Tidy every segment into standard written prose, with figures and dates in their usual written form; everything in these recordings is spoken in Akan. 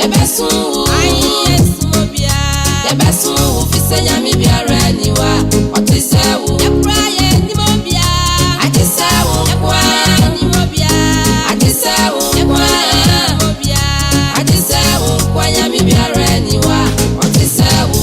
Yebesu ayi esumo bia Yebesu ufise nyami biara niwa Otisewu Yepraye nimo bia Atisewu Yepraye nimo bia Atisewu Yepraye nimo bia Atisewu kwa nyami biara niwa Otisewu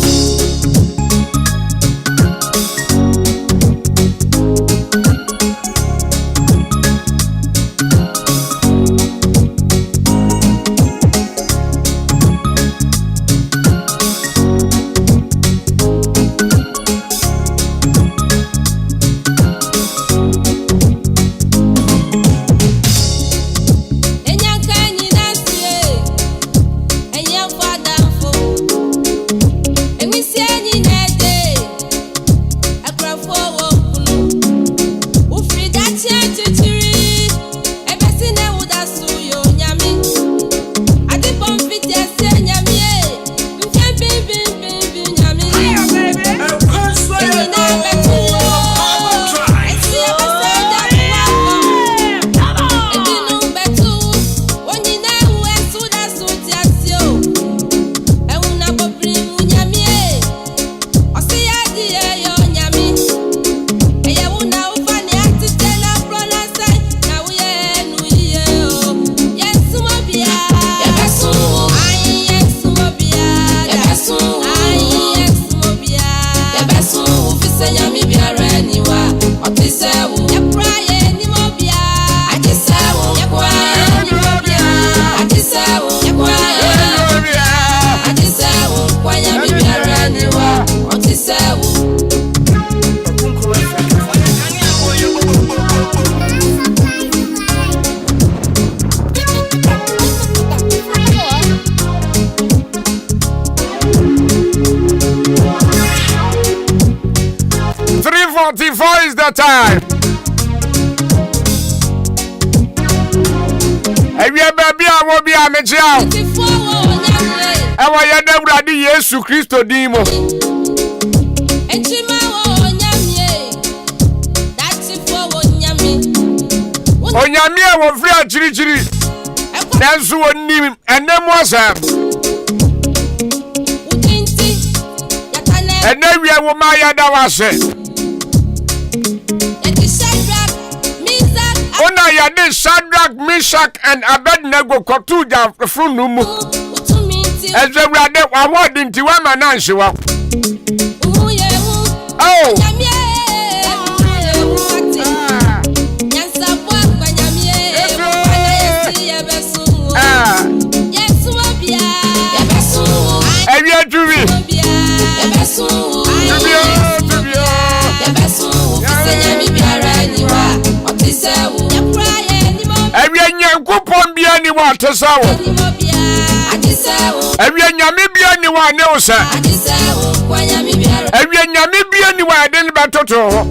3:44 is the time. Ewie baby a wo bi a me chia. Ewa ye da Awurade Yesu Kristo din mo. Enchima wo nyamie. That's for wo nyami. Onyame a wo firi achirichiri. Nanso wonim enemu asam. And then we are my other was it. Ona ya de Shadrach, Meshach, and Abednego kotuja frunumu. As we are there, I want into one man answer. Oh, and yet to be. Every young coupon be anyone to sow. Every Yamibia anyone else. Every Yamibia anyone didn't battle.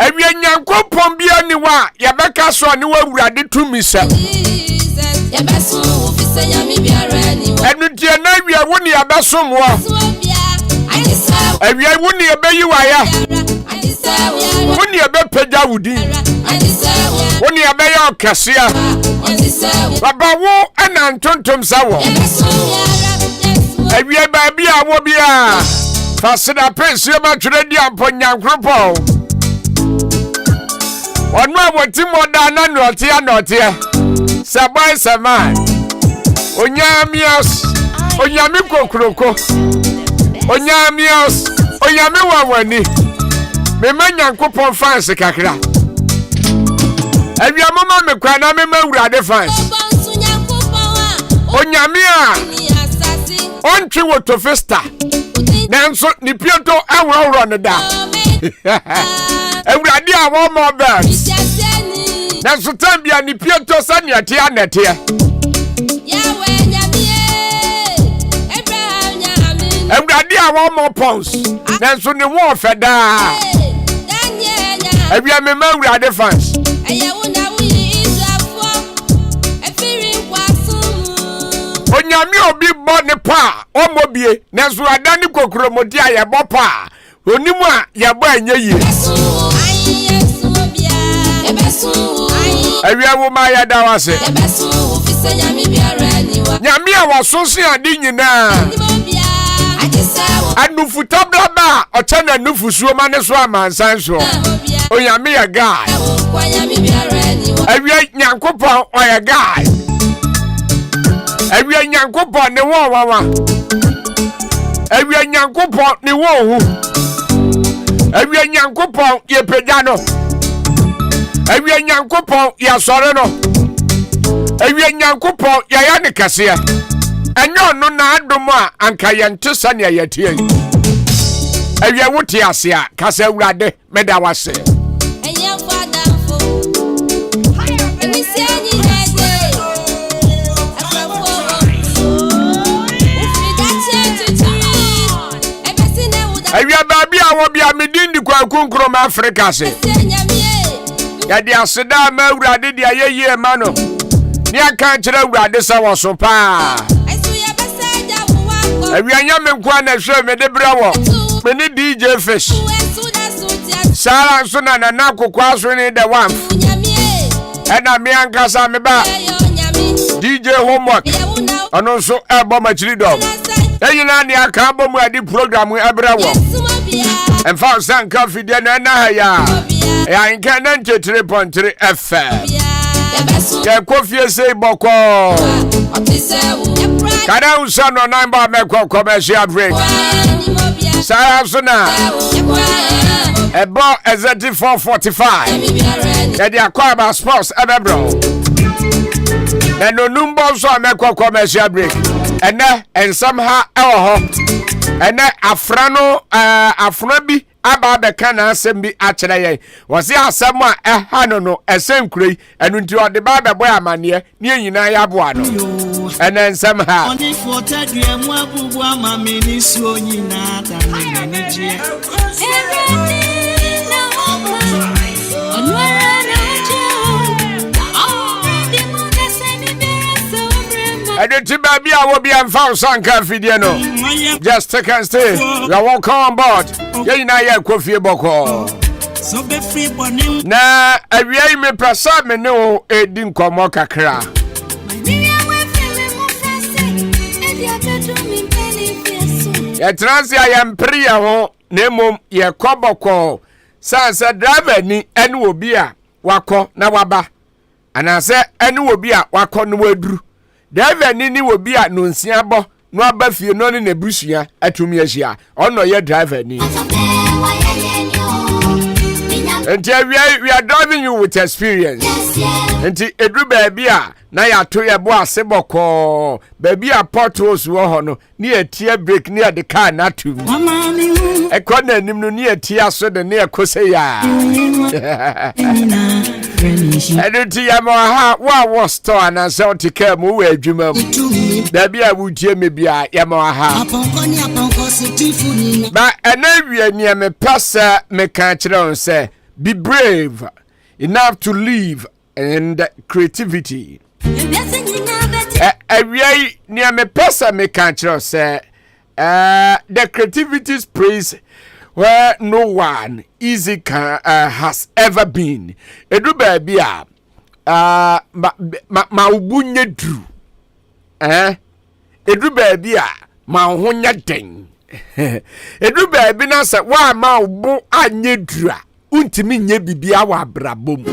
Every young coupon be anyone. Yabaka so I knew what did to me, sir. And with your name, we are winning about some more. And we are winning a baby wire. When you be Pedawudi, when you be your cassia, Baba wo and Antontum Sawo. And we are baby, I will be a Fasina Prince, you much ready upon your group. One more what Timo Dana, not here. Sabai Saman Onyamios Onyamiko Kroko Onyamios Onyamiwa wani Memanya nkopon fans kakra Awia mama me kwa na me mawurade fans Onyamia Ontwe woto festa Nanso ni pieto awro ne da Awurade a wo mo birds Nanso tambia ni pieto sane ate anete Yahweh nyamie Abraham nyamie Awurade a wo mo pons Nanso ni wo feda Awia me mawurade fans Onyame obi bo ne pa omobie nanso adani kokromodi a yebo pa onimu a yebo anyeyi Awia wo ma ya da wase nyame a wasoso ade nyina anufuta braba ocha na nufusuo ma ne so amansan so onyame ya guy awia nyankopon oya guy awia nyankopon ne wo wawa awia nyankopon ne wo hu awia nyankopon ye pegya no awia nyankopon ya sore no awia nyankopon ya ya ne kase enyo no na adom a anka yente sane ayatie awia wote ase a kase awurade meda wase Enya fadamfo Eni se anyi hede Afafo Ufida chetuturi Ebesi ne wuda awia baabi a wo bia medindi kwa kunkrom Africa se ya di aseda ma awurade dia yeye ma no ni aka kire awurade sa wo so pa awia nyame nkwa na hwe me de brawo me ni DJ Fish Sara so na na kokwa so ni the one ena me ankasa me ba DJ Homework ono so ebo machiri dom eyina ni aka bomu adi program ebrawo emfa sanka fidie na na ha ya Ahenkan 3.3 FM ya kofie sei boko kada usano namba meko commercial break Sara so na ebo ezeti 445 ya di akwa sports ebebro na no numbo so meko commercial break ene ensamha ewo ho ene afrano afrabi aba be kana asem bi akere ye wose asem a eha no esenkrei enu nti ode ba be boy amane ni enyina ya bo ano ene nsem ha oni fota dua mu abubu amame ni su onyina ta ni je Editi baby a wo bia mfa sanka fidie no just take and stay you are welcome on board ye na ye kofie boko so be free bonim na awia me prasa me ne o edi nkomo kakra ya transia ya mpria ho na mom ye koboko sansa driver ni ene obi a wako na waba anase ene obi a wako no waduru driver ni obi a no nsia bo no aba fie no ne busua atumi ahia ono ye driver ni and we are driving you with experience and edru baby a na ya to ye bo aseboko baby a potholes wo ho no ni etie break ni de car na tum e ko na nim no ni etie aso de ne ekose ya editi ya mo ha wa store na se otika mu we adwuma mu baby a wutie me bia ya mo ha ba ena wie ni me pasa me kan kire on se be brave enough to live and creativity. Awia ni me pesa me kan kire say the creativity praise where no one easy can has ever been. Edu baby a ma ubunye dru edu baby a ma honya den edu baby na say wa ma ubu anye dru a untimi nye bibia wa brabom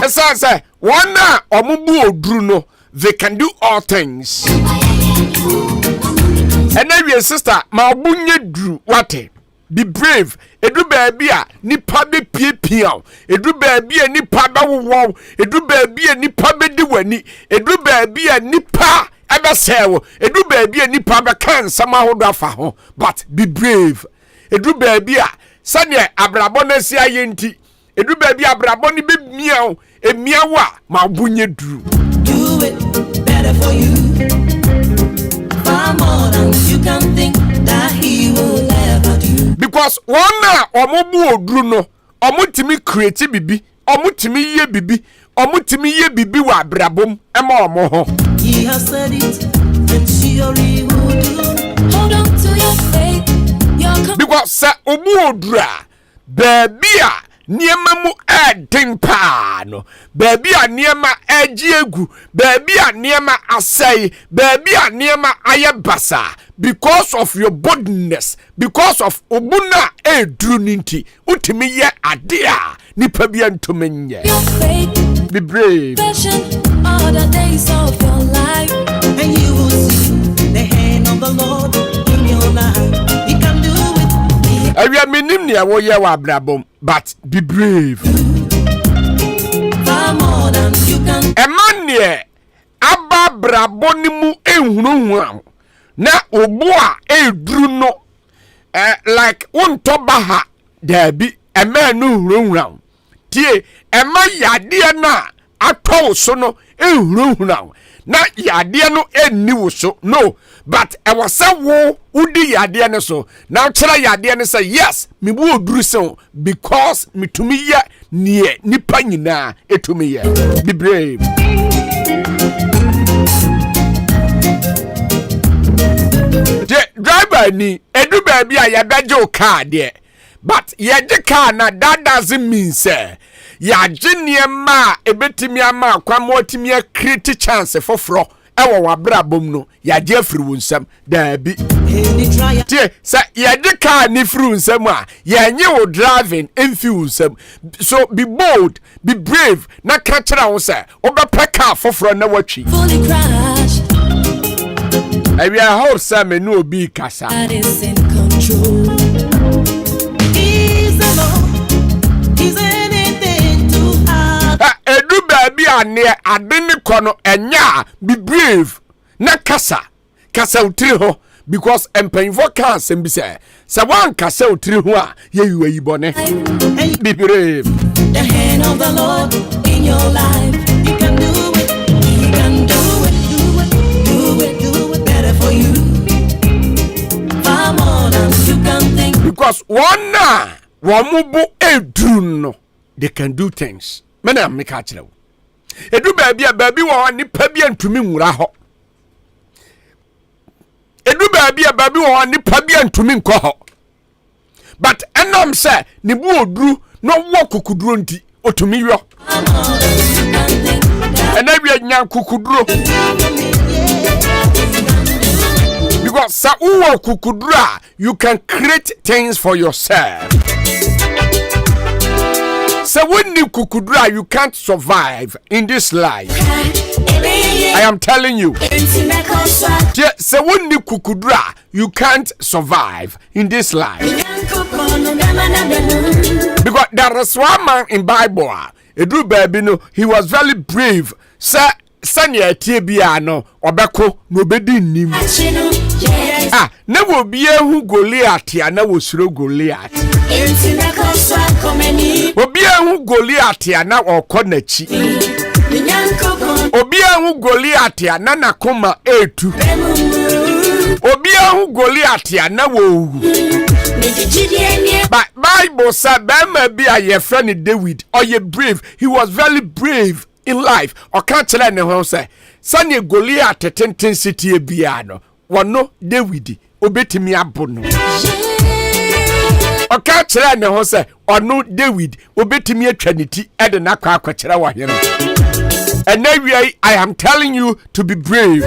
esa say one na omubu odru no they can do all things. And then your sister ma bunye dru wate be brave edu baby a nipa be piepia edu baby a nipa ba wo edu baby a nipa be di wani edu baby a nipa ebe sewo edu baby a nipa be kan sama hodo afa ho but be brave edu baby a sane abrabo na si ayenti edu baby abrabo ni be miao emiawa ma bunye dru do it better for you far more than you can think that he will ever do because one na omobu odru no omutimi create bibi omutimi ye bibi omutimi ye bibi wa abrabom ema omo ho he has said it and surely will do hold on to your faith your because sa obu odru a baby a niema mu eden pa no baabi a niema agiegu baabi a niema asai baabi a niema ayebasa because of your boldness because of obuna edru ninti utimi ye ade a nipa bia ntomenye be brave all the days of your life and you will see the hand of the Lord in your life. You can do it. Awia minim ne wo ye wa brabom but be brave. Far more than you can. Emmanuel aba brabo ni mu ehunu na obo a edru no like wonto baha dabi ema no hurunhura tie ema yade na atọ so no ehurunhura na yade no enni wo so no but e was wo udi yade ne so na kira yade ne say yes me bu oduru so because mitumi ye nie nipa nyina etumi ye be brave. Driver ni edu baby a ya beje o car de but ye de car na that doesn't mean say ya geniema ebetimi ama kwa motimi create chance foforo ewo wabrabom no ya je afiri wonsam daabi tie say ye de car ni firi wonsam a ye nye wo driving emfi wonsam so be bold be brave na ka kira wo say obepa car foforo na watwi Fully crash. I will hold some and no be kasa. That is in control. He's alone. He's anything too hard. Edu baby ane adeni kono enya be brave na kasa utiri ho because empanfo kan asem bi say wan kasa utiri ho a ye yi bone be brave. The hand of the Lord in your life. You can do it. You can do it. Do it. Do it better for you. Far more than you can think. Because one mubu edru no they can do things. Mena make a chile. Edu baby wa nipa bia ntumi nwura ho. Edu baby wa nipa bia ntumi nko ho. But enam say ne bu odru no wo kukuduro nti otumi yo. Ena wi nya kukuduro. Because sa uwo kukudura you can create things for yourself. So when you kukudura you can't survive in this life. I am telling you. So when you kukudura you can't survive in this life. Because there is one man in Bible, Edu baby no, he was very brave. Sanya tie bia no obeko no bedi nim na wo bia hu Goliath ya na wo suro Goliath obia hu Goliath ya na okọ nachi obia hu Goliath ya na nakoma etu obia hu Goliath ya na wo but Bible said bema bia ye friend David or ye brave, he was very brave in life. Or can't tell ne ho say sane Goliath tenten city bia no wono David obetimi abono o can't tell ne ho say ono David obetimi atwaniti e de nakwa akwakira wa hene. And now I am telling you to be brave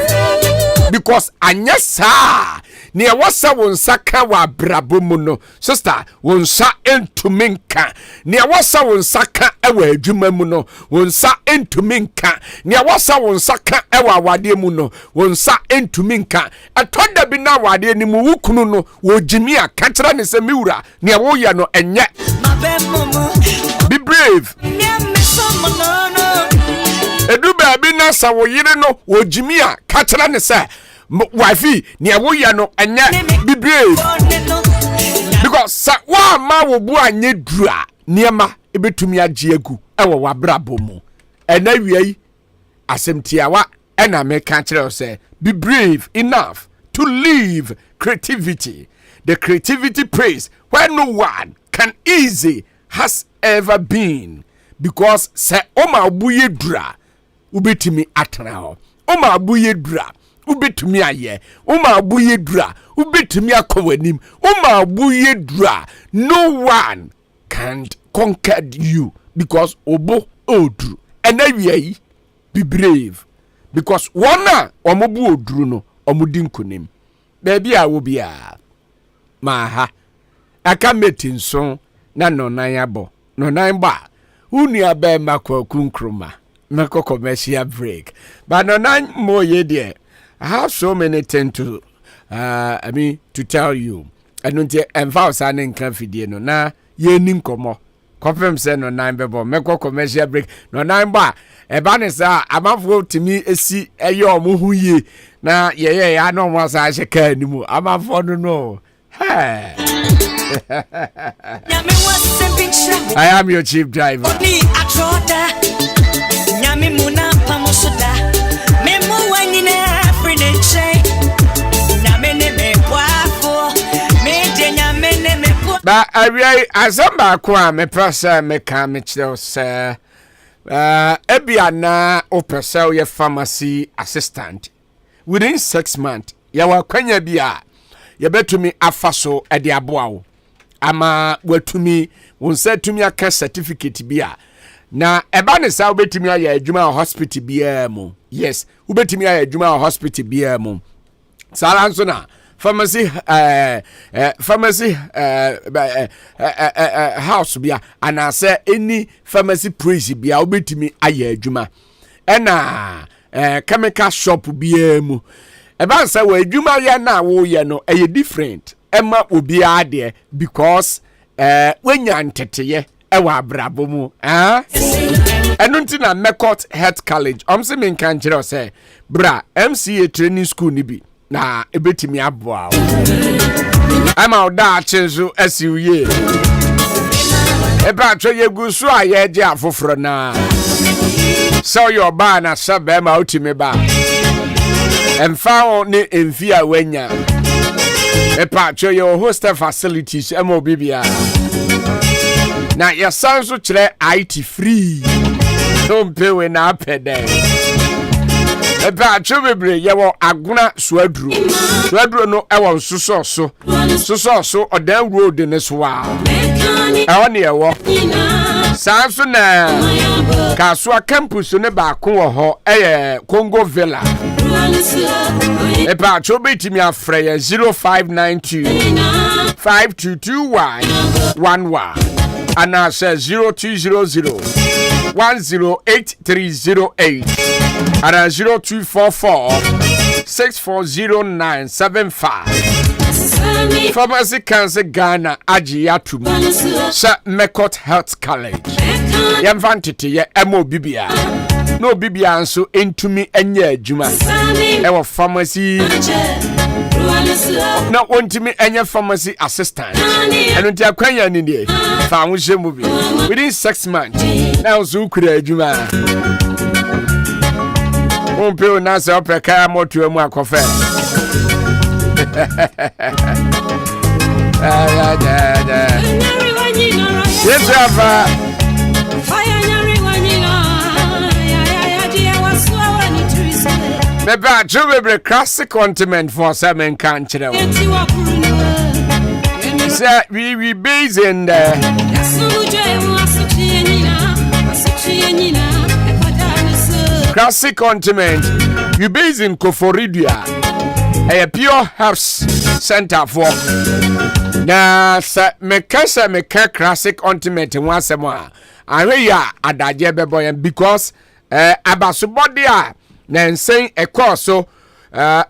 because anyasa ne wasa wonsaka wa brabomu no sister wonsa entuminka ne wasa wonsaka ewa adwuma mu no wonsa entuminka ne wasa wonsaka ewa awade mu no wonsa entuminka atoda bi na awade ni mu wukunu no wojimi aka kira ne se miwura ne wo ye no enye. Be brave. Edu baby na sa wo yire no wojimi aka kira ne se wifi ne wo ye no enye. Be brave. Because sa wa ma wo bu anye dura niema ebetumi agye agu ewo wabrabo mu ena wiei asemtiawa ena me kan kire say be brave enough to live creativity. The creativity praise where no one can easy has ever been, because say oma obuye dura ubetumi atena ho, oma obuye dura ubetumi aye, oma obuye dura ubetumi akowanim, oma obuye dura no one can't conquer you because obo odru. And then be brave because one omobu odru no omudin kunim. Baby I will be a maha. I can meet in so na no nayabo no nine bar. Uni abe mako kunkruma. Mako commercial break. But no nine more ye dear. I have so many things to to tell you. I don't emphasize and confident no na ye nim komo. Confirm say no nine bebo meko commercial break no nine bar. Eba ne sa amafo timi esi eyo omo ye na ye ya no mo sa hye ka animu amafo no. Hey. I am your chief driver. But I really, as I'm back, me person me come sir. Ebiana opesel ye pharmacy assistant. Within 6 months, ya wa kwanya bia. Ye betumi afaso e de aboa ama watumi won say tumi aka certificate bia. Na eba ne sa obetumi aye adwuma hospital bia mu. Yes, obetumi aye adwuma hospital bia mu. Sara nso na pharmacy house bia ana say any pharmacy praise bia obetumi aye adwuma. Ena chemical shop bia mu. Eba say we adwuma ya na wo ye no e different. Emma obi ade because wenya nteteye e wa brabo mu enunti na Mekot Health College se men kan kire say bra MCA training school ni bi na ebetimi aboa ama oda chenzu asiuye eba twa yegusu ayeje afoforo na so your ba na sabe ma otimi ba emfa ni emfia wenya epa twa your hostel facilities emo bibia na your son so kire IT free don't pay when na pede epa twa bebre ye wo aguna suaduro no ewo suso odan road ne so wa ewo ne ewo sanso na Kasua campus ne ba ko ho Congo Villa epa twa betimi afre 0592 5221 and I says 0200 108308 and 0244 640975 Pharmacy Cancer Ghana Ajiatum Sir Mekot Health College Yamvantite ye emo bibia no bibia nso entumi enye adwuma ewo pharmacy na ontimi enye pharmacy assistant enunti akwanya ni die fa nwhye mu bi within 6 months na nso kura adwuma Ompeo na se opeka moto mu akofe Yes, Rafa. Maybe I do classic continent for some country. Sir, we base in the classic continent. You base in Koforidia, a pure herbs center for. Na sa mekasa meka classic continent once more. I hear adaje beboy because abasobody a na nsen course so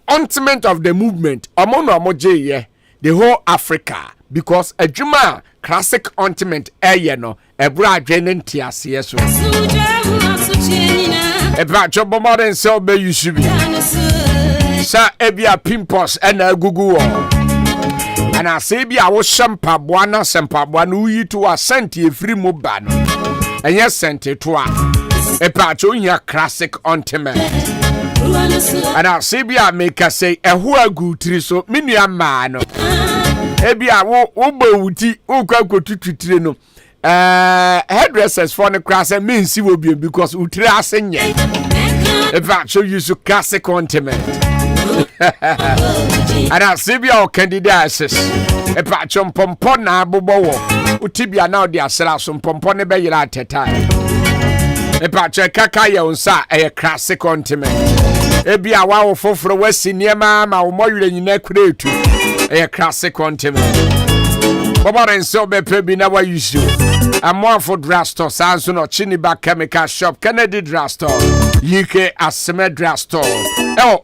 ultimate of the movement omono omoje the whole Africa because adwuma classic ultimate no ebra adwene ntiase so ebra chobo modern so be yusubi sa ebia pimpos na gugu and I say be our sempa buana uyi to a senti free mobano and yes senti to a patch on your classic ultimate and I say be a make us say a who good tree so mini a man ebi a wo wuti wo kwa kotutu no hairdressers for the class and mean see will be because utri asenye e patch you so classic ultimate Ana Sibia candidates. E patchon pompon na bobo. Utibia now dia sela some pompon ne be yira teta. E patche kaka ye unsa e classic continent. E bia wa wo foforo wasi niema ma wo moyure nyina kuretu. E classic continent. Bobo renso be pebi na wa use. Amon for drugstore sanso no Chiniba Chemical Shop Kennedy Drugstore UK Aseme Drugstore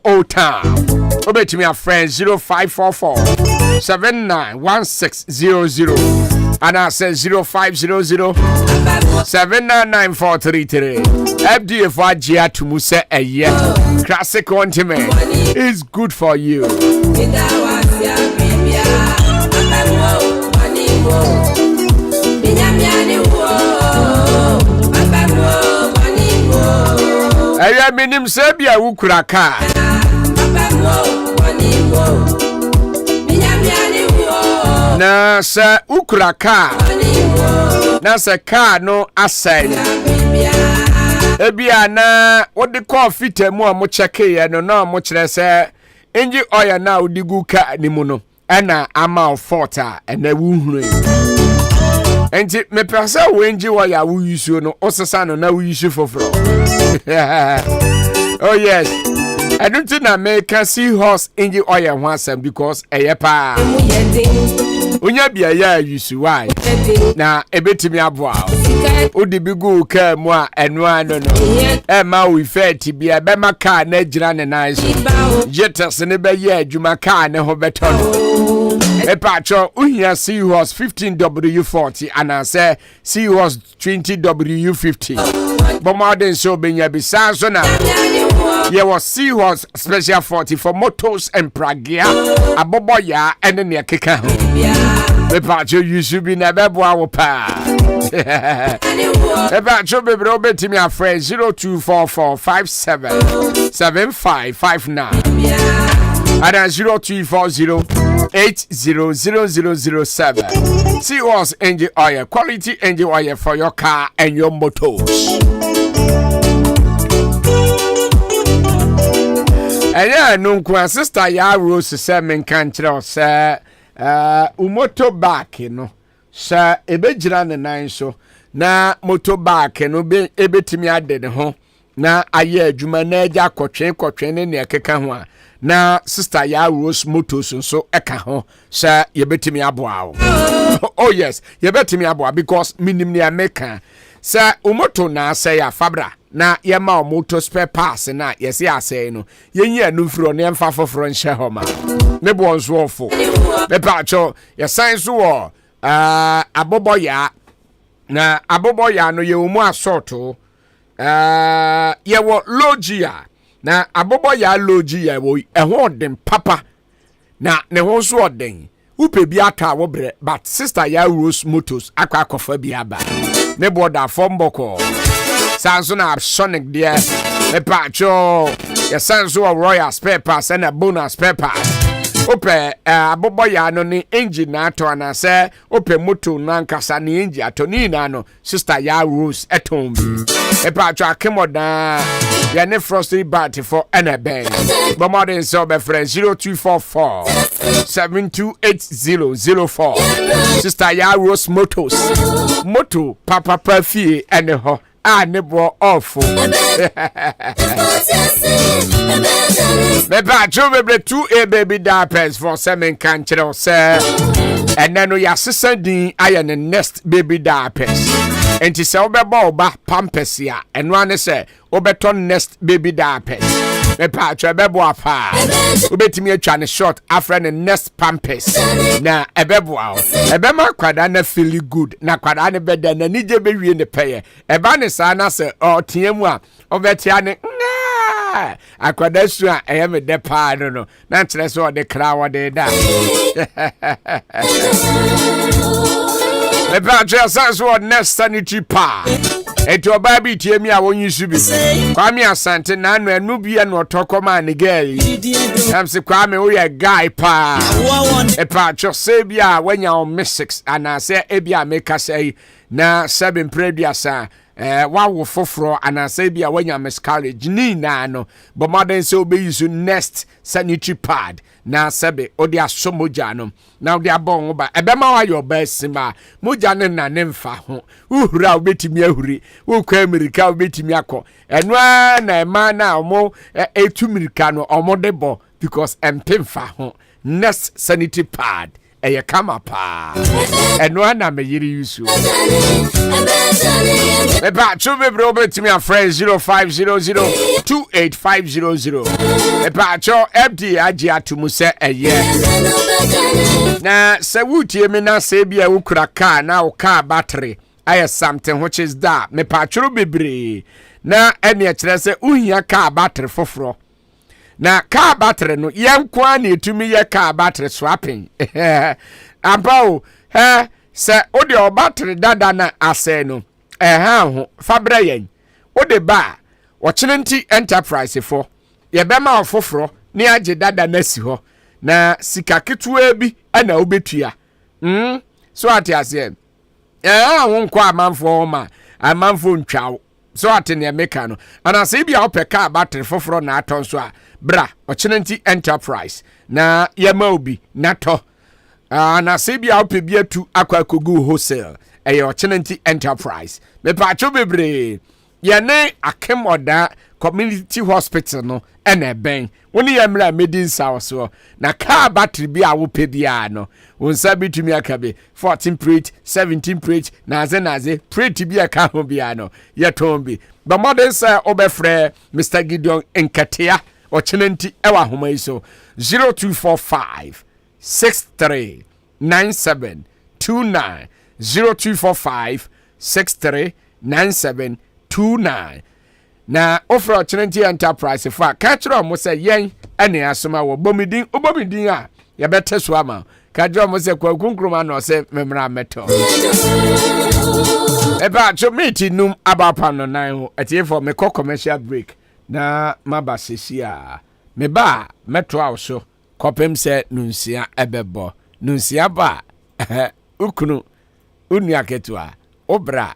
Old Town. Obetimi a friend 0544 791600 and I say 0500 799433. FDF Ajia to Muse a year. Classic continent is good for you. Aya minim sebia wukura ka. Na sa ukura ka. Na sa ka no asai. Ebia na wodi call fitemu a mo check ye no na mo kire se enji oya na odigu ka ni mu no. Ena ama forta ena wuhuru. Enti me pesa wenji wa ya wuyusu no osesa no na wuyusu foforo. Oh yes. I don't think I make a seahorse engine oil once because a pa. Unya bia ya yusu why. Na ebetimi aboa. Odi bigu ka mu a eno ano no. E ma we fet bia be ma car na gira ne nan so. Jetas ne be ye adwuma car ne ho beto no. E pacho uhia seahorse 15W40 and I say seahorse 20W50. But more than so benya bisa so na. There was seahorse special 40 for motors and pragia. Aboboya and then keka. The pacho you should be never bow pa. The pacho be brobe to me a friend 0244577559. And 0240800007. Seahorse engine oil, quality engine oil for your car and your motors. Aya nunkwa sister ya Rose se men kan kire se umoto back no se ebegira ne nan so na moto back no be ebetimi ade ne ho na aye adwuma na agya kotwen ne ne keka ho a na sister ya Rose motos so eka ho se yebetimi aboa. Oh yes, yebetimi aboa because minim ne ameka se umoto na se ya fabra na yema motor spare parts na yesi asay no yenyi anufro ne mfa foforo nhye homa ne bo nso ofo me pacho yesan so wo aboboya na aboboya no ye omu asorto ye wo logia na aboboya logia wo ehwo den papa na ne ho so oden upe bi ata wo bre but sister ya Rose Motors akwa akofa bi aba ne bo da fomboko Sansona Sonic dear, a pacho, a Sanso Royal spare pass and a bonus spare pass. Ope, Boboya no ni engine nato and I say, Ope Mutu Nankasa ni India, Tonina no, sister Ya Rose at home. A pacho came on down, Yanni Frosty Batty for Anna Bang. But modern sober friend 0244 728004. Sister Ya Rose Motos, Moto, Papa Perfie and the ho. Nebo awful. Maybe I drove 2 baby diapers for semen cancer, sir. And then we are sister iron and nest baby diapers. And to sell the ball back pampers here. And one say, Oberton nest baby diapers. Me patch bebo apa. Ubeti me twa ne short afra ne nest pampers. Na ebebo a. Ebema kwada na feel good. Na kwada ne beda na nije be wie ne peye. Eba ne sa na se o tiemu a obeti ane. Akwada su a eye me de pa no. Na kire so de kra wo de da. Me patch so nest sanitary pa. Eto obabi tie mi a wonyi su bi. Kwame Asante na anu bia na otokoma ne girl. Am se Kwame wo ye guy pa. E pa cho se bia wanya o misix ana se e bia make say na 7 previous wawo foforo anase bia wanya miscarriage ni na no but modern say obe use next sanitary pad na sebe odi aso moja no na odi abon ba ebema wa your best ma moja ne na ne mfa ho uhura obetimi ahuri ukwa amerika obetimi akọ eno na ema na omo etu mirika no omo debo because empemfa ho next sanitary pad eye kama pa eno na meyiri yusu eba chube bro betimi a friend 0500285000 eba cho FD agi atumu se eye na se wutie me na se bia ukura car na o car battery aye something which is that me pa churu bebre na ene e kire se uhia car battery foforo na car battery no yenkwa na etumi ye car battery swapping ambao se odi o battery dada na ase no ho fabra yen odi ba o chinenti enterprise fo ye bema ofoforo ni age dada na si ho na sika ketua bi ana obetua so ati ase ho nkwa amanfo ma amanfo ntwawo so ati ne meka no ana se bia opeka battery foforo na aton so a bra ochinenti enterprise na yema obi nato na se bia opebia tu akwa kogu wholesale eye ochinenti enterprise me pa cho bebre ye ne akemoda community hospital no ene ben woni yemra medin south so na car battery bia wo pebia no wonsa bitumi akabe 14 plate 17 plate naze plate bia ka ho bia no ye tombi but modern say obefre Mr. Gideon Nkatea ochinenti ewa homa iso 0245 63 9729 0245 63 9729 na offer ochinenti enterprise for kachiro mo say yen ene asoma wo bomidin a ye bete so ama kachiro mo say kwakunkruma no say memra meto eba cho meeting num abapa no nan ho etie for me commercial break na maba sesia me ba meto awso kopem se nunsia ebebo nunsia ba ukunu unia ketua obra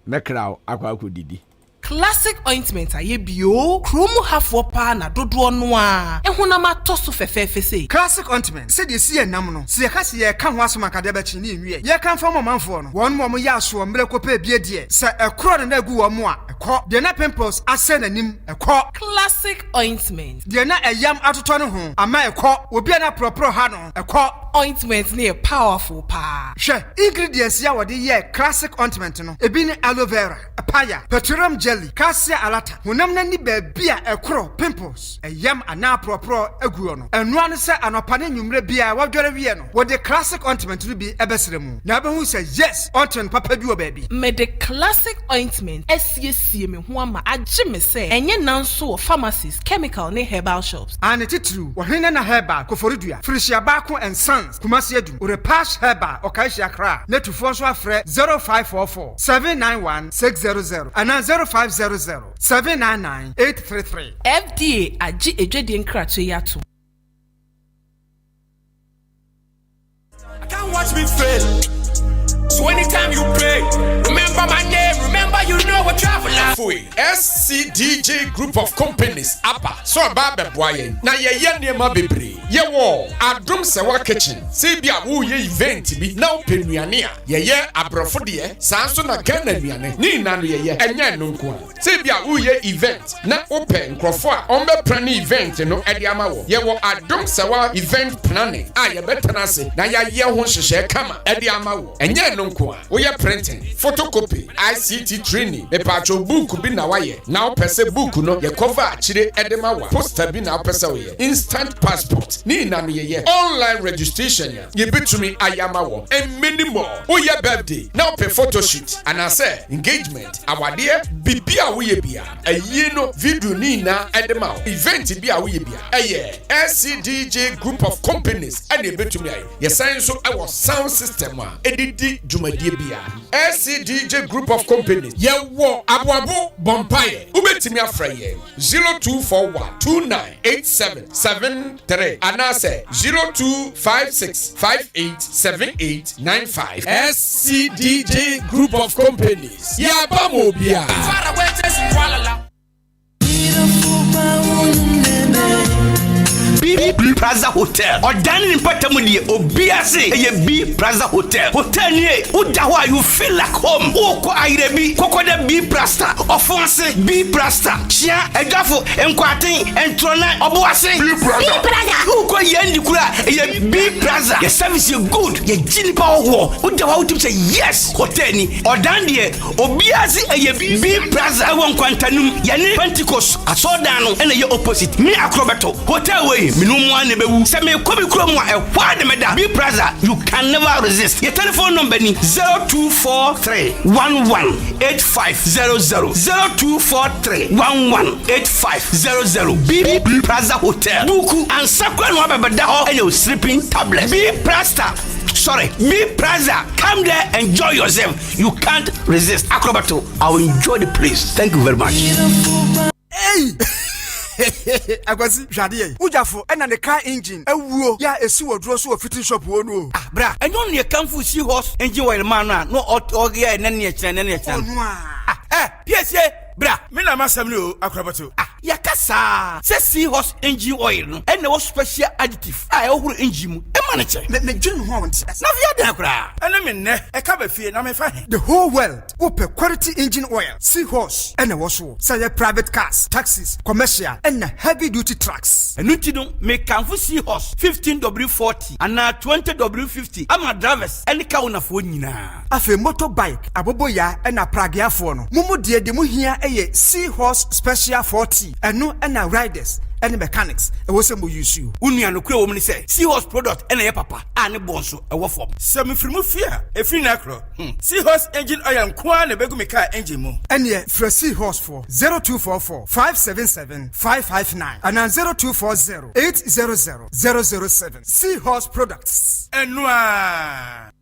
mekrao akwa didi Classic ointment aye bio kromu hafo pa na dodo no a ehunama toso fefefe sei classic ointment se de sie nam no se ka se ye ka ho asoma ka de ba chi ni nwie ye kan fa manfo no won mo ya so mre ko pa bie de se ekro na gu wo mo a ekọ de na pimples ase nanim ekọ classic ointment de na eyam atoto no ho ama ekọ obi na propro ha no ekọ ointment ne powerful pa hwe ingredients ya wode ye classic ointment no ebi ni aloe vera papaya petroleum jelly cassia alata honam na ni baabia ekro pimples eyam ana propro aguo no enu an se anopa ne nwumre bia wadware wie no wode classic ointment no bi ebesere mu na abehu se yes ointment papa bi o baabi me the classic ointment esiesie me ho ama age me se enye nanso pharmacies chemical ne herbal shops and titru wo hene na herbal koforidua frisia ba ko and sons kumasi adu ore pass herbal okaishi akra netufo so afre 0544 791 600 and 0500 799 833 FDA agi ejwedi nkrato yato I can't watch me fail. So anytime you pray, remember my name, remember you know what travel like. SCDJ group of companies apa so ba beboye na ye niema bebre ye wo adom sewa kitchen se bia wo ye event bi na openuane a ye abrofo de sanso na Ghana nuane ni na no ye enye no nko se bia wo ye event na open nkrofo a on be plan event no e de ama wo ye wo adom sewa event planning a ye betena se na ya ye ho hyehyɛ kama e de ama wo enye no nko a wo ye printing photocopy ICT training e pacho book bi na waye na opese book no ye cover akire edema wa poster bi na opese wo ye instant passport ni na no ye online registration ye betumi ayama wo and many more wo ye birthday na op photo shoot and I say engagement awade bibia wo ye bia ayi no video ni na edema event bia wo ye bia SCDJ group of companies and ye betumi ay ye sign so our sound system a edidi dwumadie bia. SCDJ Group of Companies. Yewo aboabo bompaye. Ubetimi afra ye 0241 298773 anase 0256587895. SCDJ Group of Companies. Yabamo bia. B Plaza Hotel. Or dining in Patamudi or BSC. B Plaza Hotel. Hotel near Udawa, you feel like home. Oko Airebi, Kokoda B Plasta, Offense B Plasta, Chia, Edafo, Enquatin, and Trona, Oboase, B Plaza. Uko Yendikura, B Plaza. Your service is good. Your Gini Power War. Udawa to say yes. Hotel ni or Dandie or BSC B Plaza. I want Quantanum, Yanni Pentecost, a Sodano, and a opposite. Me Acrobato. Hotel way. B Plaza, you can never resist. Your telephone number is 0243 118500 0243 B Plaza Hotel. Buku and Sakwa Nwababada and your sleeping tablet. B Plaza. Sorry, B Plaza. Come there, enjoy yourself. You can't resist. Acrobato, I will enjoy the place. Thank you very much. Hey! Agwasi Jadie. Ujafo ena the car engine ewuo ya esi wodro so fitting shop wonu. Ah bra, enyo ne kamfu si horse engine oil man na no ogia ene ne chene. PSA bra, Me na masam ni o Akrobato. yakasa se seahorse engine oil no ene wo special additive a ehuru engine mu e ma ne che Me dwun ho won. na via da kra Ene me ne, e ka ba fie na me fa he. The whole world open quality engine oil, seahorse, and a wash. Say private cars, taxis, commercial, and heavy duty trucks. enu ti no me kamfu seahorse 15W40 and 20W50 ama drivers ene ka una fo nyina Afe motorbike, aboboya, and a pragiafo no. Mumu die de mu hia eye seahorse special 40, and no and riders. Any mechanics, a wasn't use you. unia no kwe wo mni say seahorse product ene ye papa ane bonso e wo form Se me firi mu fie e firi na akro. Seahorse engine oil nkoa na begu me car engine mu. And ye for seahorse for 0244 577 559 and 0240 800 007. Seahorse products. Enua.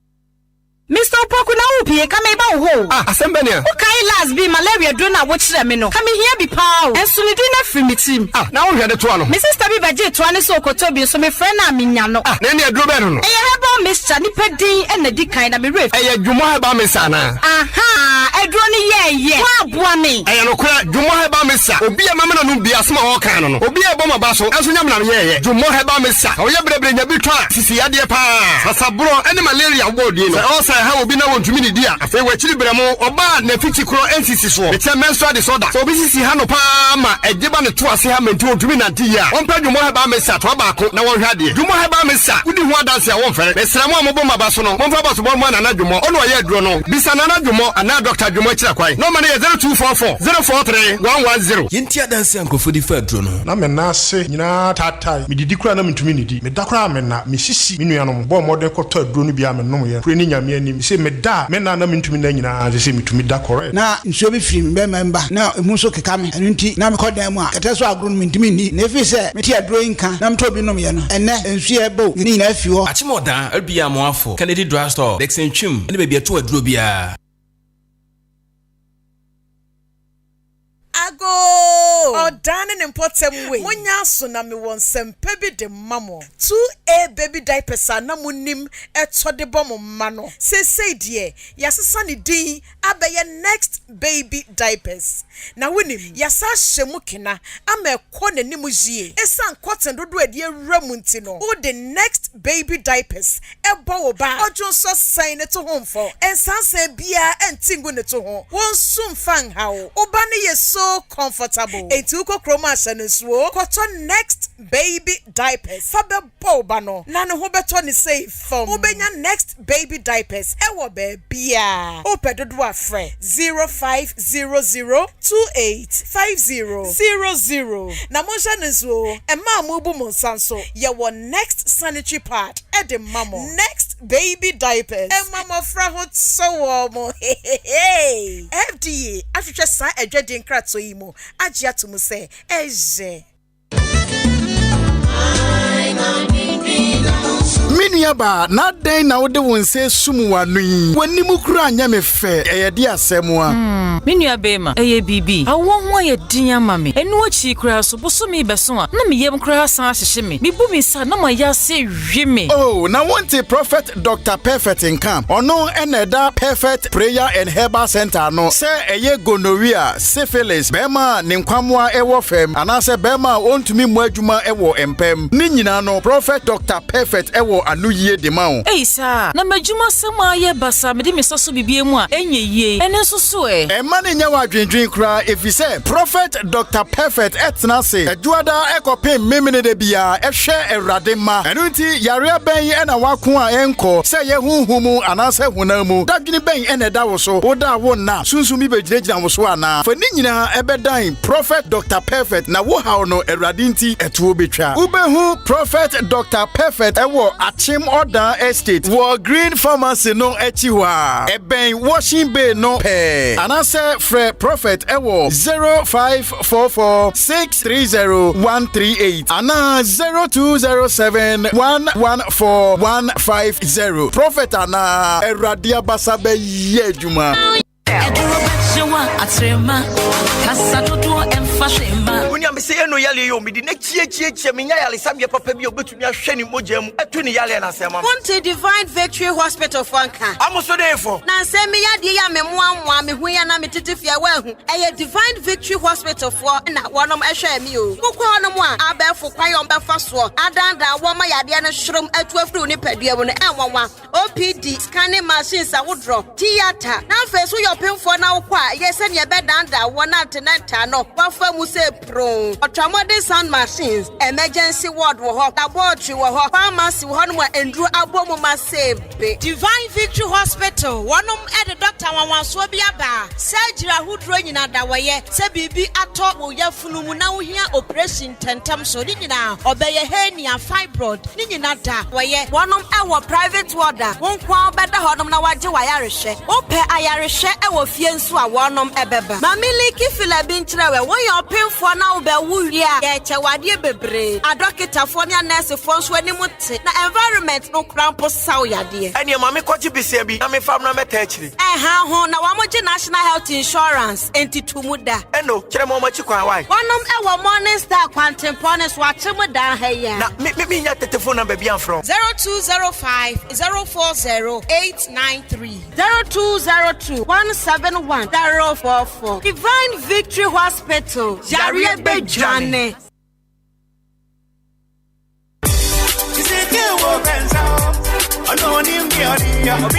Mr. Opoku na upie kama iba ho. Asembenia. Okay last be malaria do na wo kire me no. Kama here be pa o. Enso me do na free me team. Na wo hwede to ano. Me sister bi baje to ane so kotobi so me friend na menya no. Na ne aduro be no. E heba Mr. ni pedin e na di kan na me ref. Eye dwumo heba mesa na. Aha, eduro ni ye. Wa aboa me. Eye no kura dwumo heba mesa. Obi e mama na no bia sema wo kan no. Obi e boma ba so. Enso nyam na ye. Dwumo heba mesa. O ye brebre nya bi twa. Sisi ade pa. Sasabro ene malaria wo di no. Ha obi na wontumi ni dia afei wachiri bramo oba na fiti kro NCC so be che menstrual disorder so obi sisi ha no pa ma ejeba ne to ase ha menti wontumi na nti ya onpa dwumo ha ba mesa to ba ko na won hwade dwumo ha ba mesa wudi ho adanse a won fere mesramo amobo ma ba so no monfa ba so bo mo na dwumo ono ye aduro no bisa na dwumo ana Dr. Dwumo kira kwai no man ye 0244 043 110 Yenti adanse ankofo di fa aduro no. Na me na ase nyina tatai me didi kura na mentumi ni di me da kura me na me sisi me nuanom bo modern koto aduro no bia me nom ye kure ni nyame ani se me da me na mentumi na nyina se metumi da correct na nso bi firi me member na emu so keka me enu nti na me kodan mu a kete so agro no mentumi ni na efi se me ti aduro nka na mto bi nom ye no enne ensu e bo ni na afi ho Achimoda albia moafo Kennedy Dry Store Dexen Chim ene be bia to aduro bia. Ago Odane n'importem way Munya so na me won sempe bi de mamo 2A baby diapers na munim eto de bom ma no say die yasesa ne din abeye next baby diapers na wonim yasa hyemu kena ama ekọ nanim jie esan cotton dodo ade awramu nti no o the next baby diapers ebo wo ba ojo so sign ne to homfo ensansa bia entingu ne to ho won sum fan hawo oba ne yeso comfortable. Etuko chroma sensuo. Cotton next baby diapers. Fabe boba no. Nano hobeto ni say form. Ubenya next baby diapers. Ewo bebia. Ope dodwa fre 0500285000. Na monsha nesuo. Ema mubu monsanso. Yewo next sanitary pad. Ede mamo. Next baby diapers. Ema mofra hot so mo. Hey. FDA. After sa edwedin kratso imo. Ajia tumu say eje. I'm Miniaba, not day now the one says Sumuwa Nui. When Nimukra Yame Fair, a dear Semua. Minia Bema, a BB. I want why a dear mammy. And what she cries, so Bossumi Besson. No me yam crass shimmy. Me boomy son, no my yasi Jimmy. Oh, now want a prophet Dr. Perfect in camp. Or no, and a perfect prayer and herbal center. No, say a ye gonorrhea, syphilis, Bema, Ninkwamwa, Ewo Fem, and I say Bema, won't me Mwajuma Ewo Empem. Ninina no, prophet Dr. Perfect Ewo anu ye de ma o. Eh sir, na majuma sama ye basa me de me soso bibie mu a enye ye. Ene so so e. E ma ne nya wa dwendwen kra if you say prophet Dr. Perfect etna se. Aduada ekopem memene de bia ehwe Awurade ma. Enu nti yare ben e na wako a enko se ye hunhumu anase hunamu. Dadwene ben e na da wo so. Oda wo na sunsumi begiragina wo so ana. Fa ni nyina ebedan prophet Dr. Perfect na wo hawo no Awurade nti etuo betwa. Ubehu prophet Dr. Perfect ewo Achim Order Estate War Green Pharmacy no echiwa eben Washing Bay no pe anase fre prophet ewo 0544630138 ana 0207114150 prophet ana Eradia Basabe yejuma Unyam say no yale yo midi na chie me nya yale sam ye papa bi obetumi ahwe ni mogam atu ni yale na sema want to Divine Victory Hospital Fanka amoso dey for na say me yade ya me moanwa me hu ya na me titifia wa hu eye Divine Victory Hospital for na wonom ehwe mi o kokko wonom a abefo kwayon befa so adanda wo ma yade na hyerom atu afru ni padua mu no enwanwa OPD scanning machines a wodro theater na fe so your penfo na wo kwa yese ne bedanda wo na tenanta no wafa mu se pro ultramodern sound machines emergency ward wo ho laboratory wo ho pharmacy wo ho no endru abomu masebe Divine Victory Hospital wonom ede doctor wanwanso bi aba surgery ahudro nyina da woye se bibi ato wo yafunu mu na wo hia operation tentam so ni nyina obeye hernia fibroid ni nyina da woye wonom ewo private ward wonkwa obeda hodom na waje wayarehwe ope ayarehwe ewo fie nso a wonom ebeba mamiliki fila bi ntrewe wo ye opemfo na wo be wuria ye chewade bebre adokitafo ne nurse fo nso animu te na environment no krampo saw yade ene mama kwaji bisia bi na me fam na meta akiri ha ho na wamoje national health insurance entitumuda eno kire mo machi kwan wai wonom ewo morning star quantempones wachemu dan ha ya na me nya telephone number bi am from 0205 040 893 0202 171 044 Divine Victory Hospital Jaria Bejane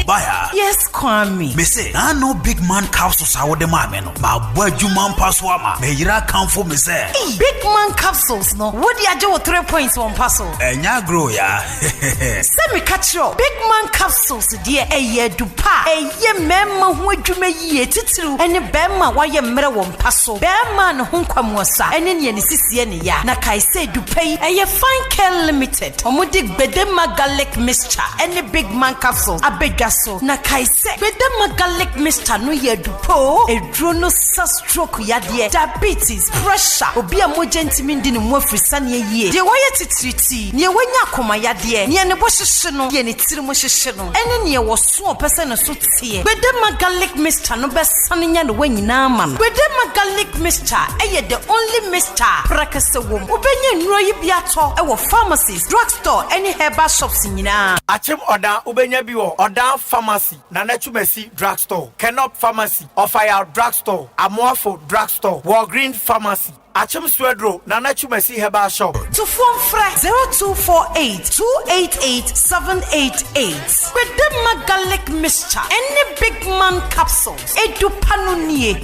Baya. Yes, Kwame. Me say, I know big man capsules are the mameno. Ma boju man paswama. Me yira kamfo me say. Big man capsules no. What ya do 3 points one parcel? Enya grow ya. Say me catch you. Big man capsules dear eye dupa. Eye memma hu adwuma yie titiru. Ene bemma wa ye mre won paso. Bemma no ho kwamwosa. Ene ne ne sisiye ne ya. Na kai say dupai eye fine care limited. Omudi bedema garlic mixture. Ene big man capsules abedwaso na kaise bedema garlic mixture no ye dupo edro no sa stroke yade diabetes pressure obi a mogentimi ndi ne mo afrisa ne yie de woye titriti ne wanya koma yade ne ne bo hyehye no ye ne tiri mo hyehye no ene ne wo so opese ne so tie bedema garlic mixture no besane nya ne wanyina ama no bedema garlic mixture eye the only mixture prakase wom obenye nnuro yi biato e wo pharmacies drugstore any herbal shops nyina Achim Order ubenya biwo Order Pharmacy Nanachumesi Drugstore Kenop Pharmacy Ofaya Drugstore Amoafo Drugstore War Green Pharmacy Achim Swedro Nanachumesi Herbal Shop to phone fresh 0248 288 788 with the garlic mixture and the big man capsules edu panunie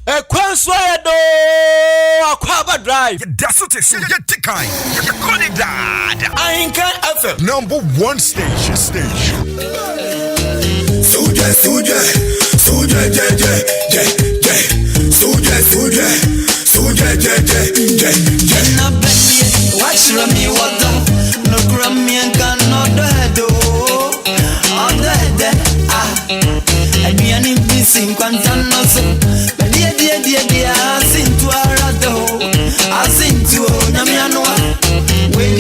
Ekwansoedo Akwaba Drive. That's what it is. You tikai. You call it that. Ahenkan FM. #1 station. Suje. Na baby, watch me water. No grammy and can not the head. On the head. I be an impissing quantanoso. Dear, I sing to Arado. I sing to Namiano. Wait,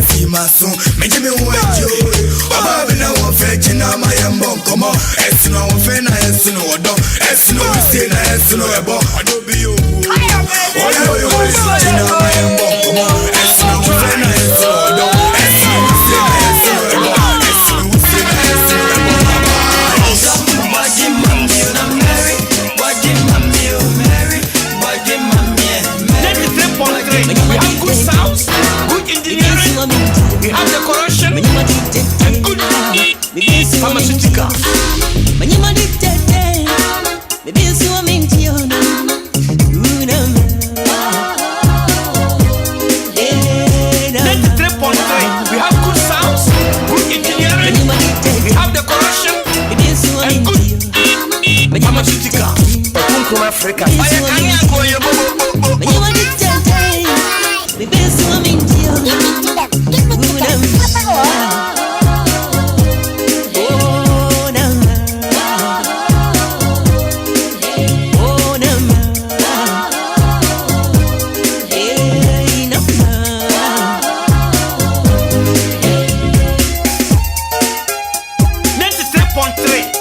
see my son. Make me want you. About when I want fetching out my young come on. As no fan, I as no dog. As no mistake, I as no about. I don't be you. Oh, you always fetching out my young come on. As no fan, I as no dog. As no mistake, I as no about. As no mistake, I as no about. Watching mommy, I'm married. Watching mommy, I'm married. Watching mommy, Let me flip on the train. We have good sounds, good engineering, we have decoration, and good pharmaceutical. We have good sounds, good engineering, we have decoration, and good pharmaceutical. From Africa.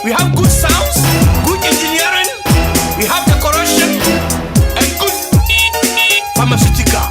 We have good sounds, good engineering, we have decoration, and good pharmaceutical.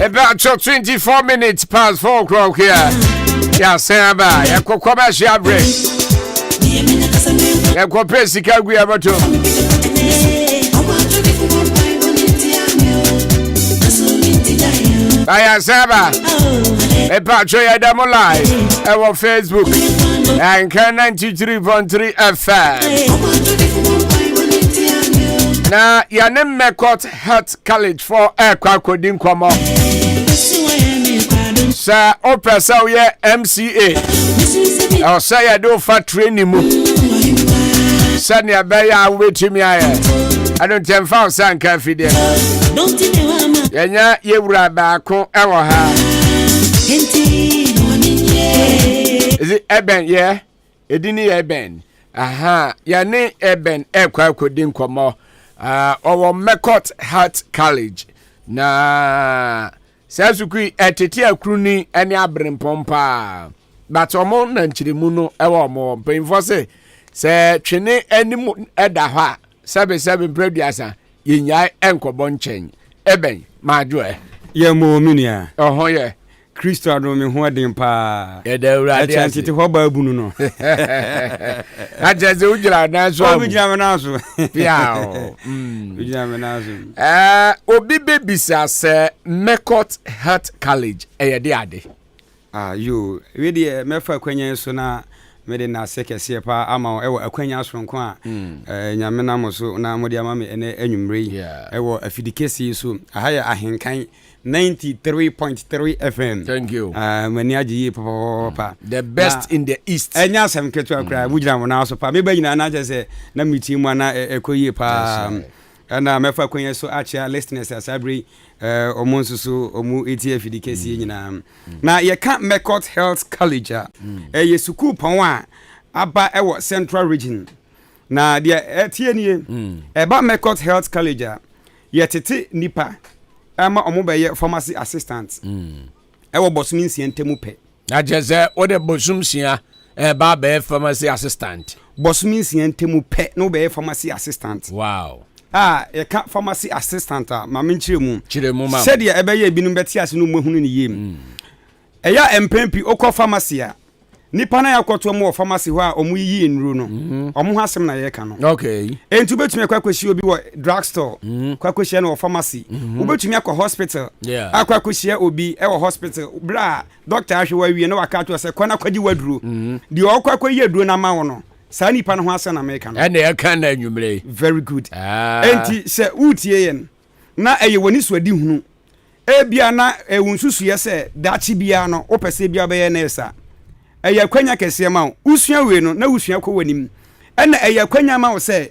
About 24 minutes past 4 o'clock here. Yeah, Samba, ya commercial break. Ya press Chicago about to. Aya Samba. About Joya Demo Live. Our Facebook. Ahenkan 93.3 FM. Na yanem Mekot Health College for Kwakodin Kwamo. Sa opesa ye MCA. O say ya do fa training mu. Sa ne abeya wetimi aye. I don't tell fa san ka fide. Yanya yewura baako ewo ha. Is it Eben yeah? Edini Eben. Aha, yane Eben Kwakodin Kwamo. Our Mekot Health College na sasukui etete akruni ene abrempompa but omo na nchirimu no ewo omo mpemfo se twene enimu eda ha sebe producer yinya enkobo nchen eben majoe ye mo minia oho ye Kristo ado me ho adin pa eda urade atete ho ba bunu no ajaze ujira na so ujira na so piao ujira na so obi bebisa se Mekot Health College eyede ade yo we de mefa kwanya so na me de na sekese pa ama ewo akwanya sonko a nyame na mo so na mo de ama me ene anwumre ewo afidikesi so ahaya Ahenkan 93.3 FM. Thank you. Papa. The best in the East. Enya sam ketu akra wujira mo na so pa. Me ba nyina na je se na miti mu na ekoyi pa. Na mefa kwanya so achia listeners asabri omonsusu omu ETF dikesi nyina. Na ye ka Mekot Health College ye school pon a aba ewo Central Region. Na de tie nie eba Mekot Health College ye tete nipa ama omobaye pharmacy assistant ewo bosumi ntemu pe na jeze o de bosumsia ba be pharmacy assistant bosumi ntemu pe no be pharmacy assistant. Wow. E ka pharmacy assistant ma menchiremu ma said ya ebe ye binum beti ase no mohunu ni yem eya empempi okọ pharmacy a nipa na yakoto mo pharmacy ho a omu yi enru no omu hasem na ye ka no okay entu betumi akwakoshi obi wo drugstore kwakoshi na wo pharmacy ubetumi akọ hospital akwakoshi obi e wo hospital bra doctor ahwe wa wie na wakato se kwana kwaji waduro di okwakoyi aduro na ma wo no sa nipa no ho ase na meka no ene ye kan na anwumre very good enti se utie yen na eye woni so adi hunu ebia na ewunsusu ye se dachi bia no opese bia be ye na esa eya kwanya kese ma usua we no na usua kɔ wanim ɛna eya kwanya ma wo sɛ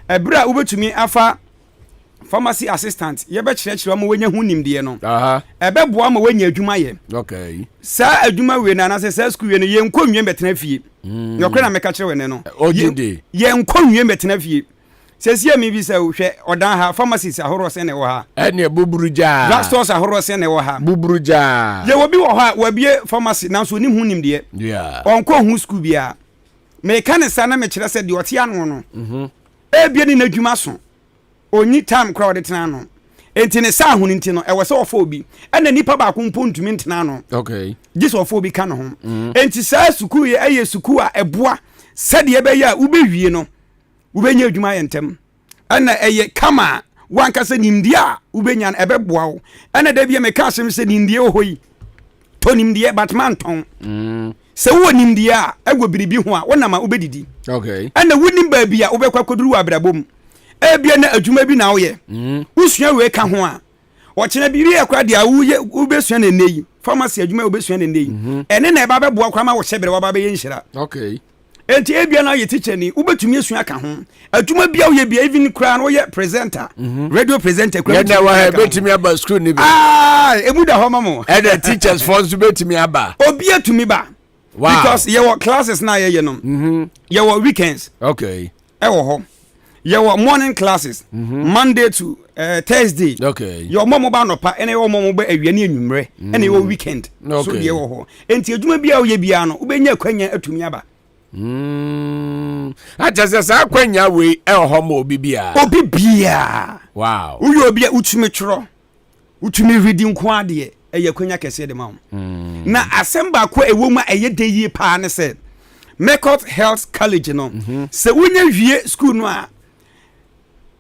ebra ubetumi afa pharmacy assistant ye be kyerɛkyerɛ ma wanya hunimdeɛ no ebe boa ma wanya adwuma ye okay sa adwuma we na sɛ sa school we no ye nkɔ nwie betena fie yɔkɔ na meka kyerɛ we ne no ye nkɔ nwie betena fie sɛsia mi bi sɛ hwɛ ɔdan ha pharmacies ahoro sɛ ne wɔ ha ɛne buburuja drugstores ahoro sɛ ne wɔ ha buburuja ye obi wɔ ha wabie pharmacy nanso ni hunimdeɛ ɔnkɔ hu school bia me ka ne sa na me kyerɛ sɛ de ɔte ano no ebie ni n'adwuma so onyi time crowd tena no enti ne sa ahunu nti no ɛwɔ sɛ ɔfɔ obi ɛna nipa ba ko mpo ntumi ntena no okay gis ɔfɔ obi ka no ho enti sa school ye ɛyɛ school a ɛboa sɛ de ɛbɛyɛ a ubewie no ubenya adwuma yentem ana eye kama wanka se nimdie a ubenya ebeboa wo ana da bia me ka asem se nimdie ohoyi to nimdie batman ton se wo nimdie a egwo biribi ho a wona ma ubedidi okay ana wonim ba bia ubekwa koduru abrabom ebia na adwuma bi na wo ye usua we ka ho a wɔkyena biri akwa de a ubesua na neyi pharmacy adwuma ubesua na neyi ene na eba beboa kwa ma wo hyebere wa ba be yenhyira okay enti ebia na ye teacher ni ubetumi asua ka ho adwuma bia wo ye bia even kra no ye presenter radio presenter kra na wa betumi aba school ni bi emu da ho mamo and the teachers for so betumi aba obi atumi ba because ye wo classes na ye no ye wo weekends okay e wo ho ye wo morning classes Monday to Thursday okay your momo ba no pa ene your momo ba awiane anwumre ene your weekend so ye wo ho enti adwuma bia wo ye bia no ubenya kwanya atumi aba Ajaza sa kwanya we e ho ma obi bia wow uyo obi utumi tworo utumi reading nko ade ɛyɛ kwanya kɛse de ma wo na asɛm ba ko ɛwɔ mu a ɛyɛ de yie paa ne sɛ Mekot Health College no sɛ wonya wie school no a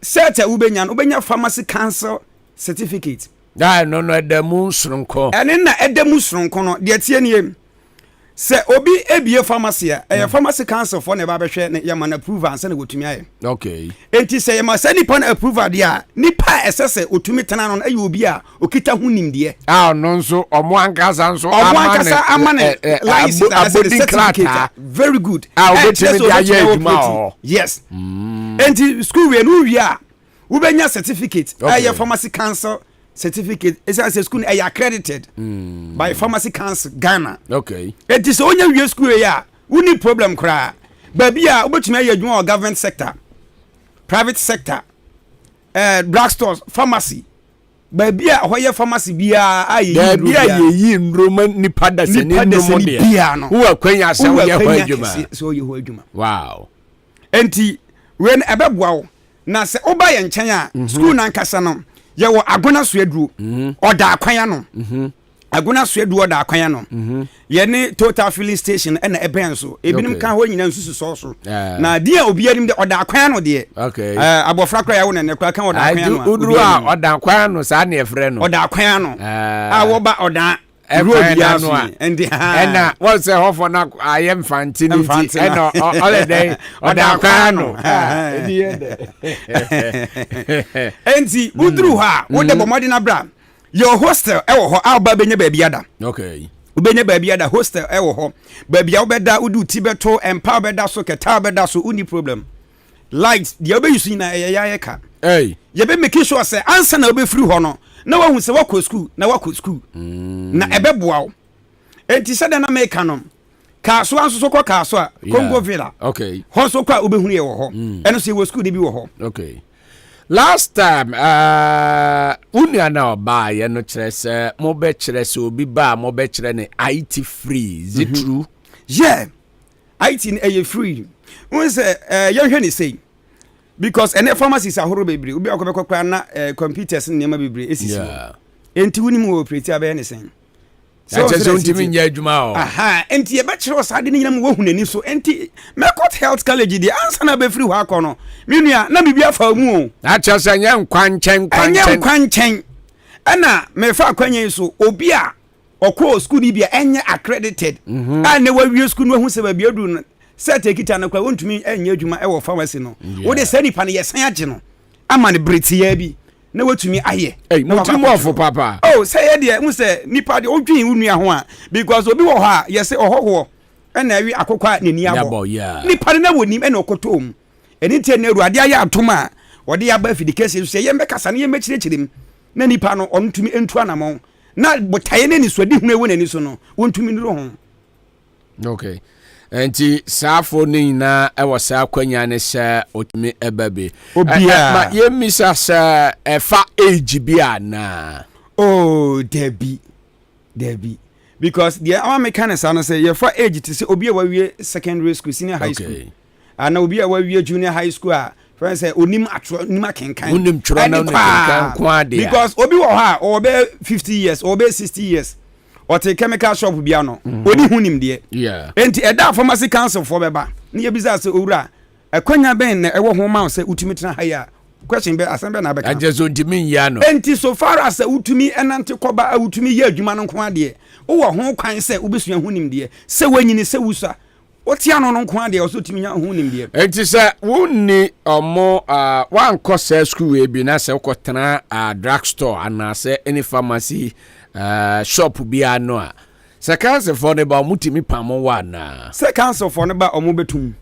sɛta wobɛnya pharmacy council certificate da no edamu sronko ɛne na edamu sronko no de tie ne sɛ obi ebie pharmacy a ɛyɛ pharmacy council for ne ba bɛhwɛ ne yɛ man approve ansa na wotumi ayɛ okay enti sɛ yɛ ma sɛ nipa na approve de a nipa ɛsɛ sɛ otumi tena no ɛyɛ obi a okita ho nimdeɛ no nso ɔmo ankasa nso ama ne license certificate very good obetumi de ayɛ adwuma yes enti school we no wie a wobɛnya certificate ɛyɛ pharmacy council certificate is a school accredited by Pharmacy Council Ghana. Okay. It is only your school ya. We need problem cry. Baby ya obetumi ya government sector, private sector, drugstores, pharmacy. Baby ya where pharmacy bia ayi. Baby ya yi ndroma nipa da se ni ndromo de. Wo akwanya asa wo ya ho adwuma. So you ho adwuma. Wow. Enti when ebeboa wo na se oba ye nchen a school nan kasa no ye wo agona suaduro oda akwanya no agona suaduro oda akwanya no ye ne total filling station na eben so ebinim ka ho nyina nsusu so na dia obi anim de oda akwanya no de okay abofra kra ya wo ne kra kan oda akwanya no uduru a oda akwanya no sa na efre no oda akwanya no a wo ba oda Rodia no and what's a hofo na I am fantinity and all day oda kwano enti udru ha wo de bomode na bra your hostel e wo ho alba benya baabi ada okay ubenya baabi ada hostel e wo ho baabi a wo beda udu tibeto empower beda so keta beda so uni problem light the obe yusu na ya ka ye be make sure say answer na obe free ho no na wahu se wakɔ school na wakɔ school na ɛbɛboa wo enti sɛ na make no kaaso anso so kɔ kaaso a Congo Villa okay ho so kɔ obehunu ye wo ho ɛno so wo school de bi wo ho okay last time unia na oba ye no kyerɛ sɛ mo bɛ kyerɛ sɛ obi ba mo bɛ kyerɛ ne IT free is it true yeah IT no free won say ye hwɛ ne sei because any pharmacies are horrible baby obi akobekokwa na computers nema bebre esisi enti woni mu operate abe ne sen so ntimi nya adwuma aha enti e be kire osade ne nyina mu wohu nani so enti Mekot Health College di answer na be free ho akono menua na bibia afa mu o na kyerɛ nya nkwanchen ana me fa akwanya so obi a okɔ school ni bia enye accredited and ne wawie school no hu se ba bia du set ekita na kwa wontumi enye adwuma e wo pharmacy no wo de sani pa ne yesan age no ama ne bretia bi na watumi aye na watumi ofo papa say ye de mu se nipa de odwin unua ho a because obi wo ha yese ohoho e na awi akokwa nani abo nipa na wonim e na okotom eni tie na ruade aye atoma wode ya ba fidikese so ye mbekasa ne ye mechirechirem na nipa no ontumi entu anamon na botaye ne ni so di hunu ewo nani so no wontumi ndro ho okay enti safo ni na e wo sa kwanya ne sha otimi ebabe obia ma ye misa sha efa age bia na debi because the our mechanics are say ye for age to say obi a wawie secondary school senior high school and obi a wawie junior high school a friend say onim atro nim akenkan onim tro na kenkan kwa de because obi wo ha or be 50 years or be 60 years or take chemical shop bia no oni hunim de enti eda pharmacy council for beba ne ye biza se owura akwanya ben na ewo ho ma se utumi tena ha ya question be asembe na be kan ajezo ntimi ya no enti so far as utumi enante koba utumi ye adwuma no nko ade wo ho kwan se ubesua hunim de se wanyini se wusa otia no nko ade o so utumi nya hunim de enti se wonni omo wan kosa school we bi na se ukotena drugstore anase any pharmacy shop bia no a se council for ne ba mutimi pamo wa na se council for ne ba omo betum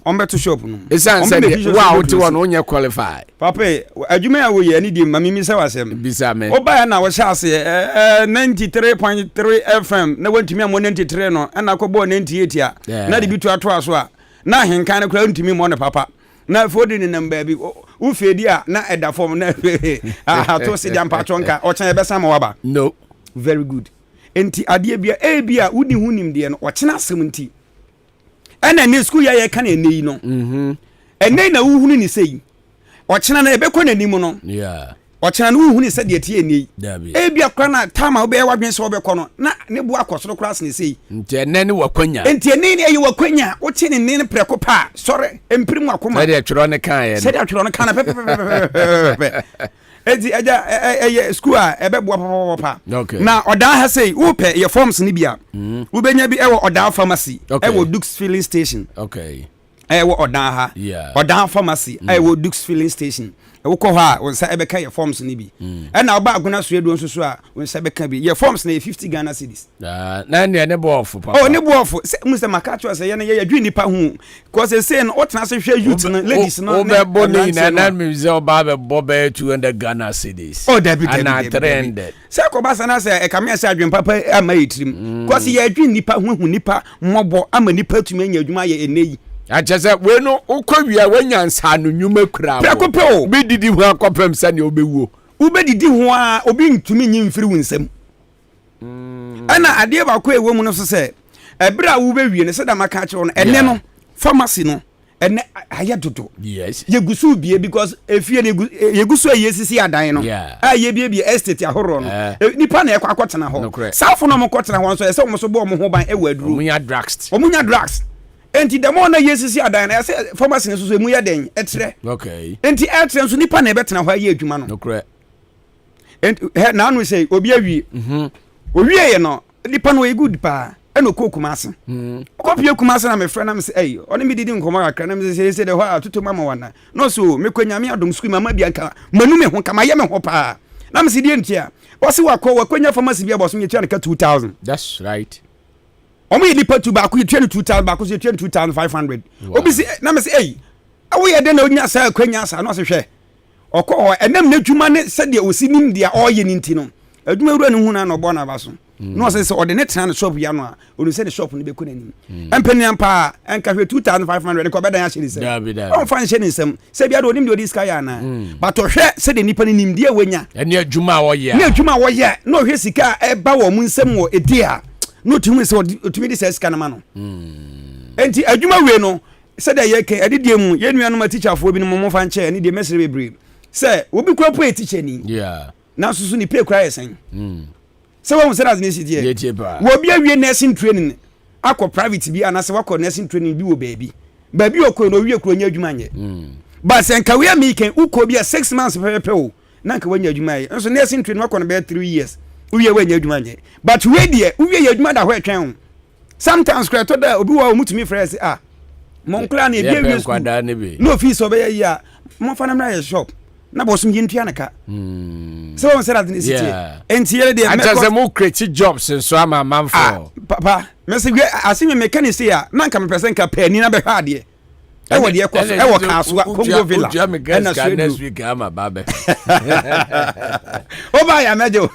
ombetu shop no esan se wa oti won onye qualify papa adwuma ya wo ye ni di mamimi se wasem bisa me oba ya na wo sha ase 93.3 FM na wantumi am 93 no na akọbọ 98 a na de bitu ato aso a na Ahenkan na kura ntumi mo ne papa na fodi ni namba bi wo fedi a na eda form na to se di ampacho nka o chan ebesa ma waba no very good enti ade bia wudi hunim de no o chena asem nti ana ne school ya ye kan ene no ene na wuhunu ni sei o chena na ebekọ nanim no ɔkyena no hu ne sɛ de tie ni ebia kra na tama wo be wadwen sɛ wo be kɔ no na ne bo akɔsoro kra sene sei nti ene ne wakwanya nti ene ne ayi wakwanya wo tie ne preko pa sɔre empirim akoma sɛ de atwero ne kan ye sɛ de atwero ne kan pe edi aja school a ebeboa papa na odan ha sei wo pe ye forms ni bia wo benya bi ewo odan pharmacy ewo Dukes filling station ewo odan ha odan pharmacy ewo Dukes filling station ewo ko ha wo sa ebeka ye forms ni bi e na oba aguna so edu nso so a wo sa beka bi ye forms na 50 Ghana cedis na ne bo off papa oh ne bo off mu se makacho se ye na ye adwi nipa hu cause say no otena se hwe youth no ladies no be boni na me ze oba be bobe 200 Ghana cedis oh that be trended se ko ba sana se e kamia se adwen papa ama yitrim cause ye adwi nipa hu nipa mmobo ama nipa tumi anya adwuma ye eneyi achese we no ukowia wanyansa no nnwuma kura preko pe o be didi hu akopem se ne obewuo ube didi hu a obi ntumi nyimfiri wunsam ana ade ba ko ewo mu no so se ebra wo be wie ne se da maka kire no ene no pharmacy no ene aye dodo yes yegusu bie because efie ne yegusu ayesisi adan no aye bie estate ahoro no nipa na ekwa akotena ho safo no mo kotena ho so ese mo so bo mo ho ban ewa aduru omunya drugs enti demo na yesisi adan na ese pharmacy ne so emu ya den etre enti etre nso nipa na ebetena ho aye adwuma no enti na anu say obi awie owie ye no nipa no e good pa eno kokuma ase kopie kuma ase na me frɛ na me say ei oni mi didi nkoma akra na me say de ho atoto mama wana no so me kwanya me adom school mama bia nka manu me ho kama ye me ho pa na me say die ntia o se wakwanya pharmacy bia boso me tua nka 2000 that's right omo ye nipa tu ba ko ye tua 2000 ba ko ye tua 2500 obi say na me say ei awo ye de na onya sa kwanya sa no se hwɛ okɔ enam na dwuma ne sɛ de osinim de a ɔye ninti no adwuma wura ne hu na no bɔ na ba so no say ɔde ne tena ne shop ya no a onu sɛ de shop ne be ko nanim empeniam pa enka hwɛ 2500 ko bɛdan ahye ne sɛm on fan hye ne sɛm sɛ bia de onim de odi sika ya na but ɔhwɛ sɛ de nipa ne nim de awanya ɛne adwuma a wɔyɛ ne adwuma a wɔyɛ no hwɛ sika ɛba wɔ mu nsɛm wɔ edi a no tumi sɛ otumi de sɛ sika na ma no enti adwuma we no sɛ de yɛ kɛ ɛde die mu yɛ nuanom a teacher fo bi no mo fa nkyɛ ne de mesere bebre sɛ obi kura po teacher ni na susu ni pay kura yɛ sɛn sɛ wɔn sɛ das ne si die wo bi awie nursing training akɔ private bi anase wakɔ nursing training bi wɔ baabi okɔ no wie kuro nya adwuma nyɛ but sɛ nka we am kan ukɔ bi a 6 months pɛpɛ o na nka wanya adwuma yɛ nso nursing training wakɔ no bɛ 3 years uye wanya adwuma nyɛ but we die uwie yɛ adwuma da hɔ atwɛn sometimes kra to da obi wa omutumi frɛ sɛ ah mon kla na ebi wie school no fees obɛyɛ yi a mon fa na mra yɛ shop na bosum yintua naka so won say that in city enti yele de me just mo create jobs so ama man for papa me say asemi mechanic say a na nka me person ka pa ni na be hwa de e wo de ekɔ so e wo ka so Congo Villa na so next week ama babe o ba ya mejo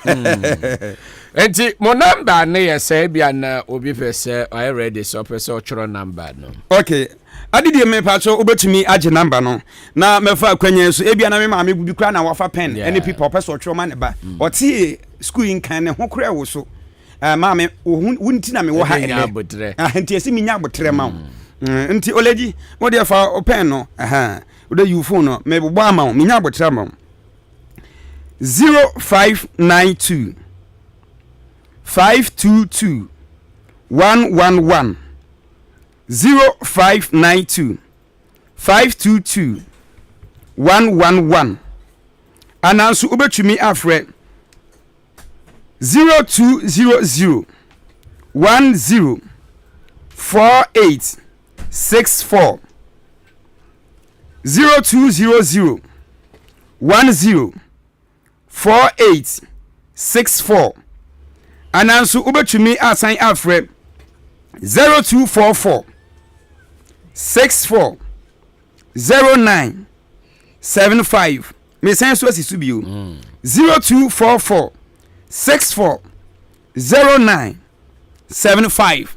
enti mo number na ye say bia na obi pɛ sɛ I ready so pɛ sɛ ɔchoro number no okay adidi me pacho obetumi age number no na mefa akwanya so ebia na me ma me bi kra na wafa pen any people person otwero ma ne ba oti school in kan ne ho kra wo so ma me wunti na me wo ha ele nti esi minya abotre ma nti oledi wo de fa open no wo de you phone no me bo ama minya abotre ma 0592 522 111 0592 522 111 ananso ubetumi afre 0200 10 4864 0200 10 4864 ananso ubetumi asan afre 0244 64 09 75 me sense so asisu bio 0244 64 09 75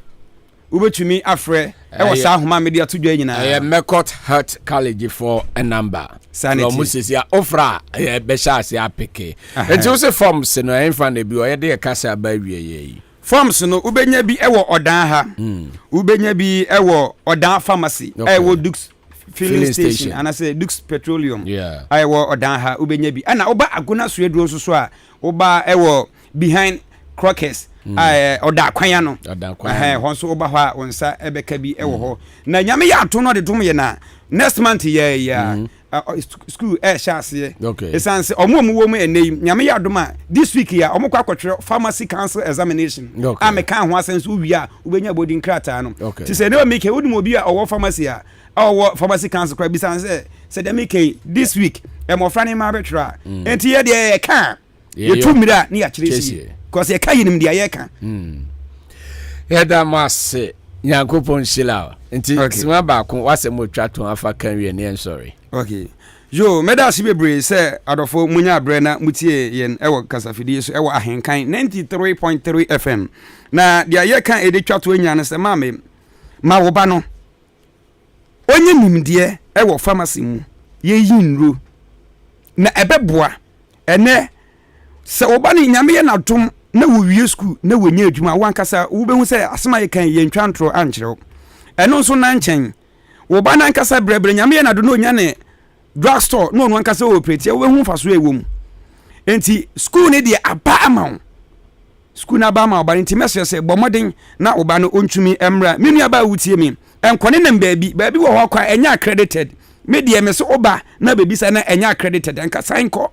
ubetumi afre e wo sa homa media to dwa nyina Mekot Heart College for a number sanity from Musisia ofra be sha se apeke enti wo se forms no enfa na bi o ye de kasa ba wie yi forms no ubenya bi ewo odan ha ubenya bi ewo odan pharmacy ewo Dukes filling station and I say Dukes Petroleum. Yeah. I wa odan ha ubenya bi. And oba agona so eduro so a oba ewo behind Crockers. Oda kwanya no. Oda kwanya. Hon so oba ho onsa ebeka bi ewo ho. Na nyame ya to no de dom ye na next month school shase. Okay. Esanse omo wo mu enei nyame ya dom this week ya omo kwa kwotwe pharmacy council examination. Okay. Ameka ho asense uwi a ubenya bodi nkrata no. Ti se ne o make wodi mo bi a owo pharmacy a pharmacy council kwa bi sanse se dem make this week mo frane ma betwa. Enti ye de ka ye tu mira ni ya kiresi. Cause ye ka yinim de ye ka. Yeda masse Nyankopon shila. Nti sima ba ko wase mo twa to afa kan wie ne sorry. Okay. Yo, meda sibebre say adofo munya bre na mutie yen ewo kasafidi so ewo Ahenkan 93.3 FM. Na dia ye kan ede twa to anya ne se ma wo ba no. Onye nimde ewo pharmacy mu ye yinro. Na ebeboa ene se wo ba ni nyame ye na dom na wo wie school na wo nya adwuma wankasa wo behu se asema ye kan ye ntwantro ankyerɛw. Eno nso na nkyɛn wo ba na nkasa brebre nyame ye na do no nya ne drugstore no one kasa operate we hu faso ewom enti school ne de aba ama school na ba ma oba enti message bomoden na oba no ontumi emra menu aba wutie mi enkone nem baabi wo ho kwa enya accredited me de me so oba na baby sa na enya accredited enka sign ko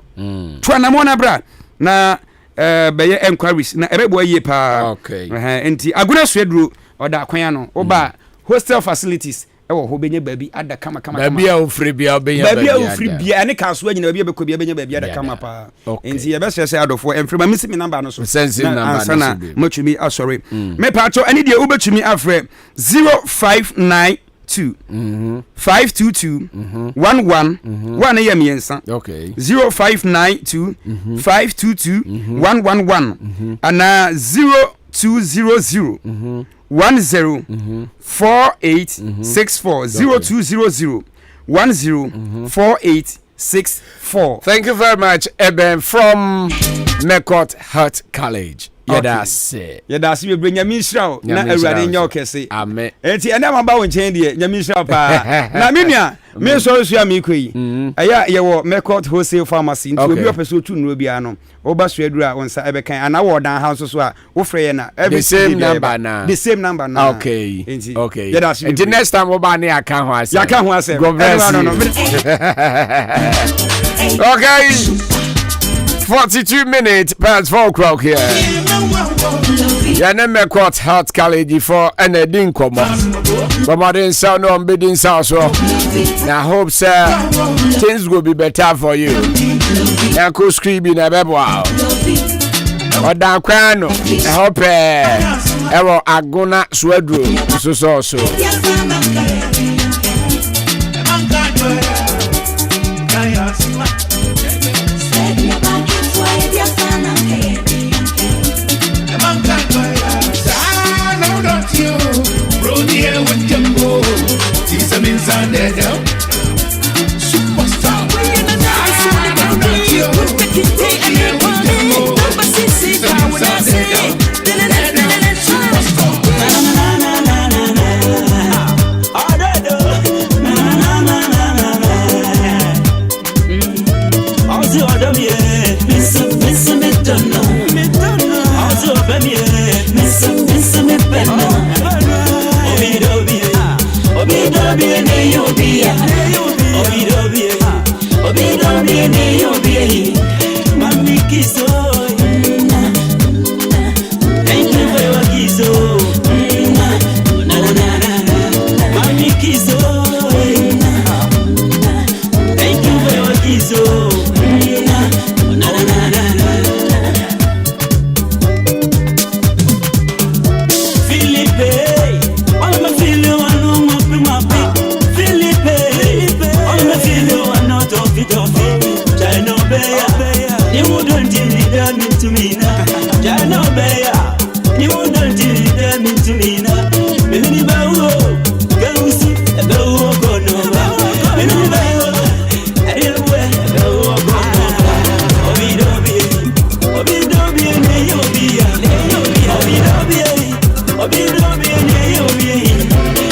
to na mo na bra na beye enquiries na ebebo yie pa okay enti aguna so eduro oda kwan no oba hostel facilities ewo ho benye baabi ada kama baabi a ofri bia obenya baabi a ofri bia ne kaso anyina baabi abekɔ bia benya baabi ada kama pa enti ye best say adofo emfrema misi mi number no so sensitive number na matumi sorry me pacho ani de ubetumi afre 0592 522 11 1 year miensa okay 0592 522 111 ana 0200 104864 0200 104864. Thank you very much, Eben from Mekot Heart College. Yedase we bring Nyamishrao na awurade nya okese. Amen. Enti ena maba won chen de Nyamishrao pa. Na menua me so so am ikoyi. Aya ye wo Mekot Wholesale Pharmacy nti obi opeso tu no bia no. Oba so adura onsa ebekan ana wo dan house so a wo frɛ ye na the same number na. The same number na. Okay. Enti okay. The next time oba na aka ho ase. Yaka ho ase. Okay. 42 minutes past 4 o'clock here. Yana Mekot Heart College for an edin komo. Bomadin sound no bidding sound so. I hope sir things will be better for you. Yanko screaming a bebo. Odan kwano. I hope ewo agona swedro so.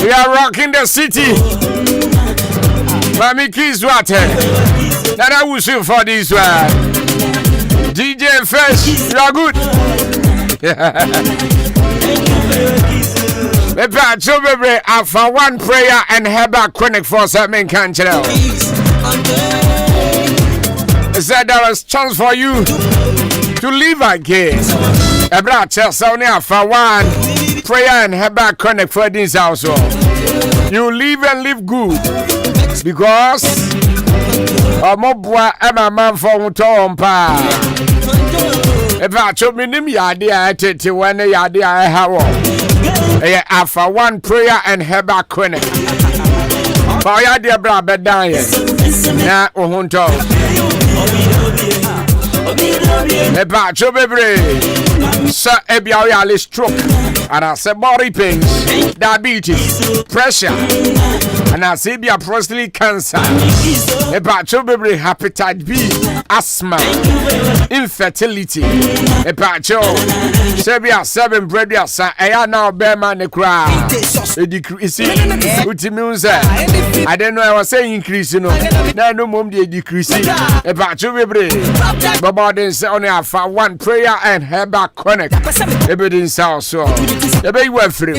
We are rocking the city. Mami Keys Water. That I will sing for this one. DJ Fresh, you are good. Mepa Chobebe for one prayer and Heba Chronic for Ahenkan Kasiebo. Said there was chance for you to live again. Ebra Chelsea for one prayer and Heba Chronic for this household. You live and live good because Omobwa Emma man for Mutompa. Ebra Chobinim Yadia Titi when Yadia Hawo. For one prayer and Heba Chronic. For Yadia Brabba Diet. Na Uhunto. Eba Chobebre. Sir Ebiawali stroke. And I say body pains, diabetes, pressure, and I say prostate cancer. Eba Chobebre hepatitis B, asthma, infertility. Eba Cho. Sebia 7 bread sa eya now bear man the cry. A decrease. Utimunze. I don't know I was saying increase no. Na no mom dey decrease. Eba Chobebre. Baba den say only for one prayer and Heba Chronic. Evidence also. The baby were free.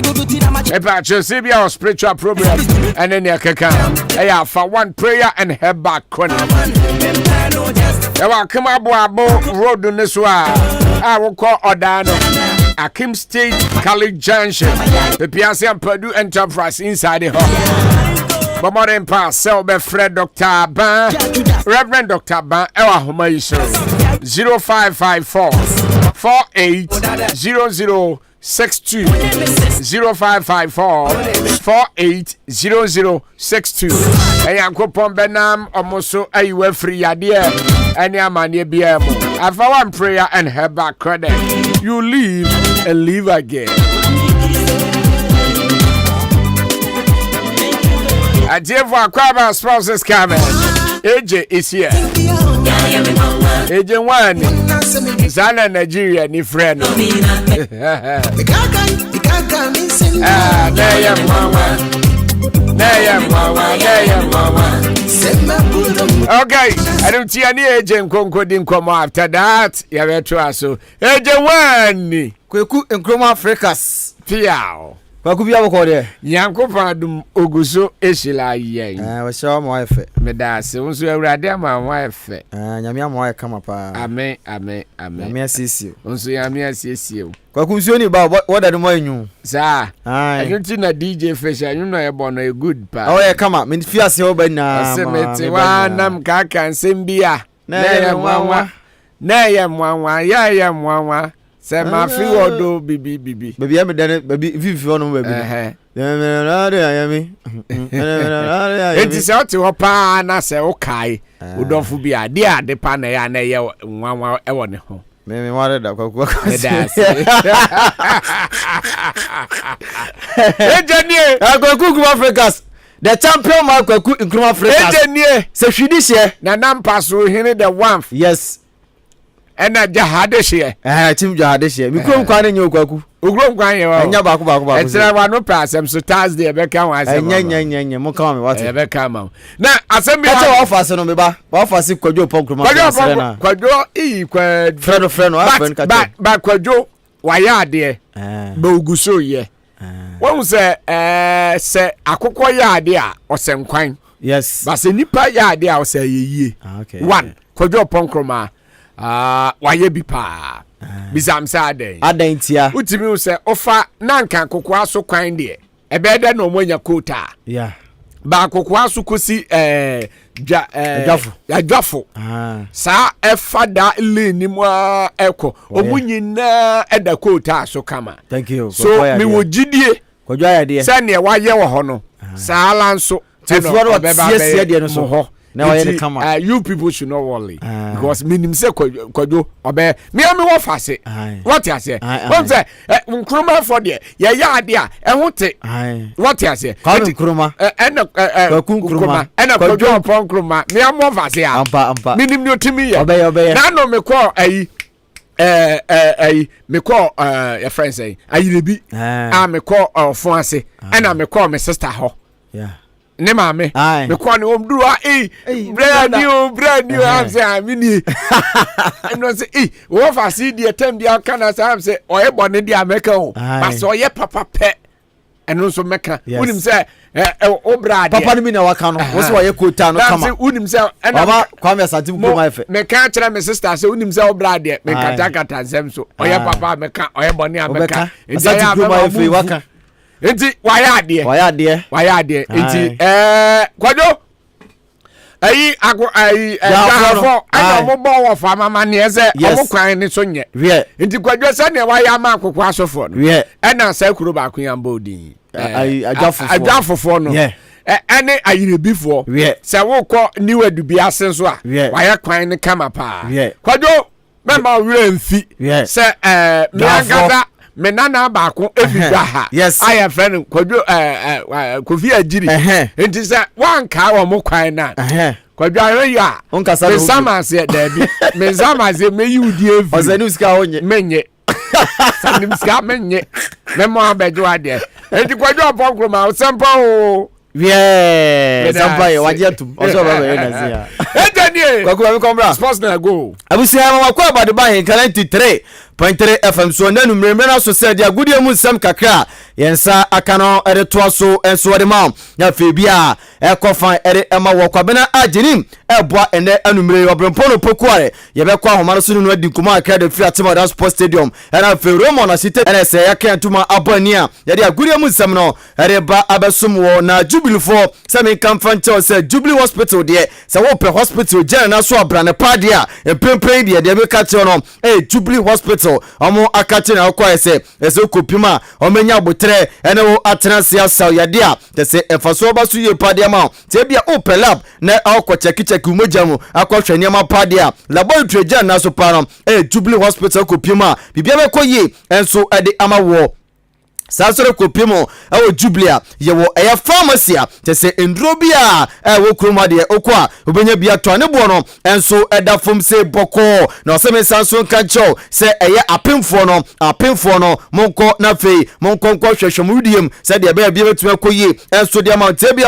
About your Sibia spiritual program and then your kaka. I for one prayer and Heba Chronic. I come up road on this one. I will call Odano. Akim State College Junction. The Piazza and Purdue Enterprise inside the hall. Modern Pass, Selbe Fred Dr. Ban, Reverend Dr. Ban, Ewa Humayisho 0554 480062 0554 480062. Eyankopon Benam Omoso Ayiwe free Yadia and Yamania Biamo. After one prayer and Heba Chronic, you live and live again. Ajevo Akwaba sponsors coming. AJ is here. AJ one. Zana Nigeria ni friend. Okay, I don't see any agent concording come after that. You have to ask so. AJ one. Kweku Nkrumah Africas. Piao. Kwaku bia boko de. Yanko padum oguso esila yen. We sha mo efe. Me da se unso awurade ama mo efe. Nyame ama wa kama pa. Amen. Nyame asisi. Unso nyame asisi. Kwaku nsuo ni ba what do mo anyu. Sa. Ayunti na DJ Fresh ayun no ebo no a good pa. Oh yeah kama me fi ase o ba na. Se meti wa nam ka kan sembia. Na ye mwanwa. Ya mwanwa. Se ma fi wodo bibi. Baby am dane baby vivi ono baby. Enti se oti ho pa na se o kai. Udonfu bi ade pa na ya na ye nwanwa e wo ne ho. Me ware da kwaku. Engineer, Kwaku Africas. The champion Mark Kwaku Nkrumah Africas. Engineer, se hwidi hye na nampa so hene the one. Yes. Ena jahadehye team jahadehye mikrom kwan nye okwaku ogrom kwan ye wa nya baako etra wa no pasem so Thursday e be kan wa asem nya mo kan me what e be kan ma na asem bi wa offer se no me ba offer se kwadwo pokrom na kwadwo kwa friend no afan ka ba kwadwo wa ya ade ba oguso ye won se akokọ ya ade a osenkwan yes ba se nipa ya ade a ose yeye okay one kwadwo ponkroma waye bi pa bizam sa aden tia utimi u se ofa nanka kokwa so kwan de ebede no monya kota yeah ba kokwa so kosi adwafo sa efada leni mo eko omunyina eda kota so kama thank you so mi wo gidie kwadwa ya de se ne waye wo ho no sa ala nso tefuoro tiesie de no so ho now you people should not worry because minim say kwadwo obe me wo fase what you say what say Nkrumah for there ya ade a ehote what you say Nkrumah Nkrumah ena kwadwo pon Nkrumah me wo fase a ampa minim no timi ye obe na no me call me call your friend say ayirebi me call fon ase ena me call my sister ho yeah ne maame me kwa ne omduru brand new am say amini no say wo fa si die tem dia kana say am say oye bone dia meka o ba so oye papa pe eno so meka unim say obra dia papa no mi na waka no wo so oye kota no kama unim say baba kwa me asati ko my fe me ka kira me sister say unim say obra dia me kata nsem so oye papa meka oye bone ameka asati ko my fe waka enti waya ade enti kwajo ayi jafo ana mo bo wo fa mama ne eze omo kwan ni so nye enti kwajo se ne waya ma akokwa asofo no ena sa kuro ba kun yamba odin ajafo no ene ayirebifo se wo ko niwa dubi ase so a waya kwan ni kama pa kwajo memba we mfi se miangada me nana baako ebiga ha aya friend kwadwo kofi agiri enti se wanka wo mo kwan na kwadwo ayoya me sama se dabi me sama se me yudi evi ozani uska onye menye sanim ska menye me mo abejo ade enti kwadwo apokro ma sempa o sampa ye wajetum oso baba ye nazia ejani kwaku abi kombra sports na go abusia ma kwa bade ba Ahenkan 93.3 FM so nanu mremre na so se dia gudie mu nsem kakra yensa akano ere toaso enso de ma ya febia ekofan ere ema wo kwabena aginim eboa ene anumre obrempo no pokuare ye be kwa homaro so nu adi kuma akra de free atima sports stadium era fe Romo na city ere se ya kan tuma abania ye dia gudie mu nsem no ere ba abesum wo na Jubilee for semi kamfanche se Jubilee hospital de se wo pe hospital je na so abrane padia empempen de be ka che no Jubilee hospital omo akache na okwa ese kopima omenya botre ene wo atransia saw yadea te se efaso ba su ye padia ma te bia opelab na akwa cheki umojamu akwa hwani ma padia laboratory je na so pa no Jubilee hospital kopima bibia be koyi enso ade amawo sasoro kopimo ewo Jubilee yewo eye pharmacy te se endrobia ewo kroma de okwa obenya bia to ne bo no enso eda fom se boko na oseme sanso kancho se eye apemfo no monko na fei monko hwehwemudiem se de bia betuma koyi enso de amount bia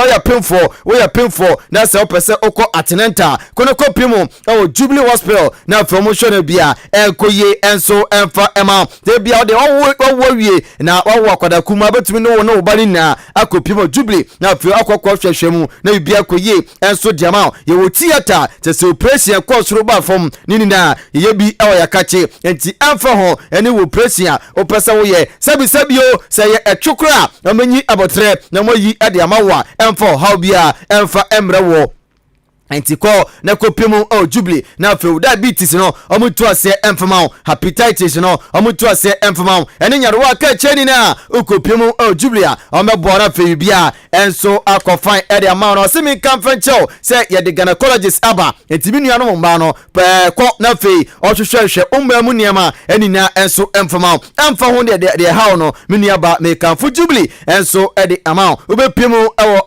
wo ya pemfo na se opese okọ atenenta kono kopimo ewo Jubilee hospital na promotion bia koyi enso emfa ema de bia de wo wie na akwada kuma betumi no wo bani na akopimo Jubilee na fi akokọ hwehwemu na bibia koyi enso diama ye wo theater te se operation course ro ba fom nini na ye bi awo yakache enti amfa ho ene wo operation opesa wo ye sabio se ye etwukra amanyi abotre na moyi ade amawa emfa how bia emfa emre wo enti ko na kopimo Jubilee na fe diabetes no omutu ase emfama hepatitis no omutu ase emfama ene nyarewa ka cheni na okopimo Jubilee omebo na fe bia enso akofan ede ama no semi conference se ye de gynecologist aba enti minua no mba no ko na fe ohwehwehwe ummamu niema enina enso emfama emfa ho de how no minua ba me kanfo Jubilee enso ede ama obepimo ewo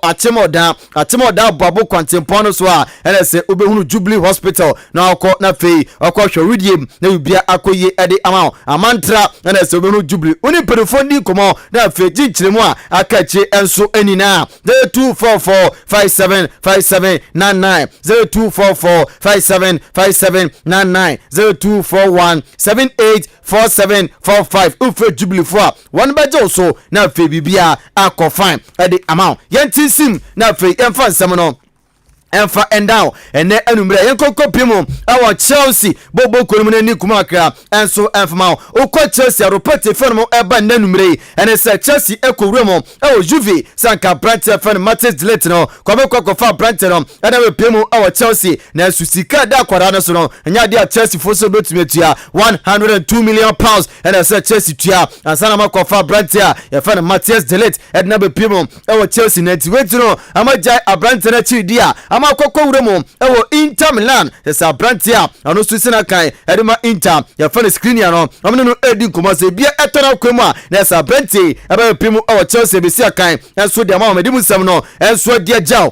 atemoda babo kwantempo no so a ene se obehunu Jubilee hospital na akọ na fei akọ hwewidiem na bibia akoye ede ama amantra ene se obehunu Jubilee oni perifoni komo na fei jinchiremu a akache enso enina 0244575799 0244575799 0241784745 ufe Jubilee for one bejo so na fei bibia akọ fine ede ama yentinsim na fei emfa nsem no emfa endao ene anumre yenkoko pimo awo Chelsea bobo kolum na ni kuma akra enso emfama okọ Chelsea aropete fenmo eba nanumre ene se Chelsea ekowremo awo Juve sanka Brantford fan Matis Delete no kwabekọ fa Brantford no ene we pimo awo Chelsea na susika da kwara no so no nya dia Chelsea foso betumetua 102 million pounds ene se Chelsea tua ansana makọ fa Brantford ya fan Matis Delete ene be pimo awo Chelsea na tiwetino amajai Brantford na chidia ama kokko wuremo ewo Inter Milan esa Brantia ano susina kan edema Inter ya fan screen ya no amene no edi komase bia etona kwemu a na esa Brantia aba pimu ewo Chelsea be sia kan enso de ama medimu sam no enso de agyaw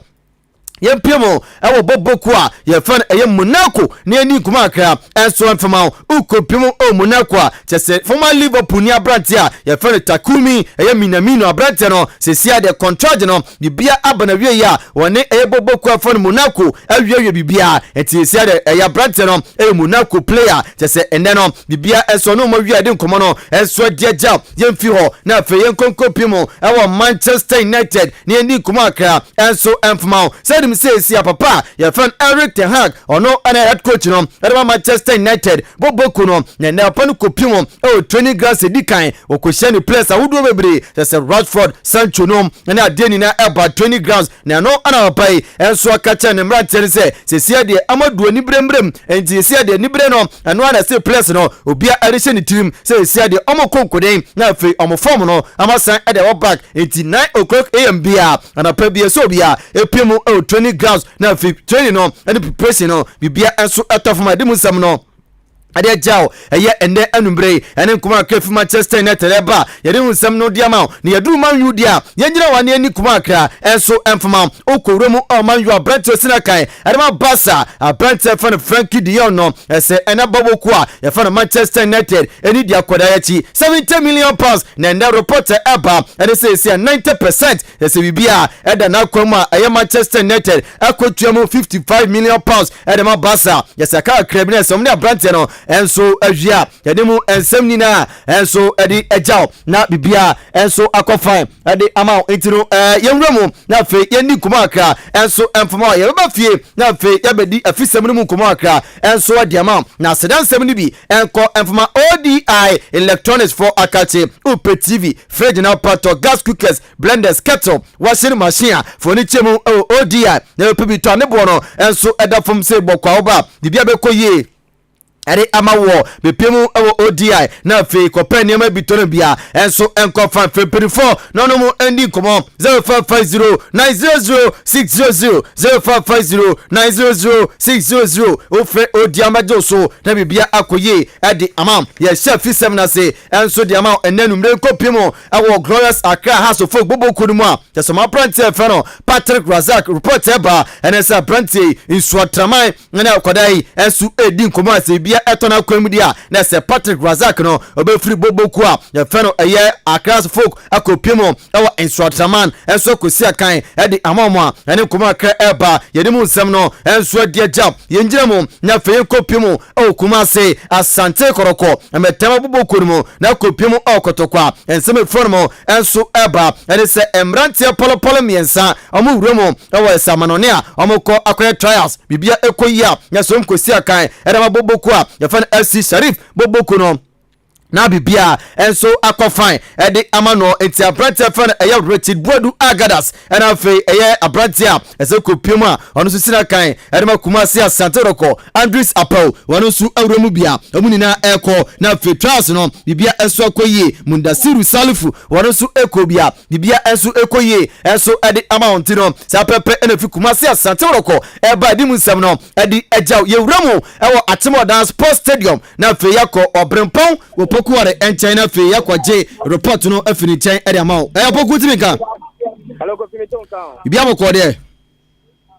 yempiemo ewo boboku a ye fan eye Monaco ne ani kuma akra enso mfama ukopimo o Monaco a chese former Liverpool ni abrante a ye fan Takumi eye Minamino abrante no sesia de contract no bibia abanawie ya wone eye boboku a fan Monaco awie bibia etiesia de eye abrante no eye Monaco player chese ene no bibia enso no mo wie de nkomo no enso diaja yemfi ho na afa yenkonkopimo ewo Manchester United ne ani kuma akra enso mfama said say see papa your friend Eric Ten Hag or no ana head coach no Manchester United boboku no na panu kopimo training grass edikan okohye ni players awudo bebre just Rashford Sancho no na adeni na eba training grounds na no ana papai enso akacha ne mrante se see de amadu ani brembrem enti see de ni bre no no ana say players no obia arishe ni team see de omokonkoden na fe omofom no amasan e de back enti 9 AM bia ana pa bia so bia epemu training grounds na fi training no and preparation no bibia enso etofuma dem nsam no ade jao eye ende anumbre ene nkuma akra Manchester United eba yede nsam no diama ne yadu Man U dia yenyira wane ani kuma akra enso emfama okowremu Man U abrante sinakai adema Barca abrante fan Frankie de Jong no ese ena boboku a ye fan Manchester United eni dia koda yachi 70 million pounds na enda reporter eba ene say 90% ese bibia eda na kwama eye Manchester United akotuamu 55 million pounds edema Barca yesa ka akra bi na som ne abrante no enso awia yademu ensem nina enso edi ejao na bibia enso akofan edi ama intino yemremu na fe yeni kuma akra enso emfama yeba fie na fe yabedi afisem mu kuma akra enso adi ama na sedansem ni bi enko emfama ODI electronics for akate UP TV fridge na pato gas cookers blenders kettle washing machine for ni chemu ODI na pebi to ne bono enso eda fom se bokwa oba bibia be koye ere amawo bepemu ewo ODI na fe kopa niam bitone bia enso enko fan February 4 no mo endi komo 0550 900 600 0550 900 600 ofre ODI amajo so na bibia akoye edi amam ye chef fisem na se enso di amam enanu mre kopimo ewo Glorious Accra House of Folk boboku mu a tesoma prante fe no Patrick Razak report eba enesa prante insuatraman na akodai enso edi komo asebia etona kwamudia na se Patrick Razak no obefiri boboku a ye fe no eye Accra Folk akopimo ewo insuatraman enso kosi akan edi amam a ene komo akra eba yedimu nsem no enso dia jab yenjiremu na fe kopimo o kuma se Asante Koroko emetema boboku mu na kopimo okotokwa ensem formo enso eba ene se emrantia polopolo miensa omu wuremu ewo esamanone a omukọ akoye trials bibia ekoyia na so mkosi akan ene boboku a ye fan FC Sharif boboku no na bibia enso akofan edi amano enti abrante fan eye Richard Boadu Agadas ena fe eye abrante a ese kopiem a onu so sina kan edi makuma se Asante Roko Andres Apel wonu su awremu bia omunina eko na fe trials no bibia enso akoye Mundasiru Salifu wonu su ekobia bibia enso ekoye enso edi amount no sa pepe ena fi kuma se Asante Roko eba di munsam no edi ejaw ye wremu ewo Atemodan Sports Stadium na fe yakọ obrempon pokuare en China fe yakwaje report no afini chen ade amawo poku timika hello ko fini tonka bibia boko de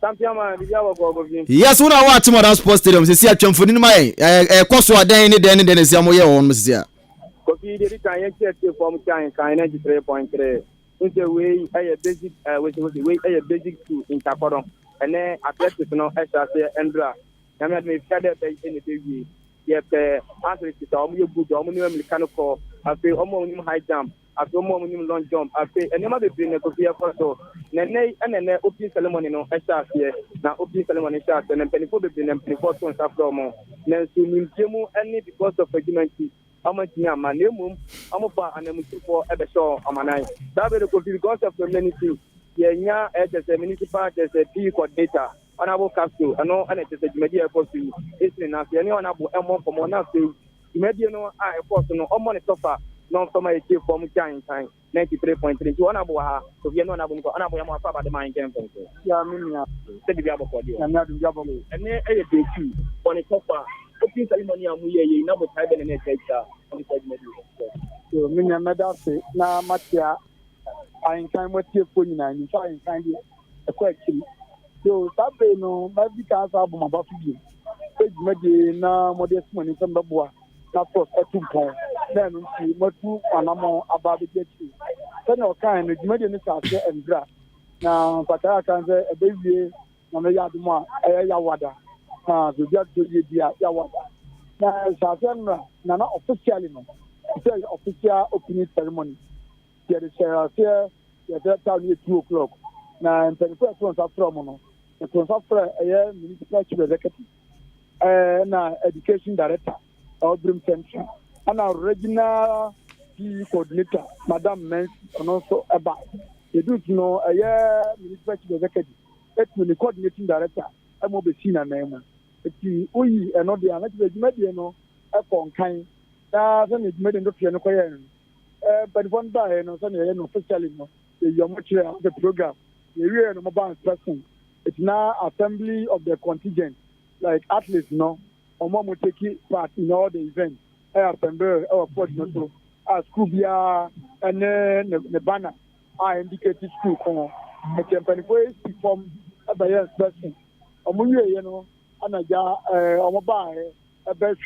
champion man bibia boko go fini yes una wa Atemodan Sports Stadium se si atwamfoni no mai koso adan ni den se amoye won se sia ko fi de kan yen check form kan 93.3 into way basic way basic to intercordon ene athletics no exercise endra na me me fia de any day yep athletes are more good mechanical afi omo nim high jump afi omo nim long jump afi enema be bring ko fia so nene opening ceremony no exercise na opening ceremony exercise na penifo be bring penifo so after mo na so nim jemu any because of argument amatinya manemu amofa anamutifo ebe so amanai that be ko because of community yenya as municipal as P coordinator honorable council ano ana tese jumedi airport is na se any honorable emo for na se jumedi no airport no omo ne sofa no from a chief form time 93.3 to honorable ha so we no honorable ko honorable am afa ba de man ken fen ya minya se bi aboko de na du jabo ene eye de ki on sofa open ceremony amu ye na bo tai be ne teacher on the jumedi so minya medase na matia Ahenkan Kasiebo nyina ni fa Ahenkan de ekwa akiri So Saturday no, maybe can't have my buffy. Maybe na modest money some boy. Of course, a 2 pound. Then we more 2 and about the get you. Then your kind of maybe in the and grass. Now, but I can say a baby, no me yard more, yawada. The just to the yawada. Now, Sasana, Nana officially no. It's an official opening ceremony. There is a fair, the time 2 o'clock. Now, and the first one's up from no. The first after a year, municipal executive. Now, education director. Brim Central, and our regional PE coordinator, Madam Mens, and also about. They do know a year ministry executive, the coordinating director, I'm over seen a name. We are not the another mediano, a phone kind. That's an admitting the piano choir. But one by and officially, you're much of the program. The real mobile person. It's now assembly of the contingent, like athletes, no. Omo mo take part in all the events. I assemble our fortunate school bia and the banner. I indicated school come. The company boys perform a bias person. Omo you know, anaja omo buy a bench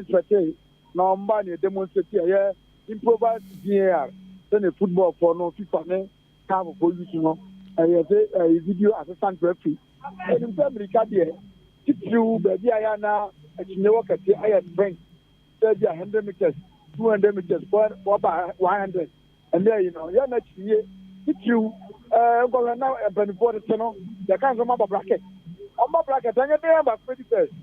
strategy. Now money demonstrate here improvise VAR. Then the football for no FIFA ne have for you know. I say a video assistant referee. And in America there, you baby ayana. You know, I have strength. 100 meters, 200 meters, 100. And there, you know, you're not here. If you go now and before the channel, there can't come up a bracket. On my bracket, I'm going to have 20 first.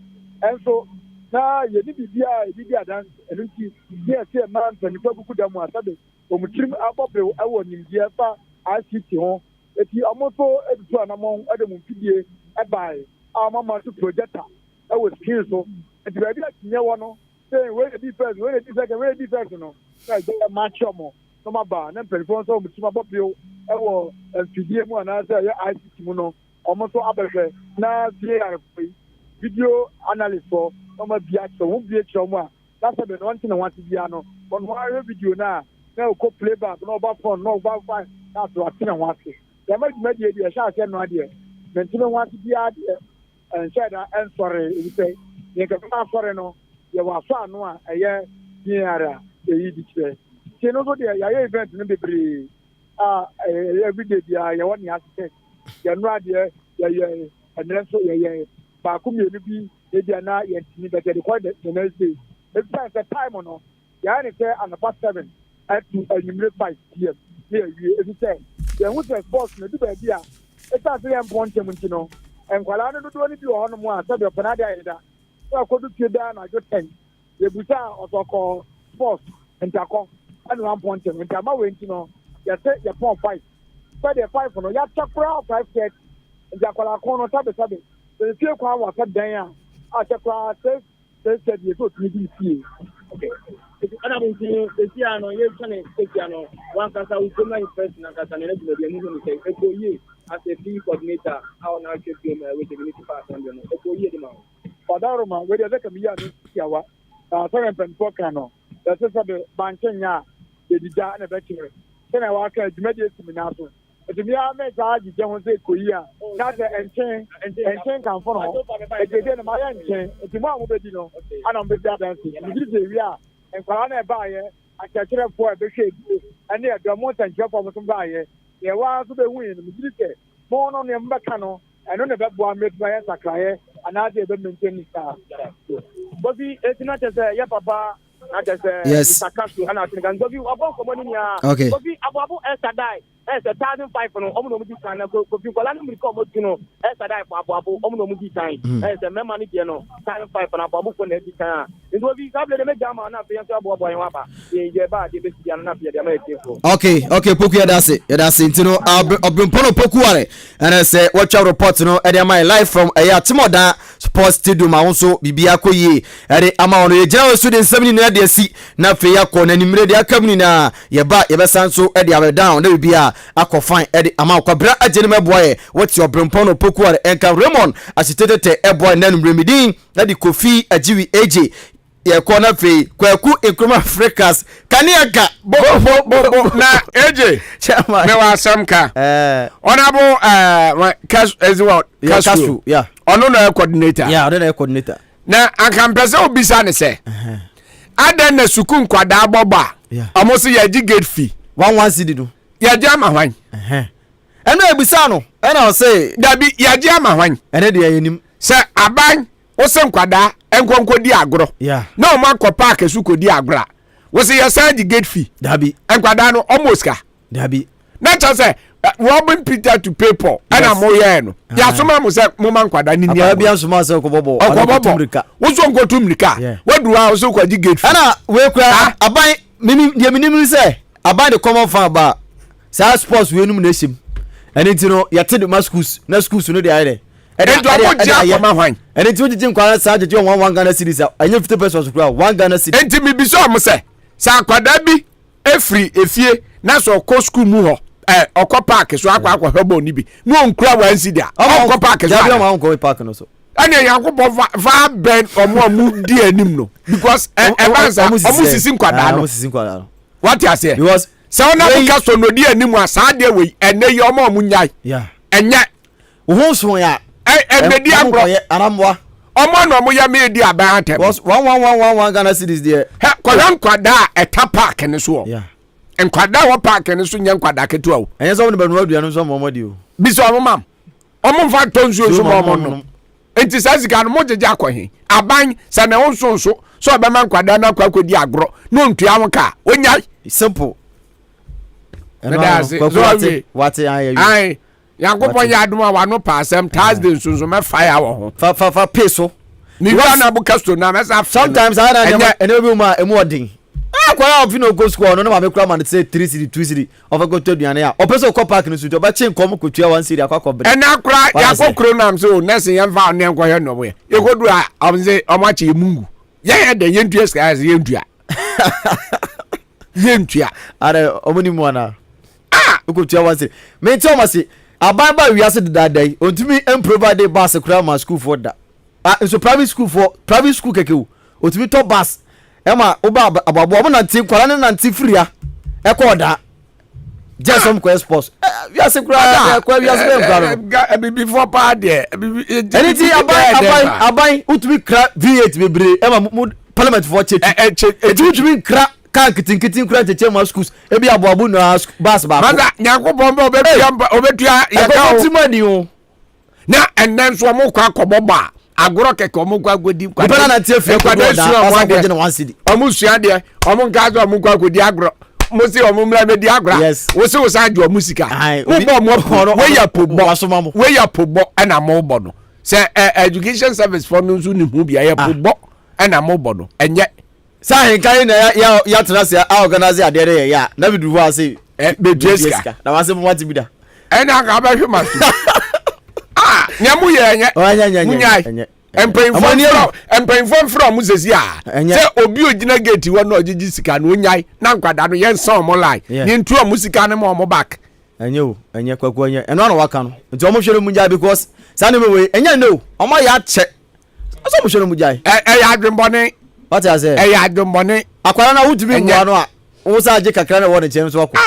And so now you need to be a dance. And you see a man, and you probably could have more Saturday. When we trim up, I want in the upper, I see you. If you are more among other Mumpidi, I buy our mamma to projector. I was killed so. And the idea near one, saying where the defense, where the defense, where the defense, you know, like they are much more. No matter, and then perform so much more popular. I will PDM and I say, I see Timono, almost so up now, video analyst for Oma Biax, so won't be a trauma. That's the one thing I want to be on. But why video now? No co playback, no back phone, no back fine. That's what I want to. There might be a shot, I have no idea. Then you don't want to be idea. And said, I'm sorry, you say, you can not sorry, no, you were far no, a year near the EDC. You know, there, your event in the degree. Every day, you want to say, you're not there, and then so, Bakum, you be, they are not yet, but they require the next day. It's a time or no, you are there on the past 7 at 5 p.m. Here, you say, there was a sports, maybe, yeah, it's not very important, you know. And while I don't do anything on one, so the Panada, so I could do down, I got 10. The Busa also call sports and Taco, and 1 point, and Tama went, you know, you say your 4-5. So they're 5 for no, you have 5 sets, and Jacola corner, Sabe. The few crowd was cut down. I said, you go to the okay. And I mean, the piano, you're trying to take piano. One can say, we come in person, and can say, as a PE coordinator, how now should be with the municipal assembly. For that, where they can be a Yawa, Sarah Penpocano, that's a Banchenya, the Dida and a veteran. Then I walk at immediate seminars. But the Mia makes a John say, Korea, not and chain can follow. If they get my chain, it's a more Bedino, and I'm with that dancing. We are, and Parana buyer, I catch it for a big and they are the most and drop of some buyer. There was the win, born on the Mbacano, and on the backbone made by a client, and now they've been maintaining star. But it's not as a Yapapa, not as a Sakasu, and I think I'm going to about Comonia. Okay. But Abu Esther died. As 1,005 for Omnomudi time, because I'm become, you know, Esther died for Abu Omnomudi time, as a memory, you know, 1,005 for Abu for every time. It will be probably the Jama and not the Boy Wapa, the bad, the best, and not the American. Okay, Puku, that's it, you know, I've been Pono Pokuare, and I say, watch out report, you know, and my life from a Timoda Sports Stadium, also Bibiako ye, and the amount of general students 7 in the sea, not Fayako, and immediately coming now, Yaba, Yabasanso, Eddie, I down, there will be a fine Eddie amount of bra a gentleman boy. What's your Brimpono Pokuare and Raymond as it did a boy, and then Remedine, that the Kofi, a GV AJ. ye corner fe kwaku ekroma Africas kaniaka bo na AJ chairman me wa samka honorable cash as well cash yeah ono na coordinator yeah ono na coordinator na akampese obisa ne se adan na sukun kwada aboba amo se ya gi gate fee 11 cedi do ya gi ama hwan eno ebisa no ena o se dabi ya gi ama hwan ene de yenim se aban wo se nkwada enkonko di agro na o ma ko park su ko di agro wo se ya sa gi gate fee dabi enkwada no almost ka dabi na cha se Robin Peter to paper ana mo ye no ya soma mo se mo man kwada ni ni abia soma se ko bobo akotumrika wo so nkotumrika wadu ha wo so kwa di gate ana we kura aban mimi de minim se aban de common fan ba sa sports we num na him eni ti no ya te de ma schools na schools no de aye edo aboji akoma hwan eni ti ojiji nkwa sa jeje 1 Ghana cedis anya 50 pesos kura 1 Ghana cedis enti mi biso am se sa kwada bi efri efie na so ko school mu ho okọ park so akwa hwebo ni bi no nkura wansi dia okọ park so ya bi ma nkọ park no so ani yankopọ va ben omo di anim no because evansa omo sisi nkwada no what you say because so na ka so no di anim asa de we ene ye omo nyai enye wo so ya medi agro anamwa omo no mo ya me di aban atem because 1 Ghana cedis there ko nkwada eta park ne so nkwada wo park ne so nya nkwada ketu awo enye so mo banu aduanu so mo di o bi so mo mam omo mfa tonsu so mo no enti sasika no mo jeje akwahin aban sa na won so so be man nkwada na kwakodi agro no ntua wonka onya simple what ai yankopon ya aduma wa no pasem Thursday so me fire wo ho fa peso ni wa na bu kasto na me sometimes I don't ene bi ma emu odin akwara of no go school no na me kura man say 3 cedi 2 cedi of go to duane ya opeso ko park no so to ba chen kom ko tua 1 cedi akwa ko bre ena akura ya ko kro nam so nese yan fa ne nko he no bo ye go do a omze omache mungu ye de yentua ska yentua yentua are omuni mu ana ko tua 1 cedi me tell ma say aban ba wi ase da dai ontumi provide bus kura ma school for da so private school keke o otumi to bus ema oba ababo mo na nti kwara ne na nti free a e ko da just some quest sports wi ase kura kwa wi ase kura before pa de anything aban otumi kra V8 bebre ema parliament for chetu etumi kra kan kitin kura cheche ma schools e bi ababo na bus ba manda nyankopon ba obetua ya ka otimani o na enen so mo kwa koboba agoro keke omo kwa godi kwa na tie fe kwa da asa kwa je na 1 cedi omo sua de omo nka zo omo kwa godi agoro mo se omo mra me di agoro wo se wo sa jo musika wo bo mo poro we ya pobo ana mo bo no se education service for no so ni hu bia ya pobo ana mo bo no enye sa Ahenkan na ya trase a organize ade de ya na bidu ho ase be jeska na wase mo wati bida ena ka ba hwema nyamu ye nye empayinfo from musesi a se obi ogina gate wo na ogigi sika no nyai na nkwada no yen son mo line ni ntu o musika ne mo back enye kwaku enye eno na waka no nti o mo hwere mu jai because sane me we enye no o ma ya che so mo hwere mu jai ya adwembone what I say ya adwembone akwara na wutumi mu ano a wo sa age kakra na wo ne chen so wako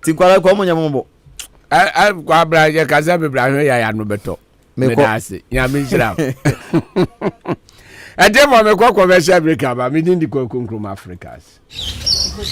ti kwara ko mo nyambo kwa bra ye kaza be bra ya no beto me dase ya me jira ade mo me kwa commercial break aba me din di kwa konkrom Africas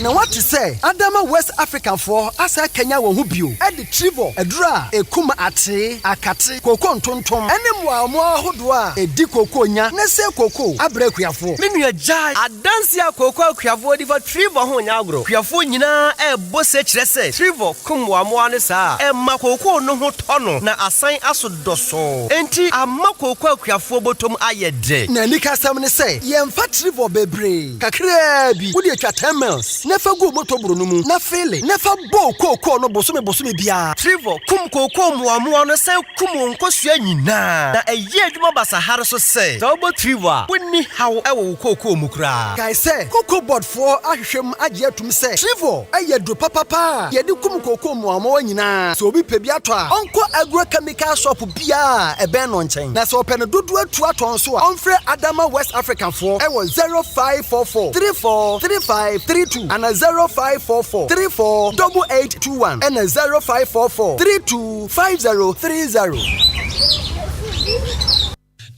na what to say Adama West African for asa Kenya wo hu bio e de trivo edura ekuma ate akate koko ntontom ene mo amo ahodo a edi koko nya na se koko abre kuafo menu jai adanse akoko akuafo di for trivo ho nya agro kuafo nyina e bo se kire se trivo kum wa mo ane sa e ma koko no ho tono na asan asodoso enti amma koko akuafo botom ayede na nika sam ne se ye mfa trivo bebre kakra bi wo de 10 miles yes nefa go moto bro no mu na fele nefa bo koko no bosome bia Trevor kum koko muamu no se kum nkosua nyina na eye adwuma basahare so se Double Trevor woni haw ewo koko mu kra guy say koko board for ahwehwem age atum se Trevor eye do papa ye de kum koko muamu nyina so obi pe bi ato a onko agrochemical shop bia ebe no nchen na so open dodo atu aton so a onfre Adama West African for ewo 0544 343532 and 0544 348821 and 0544 325030.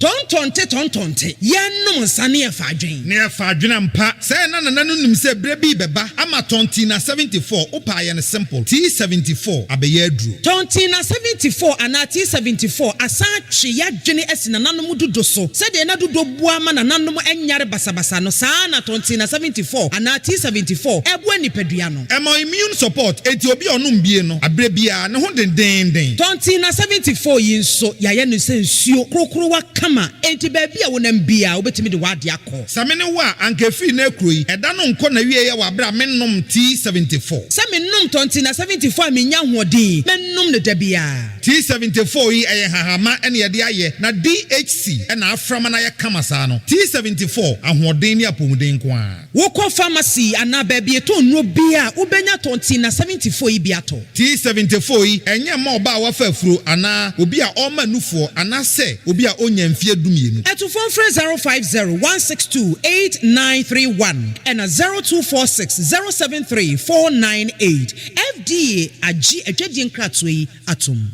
Tontonte yanum nsane efadwen ne efadwen ampa say na nim say brebi beba ama tonti na 74 opa ye ne simple T74 abeye aduru tonti na 74 ana T74 asa twe yadwene asina nanom dodo so say de na dodo bua ma na nanom enyare basabasa no saa na tonti na 74 ana T74 ebu anipadua no emo immune support enti obi onum bie no abrebia ne ho den tonti na 74 yinso yaye no se nsuo krokro wa enti baby a wonam bia obetimi de wade akọ samene wa ankefi na ekroyi eda no nko na wie ye wa bra mennom T74 samennom tonti na 74 menya hoɔden mennom ne da bia T74 yi eye hahama ene ye de aye na DHC ena aframa na ye kama saa no T74 ahoɔden ne apomuden ko a wokɔ pharmacy ana baby eto nro bia ubenya tonti na 74 yi bia to T74 yi enye ma oba wa fa afuro ana obi a ɔma nufuo ana se obi a onya mfie dumienu eto phone 05016289931 and 0246073498 FDA agi adwadie nkratoi atom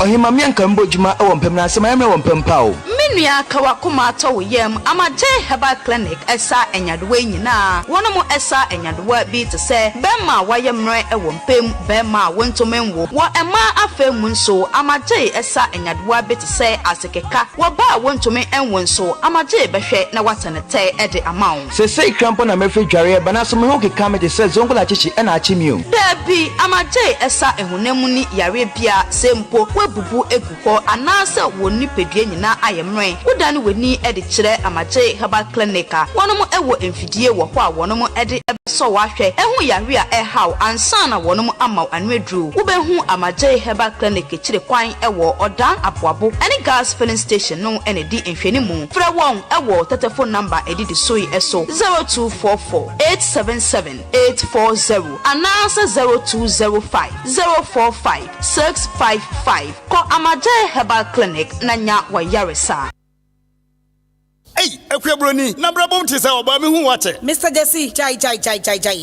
Ohimamia nkambojuma ewompem na asema yame wompem pao Menua kawa kuma to yem amaje herbal clinic esa enyadowe nyina wonomo esa enyadowe bi te se bema wayemre ewompem bema wontomenwo wo ema afemu nso amaje esa enyadowe bi te se asekeka wo ba wontomen enwonso amaje behwe na watenete ede amawo sesei krampo na mefe dware bana so me ho keka me de se zongola chichi ena achimio dabi amaje esa ehunemu ni yare bia sempo webubu eguko anase woni pedue nyina ayemre udani weni ede kire amaje herbal clinic wonom ewo emfidie wo ho a wonom ede so wahwe ehu yare a ehaw ansa na wonom amaw anwedru ubehu amaje herbal clinic kire kwan ewo odan aboabo any gas filling station no ene di enfeni mu fra won ewo telephone number edi di soyi eso 0244877840 anasa 0205045655 ko amaje herbal clinic nanya wa yaresa. Hey, ekwebroni na brabom tise oba me hu wate Mr. Jesse jai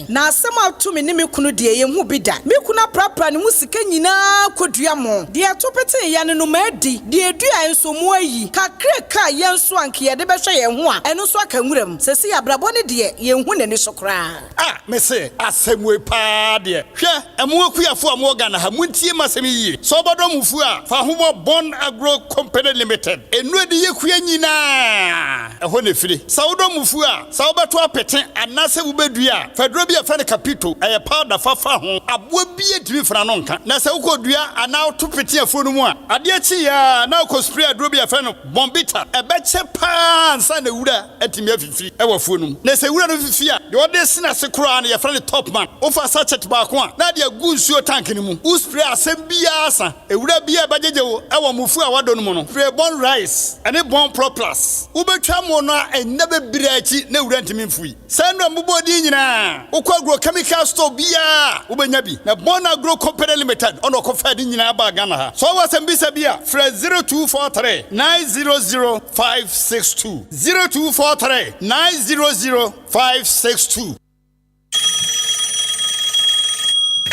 na asema to me ne me kunu de ye hu bida me kuna prapra ne musika nyina kodua mo de atopete ya ne no madi de edua enso mo ayi kakre ka ye nso anke ye de behwe ye hu a eno so aka nwuram sese ya brabo ne de ye hu ne so kra me se asemwe pa de hwe emo akuafo amo Ghana ha muntie masem yi so obodo mufu a fa ho Bon Agro Company Limited enu de ye kua nyina eho ne firi saudo mufu a saubeto apete anase wubedua fedro bia fa ne capito eye powder fafa ho abo bia dimi fra no nka na se ukodua ana to pete afo no mu a ade achi ya na ko spray adro bia fa no bombita ebeche pa ansa na wura atimi afifi ewo afo no na se wura no fifi a de ode sina se kura na ye fra ne top man ofa sachet ba ko a na de agu nsuo tank ni mu u spray asem bia asa ewura bia bajejewo ewo mufu a wado no mu no spray bon rice ene bon pro plus ubetwa mo no enebe birachi na wura ntimi mfui sando mbobodi nyina ukwa agro chemical store bia ubenya bi na Bon Agro Company Limited ono ko fa di nyina ba Ghana ha so wasambisa bia fra 0243 900562 0243 900562.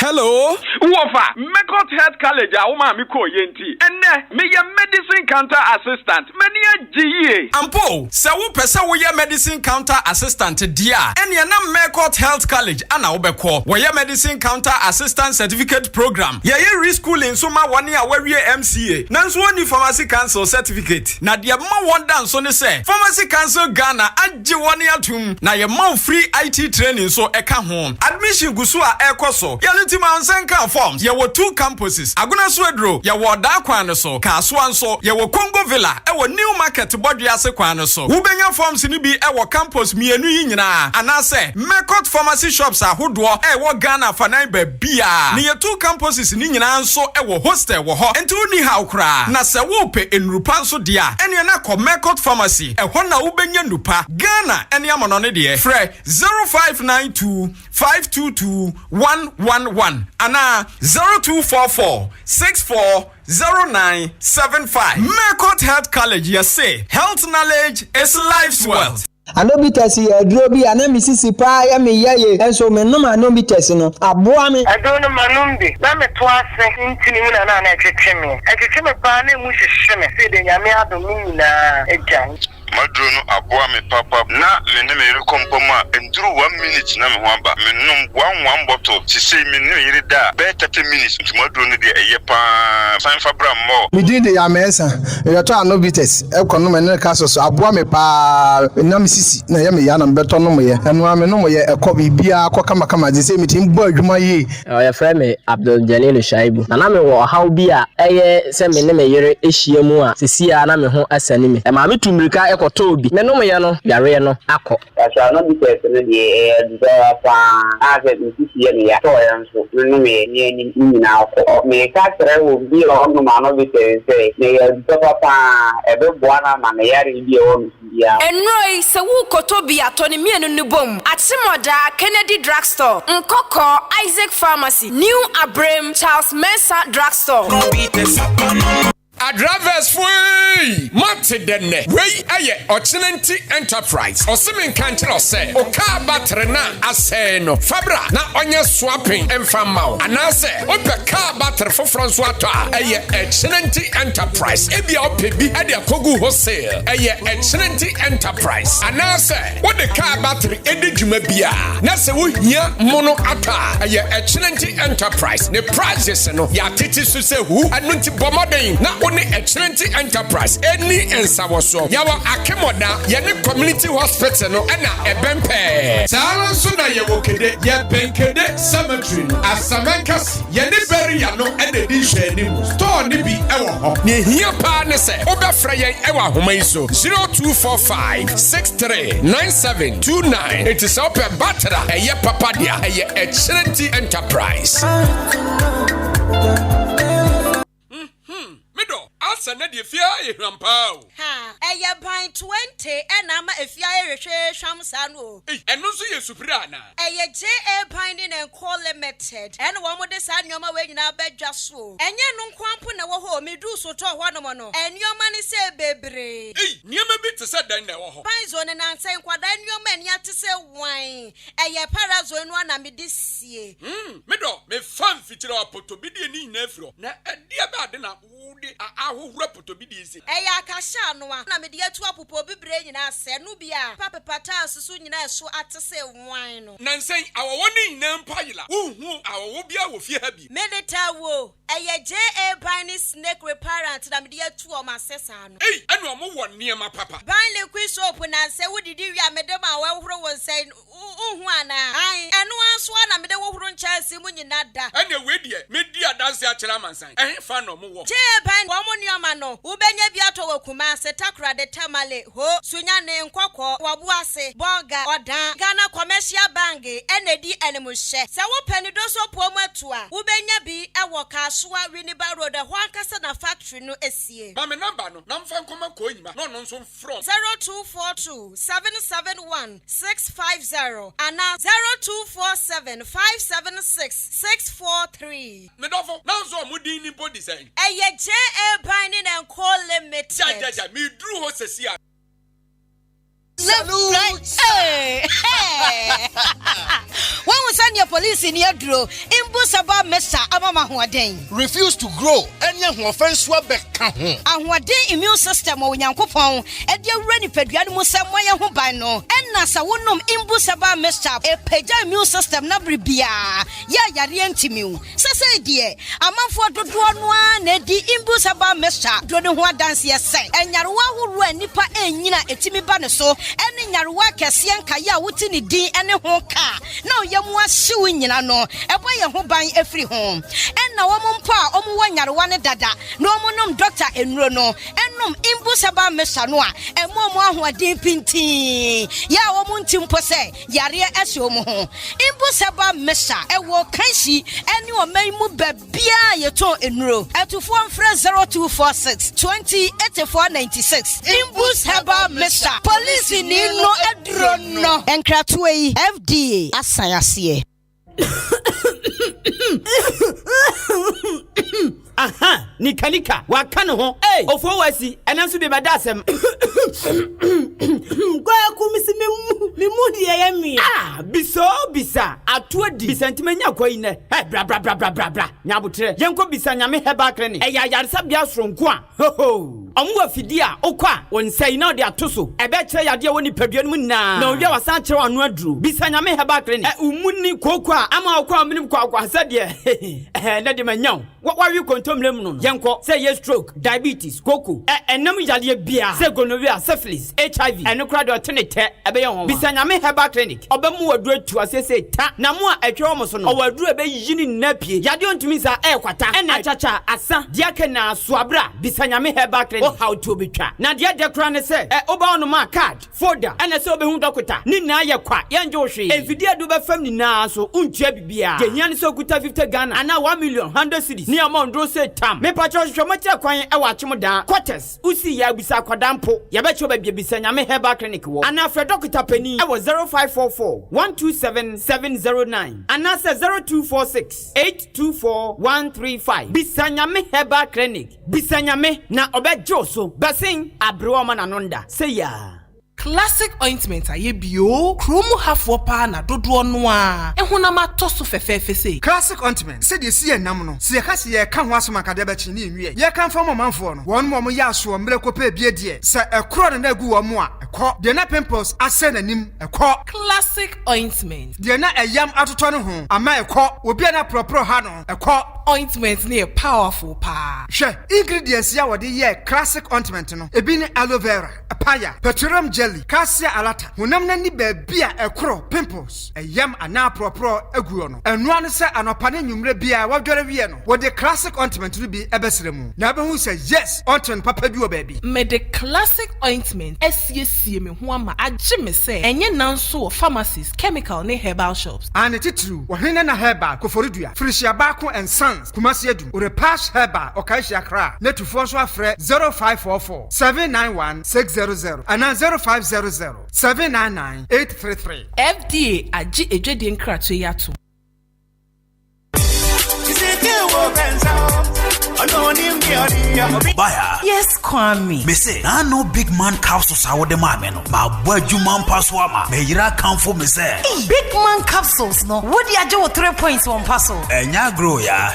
Hello. Uofa, Mekot Health College a uma mi ko yenti. Enne, me ye medicine counter assistant. Many a GE. Ampo, se wo pese wo ye medicine counter assistant dia. Enne na Mekot Health College ana obekọ. Wo ye medicine counter assistant certificate program. Ye reschooling so ma wani a we MCA. Nanso woni pharmacy council certificate. Na dia ma wonda nso ne se. Pharmacy council Ghana agye woni atum. Na ye ma free IT training so eka ho. Admission gusu a ekoso. Ye Enti Ahenkan forms ye were 2 campuses. Aguna Swedro ye were da kwan so. Kaswanso ye were Congo Villa e were New Market Bodiase kwan so. Ubenya forms ni bi e were campus mienu yi nyina. Anase Mekot pharmacy shops ahodoɔ e were Ghana fanan ba bia. Ni ye 2 campuses ni nyina nso e were hostel wɔ hɔ. Enti uni ha ukra. Na se wo pe enrupa nso dia. Ene na ko Mekot pharmacy e hɔ na ubenya nupa. Ghana ene amono ne de. Frɛ 0592 522 111 ana 0244 640975. Mekot Health College, you say health knowledge is life's wealth. Anobites here, Drobi, and Mississippi, I me ye, and so men no anobites no. Aboami. I don't know Manumbi. Let me twice in Tinian and a chimney. A chimney panel which is shimmy, said the Yamia Domina, a giant. Madrono aboami papa na me ne me rekompoma enduru 1 minute na me hoamba me num one bottle ti say me no yiri da be 30 minutes nti madrono de eye pa fan fabra mo me din de ya mesa e to anobites e kono me ne ka so aboami pa na me sisi na ye me ya na beto no mo ye enu ame no mo ye e ko bibia akoka makama je say me tin bo adwuma ye ya frɛ me Abdul Jalil Shaibu na me wo haw bi a eye se me ne me yere ehia mu a sisi a na me ho asani me e ma me tumrika Toby. Me no me ya no yare no akọ. Asa no bi tese no de do fa ase bi si ye ya to ya nso no me ni na akọ. Me ka tere wo bi o no ma no bi tese me ya do papa e be boa na ma me yare bi o mi ya. Enroi se wu Toby atoni me no bom. Atimoda Kennedy Drugstore, Nkoko Isaac Pharmacy, New Abraham Charles Mensa Drugstore. Adravers free Mate denne Wey aye Ochinenti Enterprise Osimin kantro se Oka batrena aseno Fabra na onye swapping Enfamao Anase Ope ka batre for François Toa Aye Ochinenti Enterprise Ebia opebi Ede kogu wholesale Aye Ochinenti Enterprise Anase Ode ka batre Ede jumebia Nase wu hia mono ata Aye Ochinenti Enterprise Ne prices no Ya titi suse hu Anunti bomodin Na Oni Excellent Enterprise any ensawoso yawa akemoda yene community hospital no ena ebempe sala so na yewo kede ye benkede cemetery Ahenkan yene beria no ena di hwani store ni bi ewo ho ne hia pa ne se obefra yen ewo ahoma iso 0245 639729 it is open battery eye papa dia eye Excellent Enterprise. Asa na de fia ehwampao ha eye ban 20 enama efia ehwehwe hwamsa no eno so ye supira na eye JA Binding and Co Limited ene wo mode sa nyoma we nyina badwa so enye no nkwampo na wo ho medu so to ho no mo no enyoma ne se bebre niema bi te se dan na wo ho panzo ne nanse nkwada enyoma eni ate se wan eye parazo enu na me de sie medo me fan fitira apoto bi de ni nyina afiro na ade ba de na wo de ahohura poto bi de isi eya akasha no a na me de atu apopo bibre nyina se no bia papa pata susu nyina eso ate se wan no nansen awowo ni nyina mpayila hu awowo bia wo fie ha bi medeta wo eye JA Binding snake reparent na me de atu o masesa no enu omo wo niema papa ban liquid soap na se wodidi wi amede ma wa horo won se hu ana enu aso na me de wo horo nchase mu nyina da ene we die me di adanse a kira mansan fa no mo wo JA Binding wo mo nioma no ubenya bi ato wakuma se takra de tamale ho sunya ne nkokɔ wabu ase bonga odan Ghana Commercial Bank enedi enemuhye se wo pani do so po mu atua ubenya bi ewo Kasua Winneba Road ho ankasa na factory no esie ma me number no na mfa nkoma ko nyima no no nso from 0242 771 650 and 0247 576 643 me dofo na nso mudin ni body design eye JA Binding and Co Limited ja me dru ho sesia Salute. Hey. When we send your police in your draw, Imbusaba Mesa Abama Huaden. Refuse to grow. Any offense will be count. And what day immune system or Yankopon, and your ready Pedrian Musamaya Hubano, and Nasa Wunum Imbusaba Mesa, a Peja immune system Nabribia. Ya Yarientimu. Sasa dear, a month for the one, Nedi Imbusaba Mesa, Dronua dance yes, and Yarwa who ran Nipa and Nina Etimi Banaso. Any Yarwa Kasian Kaya Wutini D and a honka. No, Yamwa suing nyina no ebo ye ho ban efiri ho enna wo mpo a omo wanyarewa ne dada no omo nom doctor enuro no ennom imbusaba mesa no a emo mo ahoden pintin ya wo mo ntimpo se yare ese omo ho imbusaba mesa ewo kanshi eni o maimu babia yeto enuro etufo mfre 0246 208496 imbusaba mesa police ni no edro no enkratwe FDA asayase aha nikanika wakano ho ofo wasi enanso be badasem kwa kumisi mimudi ya mi bisa atuadi bisantimanya kwa ine bra nyabutre yenko bisa nyame heba clinic ya yarisa bia soronko a omu afidi a okwa wonsai na de atoso ebe kire yade woni paduanu na na odia wasan kire wanu aduru bisa nyame heba clinic umuni kokwa ama okwa minim kwa sade na de manyaw wawi kontomlem no yenko say yes stroke diabetes koko enam yade bia say gonorrhea syphilis HIV enokra de otenete ebe ye ho bisa nyame heba clinic obamu waduru atu asese ta na mo a atwe omo so no waduru ebe yini napie yade ontumi sa kwata ena chacha asa diake na soabra bisa nyame heba clinic how to betwa na de kra ne se oba ono ma card folder ena se obehu dokota ni na ye kwa ye nje ohwe enfidi adu be fam ni na so untua bibia ye hian se okuta 50 Ghana ana 1 million 100 cedis ni amount say tam me pacho hwemati kwan e wachim da quarters usi ya bisa kwadampo ye be cho ba bisa nyame heba clinic wo ana fre doctor pani e 0544 127 709 ana se 0246 824 135 bisa nyame heba clinic bisa nyame na obejo so basin abro ma nanonda say ya Classic ointment aye bio kromu hafo pa na dodo no a ehuna ma toso fefefe sei Classic ointment se de sie nam no se ka se ye ka ho asoma ka de ba chi ni nwie ye kan fa manfo no won mo ya so mre ko pa bie de se ekro na gu wo mo a ekọ de na pimples ase na nim ekọ Classic ointment de na eyam atoto no ho ama ekọ obi na propro ha no ekọ ointment ne powerful pa hwe ingredients ya wode ye classic ointment no ebi ni aloe vera papaya petroleum jelly cassia alata honam na ni baabia ekro pimples eyam ana propro aguo no enu anu se anopa ne nwumre bia wadware wie no wode classic ointment no bi ebesremu na abehu se yes ointment papa bi o baabi me the classic ointment esiesie me ho ama agye me se enye nanso pharmacies chemical ne herbal shops and titru wohene na herbal koforidua frisia ba ko ensan Kumasi Edu, Urepash Heba, Okaishi Akra, Netufo so afre 0544 791 600 and 0500 799 833. FDA aji ejedi nkratu yatu. Baya. Yes, Kwame. Me say, I know big man capsules are what the man ma boy man passwama. Me yira come for me say. Big man capsules no. What do you do 3 points one parcel? Enya grow ya.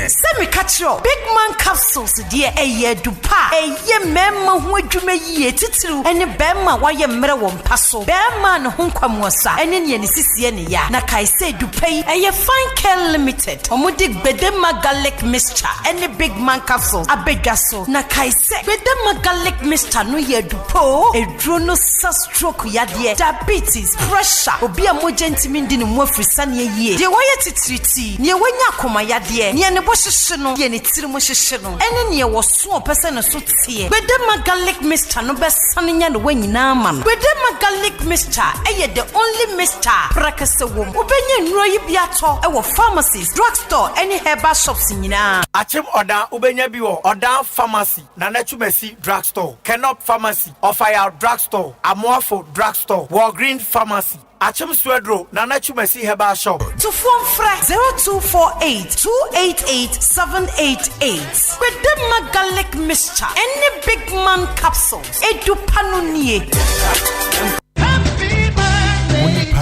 Semi catch you. Big man capsules dear ye dupa. Ye memma who adwuma ye titru. Ene bemma wa ye mre won parcel. Bemma no ho kwamwosa. Ene ne ne sisiye ne ya. Na kai say dupay ye fine care limited. Omudi bedema garlic mixture. Ene big man capsules abegaso na kaise bedema garlic mixture no ye dupo edro no stroke ya de diabetes pressure obi amoje ntimi ndi ne mu afrisa ne ye de waye titriti ne wanya akoma ya de ne ne bo hyehye no ye ne tiri mo hyehye no ene ne wo so opese ne so tie bedema garlic mixture no besane nya ne wanyina ma no bedema garlic mixture eye the only mixture prakase wo obenye nnuro yi bia to e wo pharmacies drugstore any herbal shops nyina Achim Oda Ubenya Biwo, Oda Pharmacy, Nanachumesi Drugstore, Kenop Pharmacy, Ofaya Drugstore, Amorpho Drugstore, Walgreen Pharmacy, Achim Swedro, Nanachumesi Herbal Shop. To phone fresh 0248 288 788. With the garlic mixture, any big man capsules, edu panunie.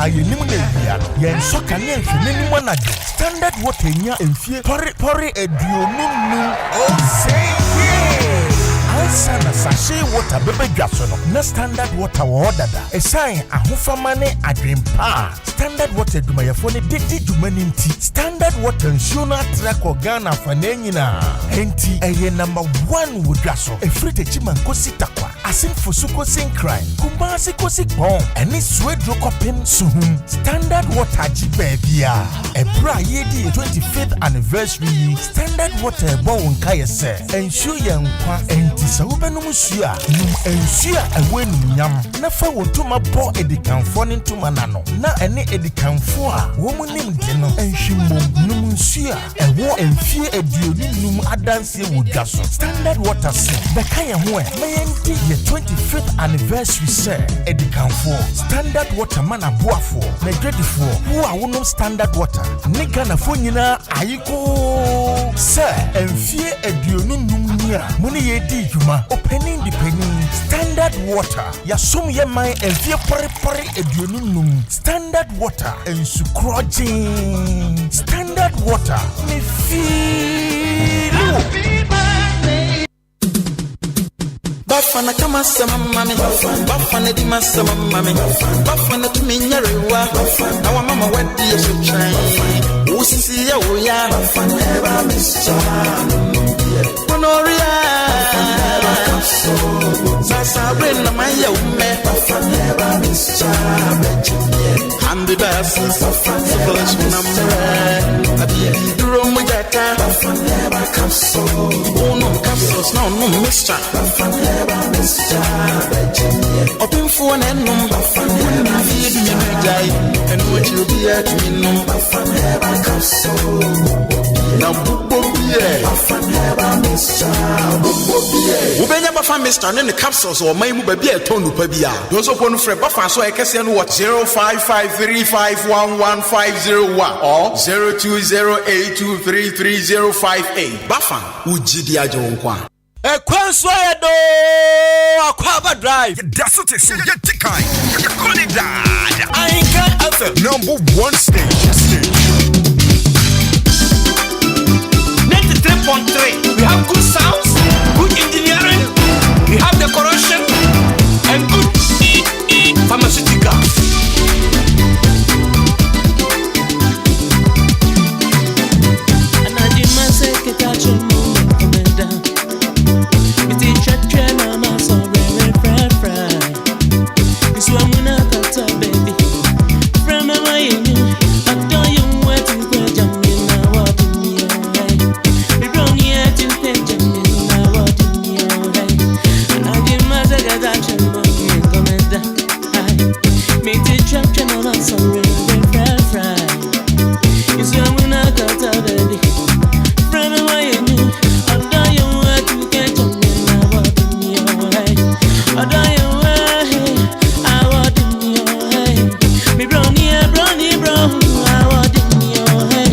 Aye nimune biano yen soka ne nhwe ni manajo standard water nya enfie pore eduonunu oh say yeah ansa na sachet water bebe dwaso no na standard water wo dada esan ahofama ne adwempa standard water dumayefo ne didi dumani nti standard water nsuo na track Ghana fa na nyina enti eye number 1 wo dwaso efrite chimanko sitakwa Asin for Sukosin crime. Kumasi Kosi Pong. Any sweat drokopim suhum. Standard water jibebia. Ebra yedi 25th anniversary. Standard water bon kaya se. Ensure yankwa enti sa ubenumusia. Ensure ewe nyam. Nafa wotuma bo edikanfo ntuma nano. Na ene edikanfo a womu nim dino. Enshimo numunsia. Ewo enfie edioni num adanse wudaso. Standard water se. Bekaya hwe. Mayenti ye 25th anniversary se. Edikanfo. Standard water man abuafo. Negredifo. Who a wonom standard water. Nika na fo nyina ayiko. Se enfie edioni num nia. Muni ye di juma. Opening depending. Standard water. Ya sum ye mai enfie pore edioni num. Standard water. Ensu crojing. Standard water. Me feel. Bafana kama sama mami, bafana di masama mami, bafana tuminyarewa, na wa mama wedi ya shutrai, usisi ya uya, bafana eba mischa, Honoria, sasa bring na maya ume, bafana eba mischa, Hambi basi, bafana eba number, abiye duro mujata, bafana eba kapso, uno kapsos na uno mischa, bafana open for an end number for never feed me die and what you be at me number for never come so now Ubenya Bafa Mr. in the capsules or my baby a tonu pabia. Those upon Fred Bafa so I can send what 0553511501 or 0208233058 Bafa Ujidia Jonkwa. Ekwansoyedo Akwaba Drive. That's what it's get tikai. Ahenkan FM #1 station. 93.3. We have good sounds, good engineering, we have decoration, and good pharmaceuticals. And I did my second touch on coming down. It's a track and I'm so very fry. This one when I got up, baby. From my mind, I tell you what you go jump in now. What in your head? We brought you to the jump in now. What in your head? And I did my second touch on coming down. Me to track and I'm so very fry. This one when I got up, baby. From my mind, I tell you what you get jump. I don't know I want in your head. Me brownie, I want in your head.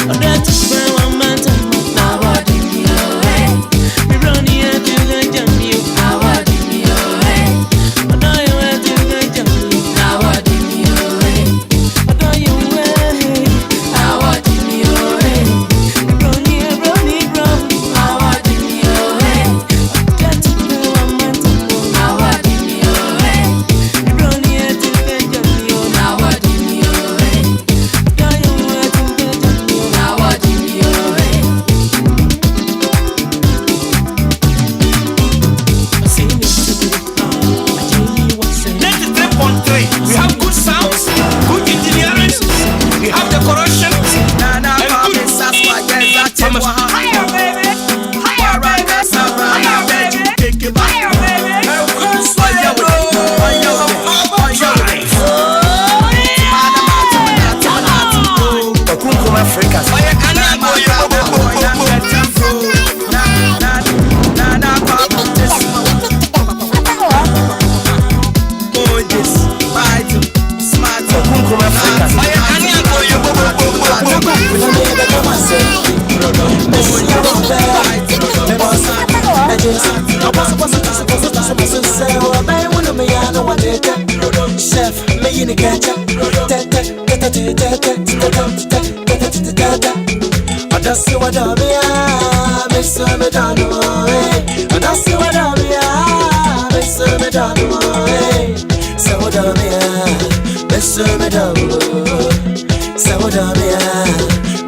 Oh, that's where one man time. I want in your head. Me brownie, I do the jump you. I want in your head. I don't know where to the jump you. I want in your head. I don't know where. I want in your head. Me brownie, I want in your head. That's where one man time. We have good sounds, good engineering, we have decoration, and good pharmaceuticals. Higher, baby! Higher, baby! Higher, baby! Take it back. Higher, baby! Chef, me in the kitchen. I just see what I'm here. Me so me done away. I just see what I'm here. Me so me done away. So what I'm here. Me so me done away. So what I'm here.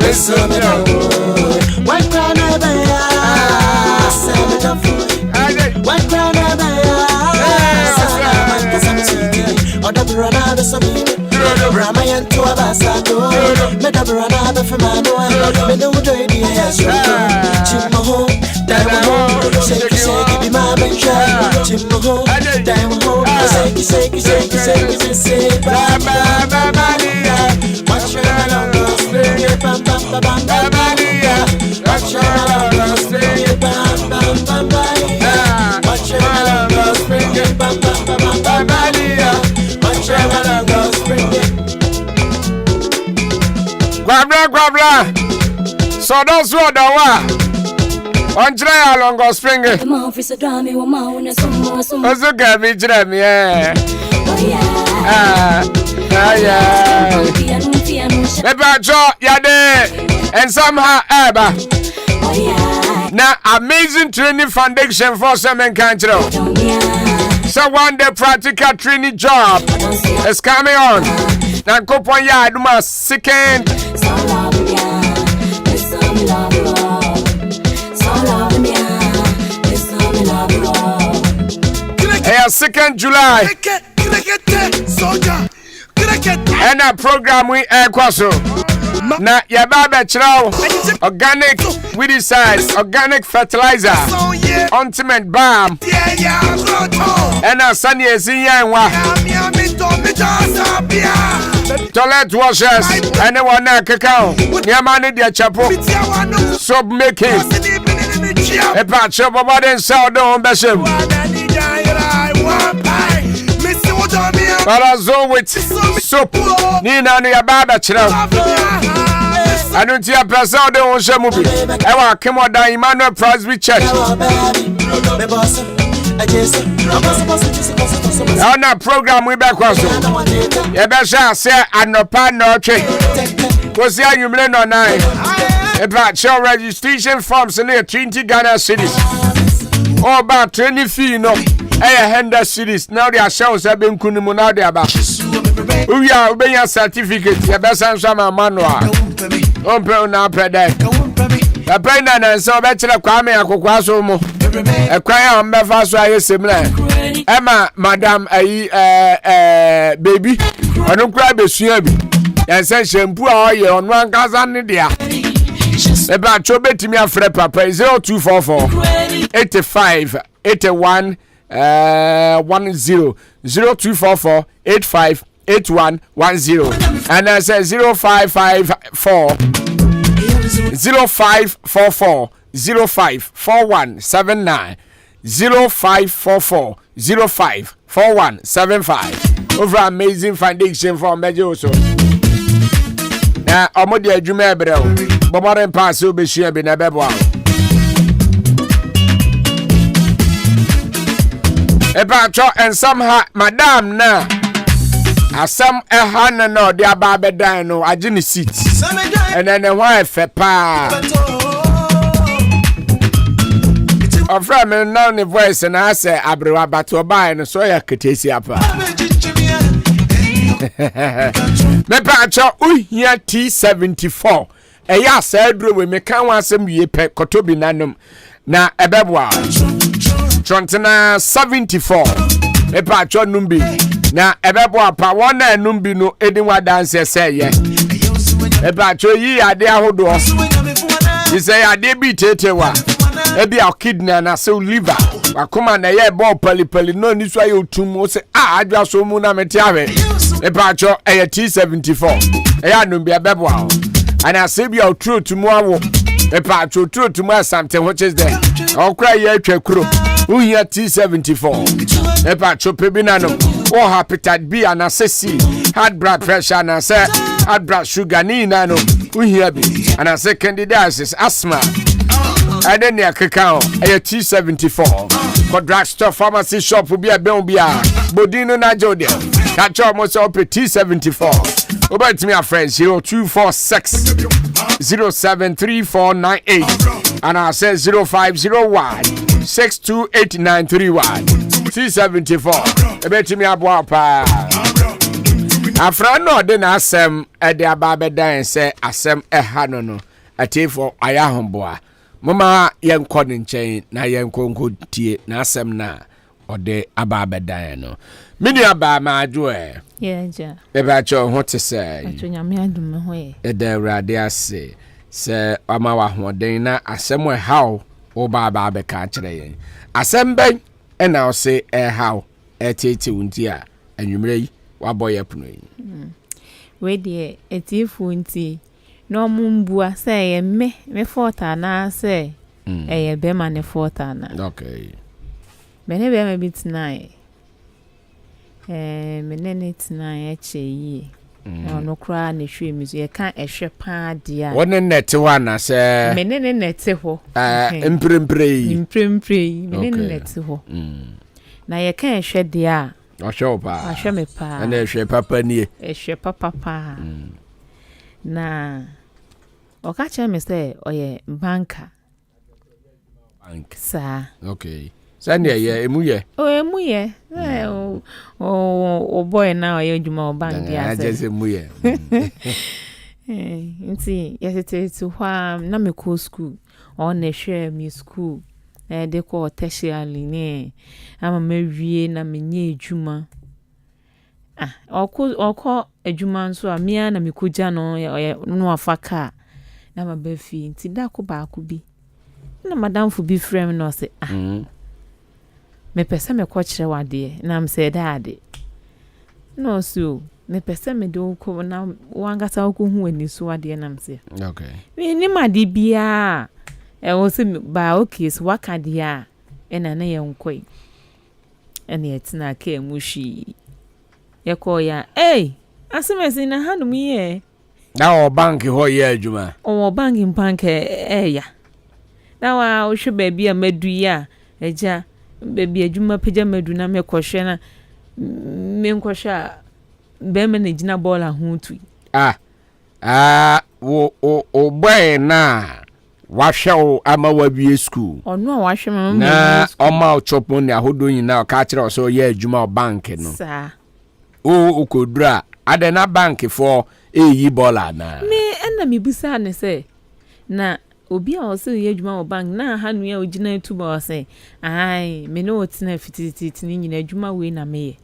Me so me done away. One crown over here. So me done away. One crown over here. Ramayan to Abasato, Medabrana Befamano, Menudo, Chimo, Diamond, shake, be my bench, Chimo, Diamond, say, watch your bam, watch your Grabla. So those who are the one. On try along go spring. Also can be dream, yeah. Pepper Joe, Yade, and somehow Abba. Now, amazing training foundation for some country. So one day practical training job is coming on. Now, coupon yard must second. Second July. And a program we air kwaso. Na yababa chraw organic weedicide, organic fertilizer, ultimate balm. And a sunny eziyanwa. Toilet washers and one cacao. Yamani dia chapo. Soap making. A patch of body and sound on Besham. Parazo with soap. Nina near Baba Chra. I don't see a person on the movie. I came out the Emmanuel Presby Church. On a program we back also. Yabasha say and no pan no trade. Was there you blend on 9? About your registration forms in the 20 Ghana cities. Or about 20 fee no. Henda cities. Now their shows have been kunimuna de about. We are obeying a certificate. Yabasan sama manual. Ompe na pede. A brenda and so bachelor kwame akokwaso mo. A cry on befaso aye similar. Emma madam baby. I don't cry be suabi. And say shampoo oil on one kazan dia. About chobet me a fre papa 0244 85 81 10 0244 85 81 10 and I say 0554 0544 054179 0544 054175 over amazing foundation for Mejoso. Now omodi adwuma ebrel bomore pass obehia bi na bebo. Ebacho and somehow madam na asam ehana no de aba bedan no agini seat and then the wife pa ofra me now the voice and I say abrewa bato buy no so ya ketesi apa me pacho uhia T74 eya sadro we me kan wasem wie pe kotobi nanom na ebebwa Trontena 74 me pacho numbi na ebebwa pa wona numbi no edinwa dance say ye me pacho yi ade ahodo yi say ade bi tetewa ebi akidna na se liver akoma na ye ball pali no ni so aye otum o se adwa so mu na mete awe me pacho eye T74 eya numbi ebebwa ana se bi outro tumu awo me pacho true tumu something which is there okra ye atwa kuro Uhia T74 Epa chope binano or hepatitis B and assessi high blood pressure and say high blood sugar ni nano Uhia B and a second dialysis asthma and then near cacao a T74 for drugstore pharmacy shop will be a Belbia Bodino Najodia catch almost up a T74 over to me a friend 0246 073498 and I say 0501 628931 T74 ebetimi aboa pa afra no de na asem e de ababe dan se asem eha no atifo ayahomboa mama yenkɔ ne nkyɛn na yenkɔ tie na asem na ode ababe dan no Mini aba ma adwo Yeah. Eba cho ho te say. Acho nyame adum ho ye. Eda awurade ase. Se ama wa hoden na asem we how wo ba be ka kire yen. Asem ben e na o se how tete wunti a anwumre yi wa boye puno yi. We de etifu nti no mumbua say ye me fota na say ye be ma ne fota na. Okay. Bene be ma bit na menene tina eche yi ono kra na hwe mizu ye kan ehwe pa dia wonne nete wa na se menene nete ho imprempre menene nete ho na ye kan ehwe dia ohwe pa ahwe me pa na ehwe papa nie ehwe papa na oka che me se oye bank sa okay Sanya ye emuye. Emuye. Boy now ye juma bank dia. Just emuye. Nti yesete to hwa na me ko school. On na hwe me school. De ko tertiary ne. Ama mawie na menye ejuma. Oko ejuma nso a mia na me koja no afaka. Na mabafi nti da ko ba ko bi. Na madam fu bi frame no se me pese me ko kire wade na am say dade no so me pese me do ko na wangasa ko hu ani so wade na am say okay me ni made bia e wo se ba okay so waka dia e na ye nkoi ene etina ka emushi ye ko ya asemesi na hanum ye na o bank ho ye adwuma o bank ya na wa o hwe ba bia madu ya eja baby adwuma pagya madu na me kohwe na me nkohwe be me na gina ball ahotu o boy na wahwe ama wawie school ono a wahwe me na o ma chopo ni ahodo nyina ka kire o so ye adwuma o bank no sa o kodura ade na bank for eyi ball na me na me busa ne se na obi a ose ye adwuma wo bank na hanu ya ogina tuba ose me no otina fititi ni nyina adwuma we na me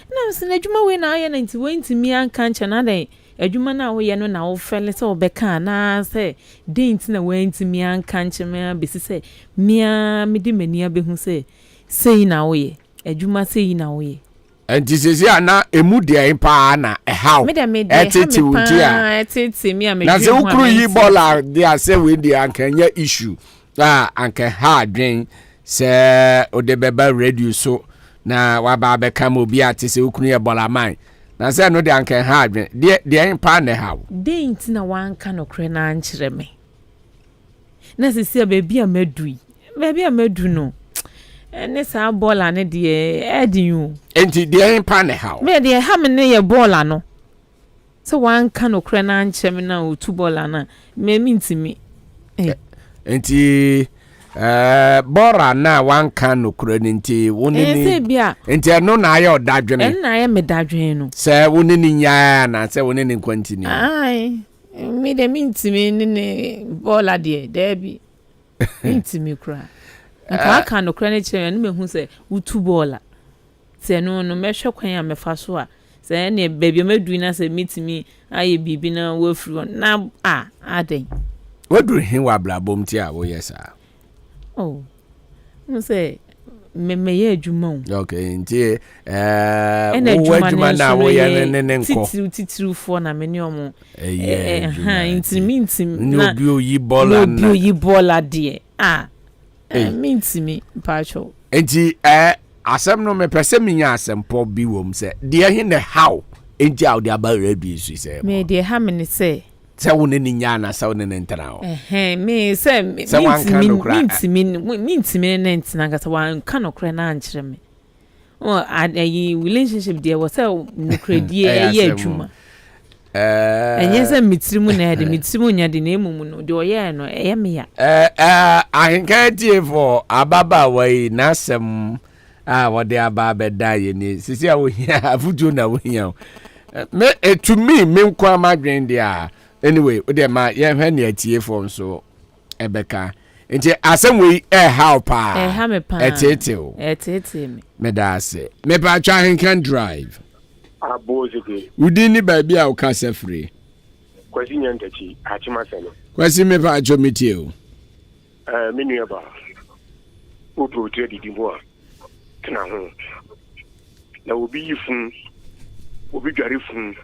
na se na adwuma we na ye na nti we ntimi anka ncha na dai adwuma na wo ye no na wo fele se obeka na se dent na we ntimi anka ncha me besi se mia me di mani abehu se sei na wo ye adwuma sei na wo ye enti sesi ana emu de pa na how etiti wuti a etiti mi a me na se ukru yi bola de ase we di ankanya issue anka ha dwen se odebeba radio so na waba be kam obi ate se ukru ye bola man na se no de anka ha dwen de pa na how de nti na wanka no kre na ankyere me na sesi a baby a madu no ene sa bola ne de edin enti de pa ne how me de ha me ne ye bola no so wan ka no kre na nche me na otu bola na me mintimi enti bora na wan ka no kre nti woni ni enti no na aye odadwene en na aye me dadwene no se woni ni nya na se woni ni kwantini ai me de mintimi ne bola de debi mintimi kra aka no kra ne chere no mehu se utu bola se no mehwe kwan ya mefa so a se ne baby madu na se mitimi aye bibi na wafru na aden wadu hin wa blabom ti a wo yesa no se me ye adwuma okay nti wo adwuma na wo ye ne nko titiru fo na me ne omo intimi na obi oyi bola na obi oyi bola de mintimi pacho enti asem no me pese minya asem po bi wom se de he ne how enti out there about radio su se me de ha me ne se woni ni nya na se woni ne ntana o me se mintimi ne ntina ga se wan ka no kra na ankyere me ayi relationship de wo se no kredie ye adwuma enye se mitirimu na de mitirimu nya de na emumu no de oye no eye me ya Ahenkan Kasiebo ababa wai nasem wode ababa daye ni sisi a wo hia afujo na wo hia me to me nkwa madwen dia anyway ode ma ye hwe ne atie fo so ebeka nti asem we how pa ha me pa etete me me da se me pa twa Ahenkan drive abozege udi ni ba bia o ka sefre kwasi nyantachi achima sene kwasi me pa ajo metie o menu eba o pro trade di mo tena ho na obi yifun obi dware fun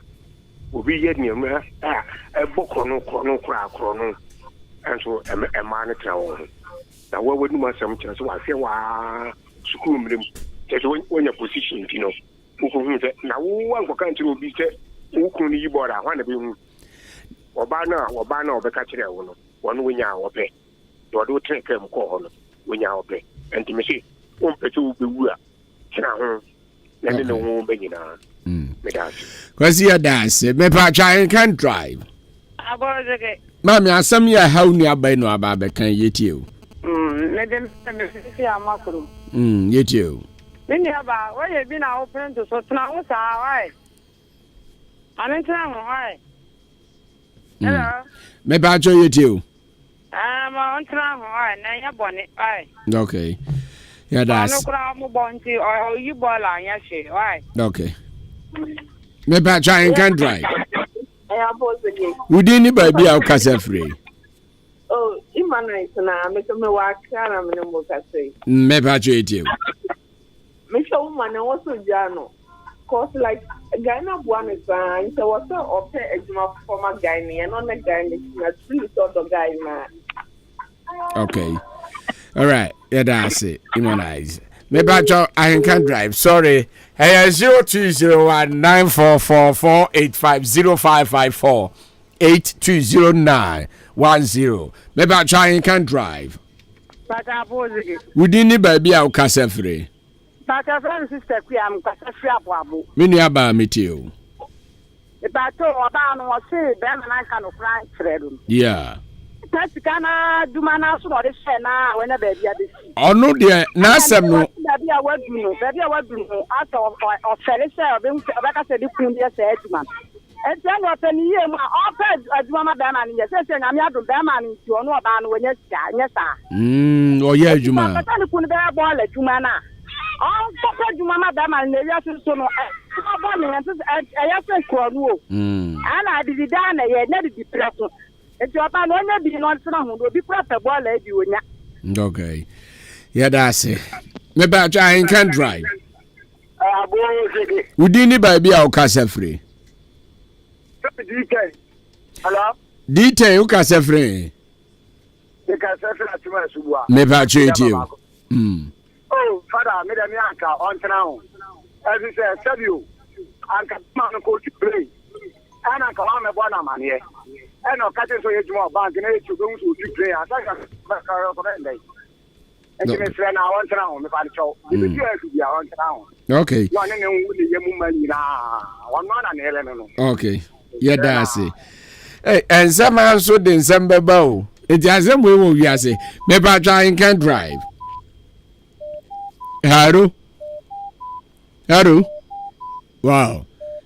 obi ye niam bokro no kro no enso ema ne tra wo na wo wadu masam kire so wa se wa sukuru mrem te wonya position tino ukun se na wo ankoka ntire obi se ukun ni yibora hwa na be hu oba na obeka kire wo no wono wonya obe do tre kam ko ho no wonya obe enti me se o mpete wo be wu a kira ho na ne wo be nyina me da kwasi ya dance me pa Ahenkan drive abozege mami asam ya haw ni abai no aba be kan yetie o me dem me fi amakuru yetie o Mini aba oye bi na open to so tna wo sa wai anentra ho wai hello me ba jo yetie o ma ontra ho wai na ya bone wai okay ya das no kura mo bonti o yi bola anya she wai okay me ba Ahenkan drive ya bozege udi ni ba bia o ka sefre imana itna me to me wa kana me mo ka sei me ba jo yetie o me show man also jano cause like Ghana buana san so what of ejuma former guy me and on the guy na three sort of guy na okay all right yeah that's it immunize me ba jo Ahenkan drive sorry hey 02019444850554 820910 me ba jo Ahenkan drive Pata Bozige wudi ni ba bia o ka sefre Pata sister ku am ka sefre aboabo mini aba metio Ibato oba no se be na ka no fran tredo yeah Tasikana dumana so no de she na we na ba bia de onu de na asem no ba bia wadu no ata o fere se oba ka se di kun de se aduma Enti no tani ye ma opa aduma ma ba ma ni se nyame ado ba ma ni ti onu oba no nya sa o ye aduma Pata ni kun ba bo la aduma na papa aduma ma ba ma ni ya so no oba ni nti ya se krono o ana di da na ye na di preso enti oba no nya bi no ntena ho do bi prapa bo la bi onya okay yeah that's it me ba Ahenkan drive udi ni ba bia o ka sefre Hello? Dite u ka sefre. You can sefre atuma subua. Me ba chetie o. Oh, father, me dem yanka on now. As you say, Sabio, anka man ko to play. Ana ka wa me bona mane. Eno ka te so yejuma bank na echu go so to play. Asa ka ka ko ndai. Enti me fre na on now me fa cho. Me ti e bia on now. Okay. No ne wu ne yemu mani na. Won na na ele no. Okay. Yeah, that's it. Hey, and some also did some bebo. It has some way we are say. Maybe Ahenkan drive. Hello? Wow.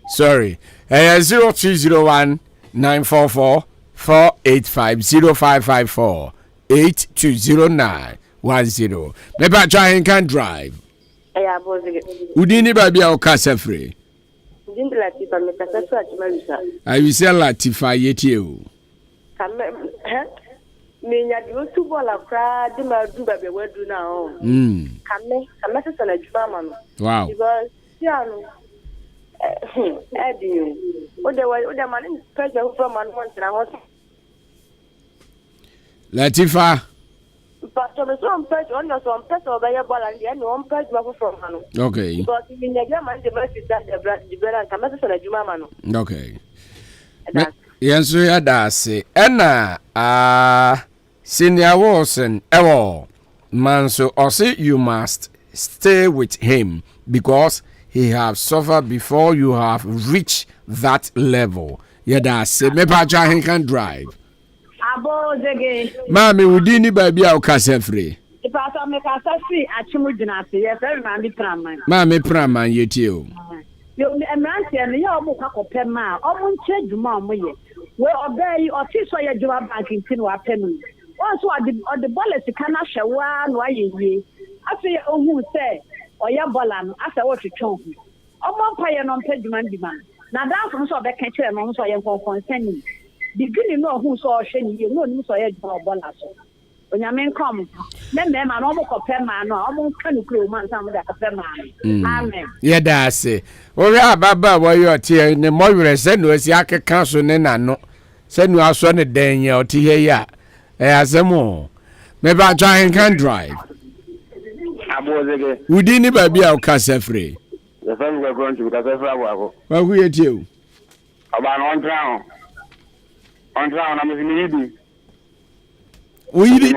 Sorry. 0301 944 485 0554 8209 10. Maybe Ahenkan drive. Yeah, Bozige. Udini babia o ka sefre. Latifa me kasa so atmarisa I say Latifa yetie o kame me nya di otu bola kra di ma du ba be wadu na o kame se na juma ma no wow because siano edi o de man pressure from man want na ho Latifa but so on page on your son page over your ball and then on page from Manu. Okay. Because in the man the message that the brand come to the Juma Manu. Okay. Yes, we are dasi. Ena Senior Wilson ewo Manso also you must stay with him because he have suffered before you have reached that level. Yeah, dasi. Me pa Ahenkan drive. Abozege. Mami udini baby a ukase free. Ipasa me kasa free achimu dinase. Yes, mami praman. Mami praman yetie o. Yo emrantie me ya omo kwakope ma. Omo nche dwuma omo ye. We obey ofiso ye dwuma bank ntin wa penu. O also or the ball is kana hwe no aye afi ohun say oya bola no asa what twon omo paye no mpeduma ndima na dan so be ka kire no so ye konfonsani digini no ohun so hwe ni ye no ni so ye dwa bola so onyame nkom na mema no mo kope ma no omo kanu kro man sam da kope ma amen ye da se ori ababa wo yo tie ne mo were se no asi akeka so ne nano se no aso ne den ye oti he ya asemo me ba Ahenkan drive abozege udi ni ba bia o kasefre the first we going to kasefre abako wa ku ye tie o aba no on drown na me yidi Uyidi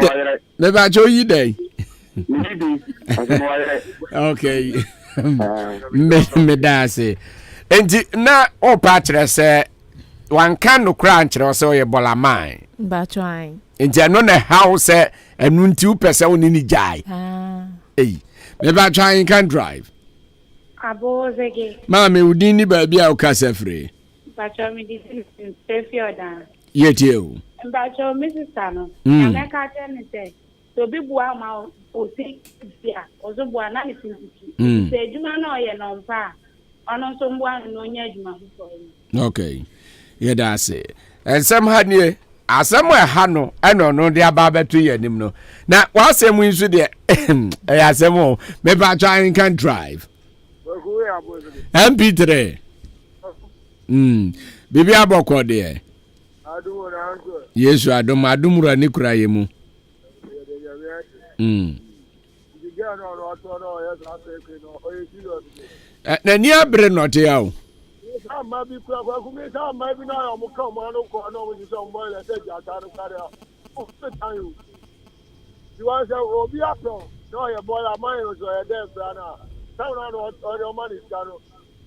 me ba cho yidi okay me da se enti na o pa kire se wan kan no kra nkire se o ye bolaman ba try enti no na house enu nti u pese oni ni jai me ba try can drive abozege ma me udin ni ba bia o kasefre ba cho me di Fefiodan yeti o ba cho Mrs. Sano na me ka tell say so bi bua ma o si bia o so bua na ni sinti se juma na o ye no mpa ono so bua no nya juma so okay ye da se ensem ha nie asem ha no eno no de aba betu ye nim no na wasem nsu de asem o me ba Ahenkan drive MP3 bibi aboko de Yesu adumura ni kura yemu na ni abre no te yawo ama bi kura kwa kumi sa ama bi na yo mo ka mo no ko no mo ji so mo le se ja ta no kare o se tan you you want say obi apro no ye bola man yo so ye dem fra na sa no o man is kano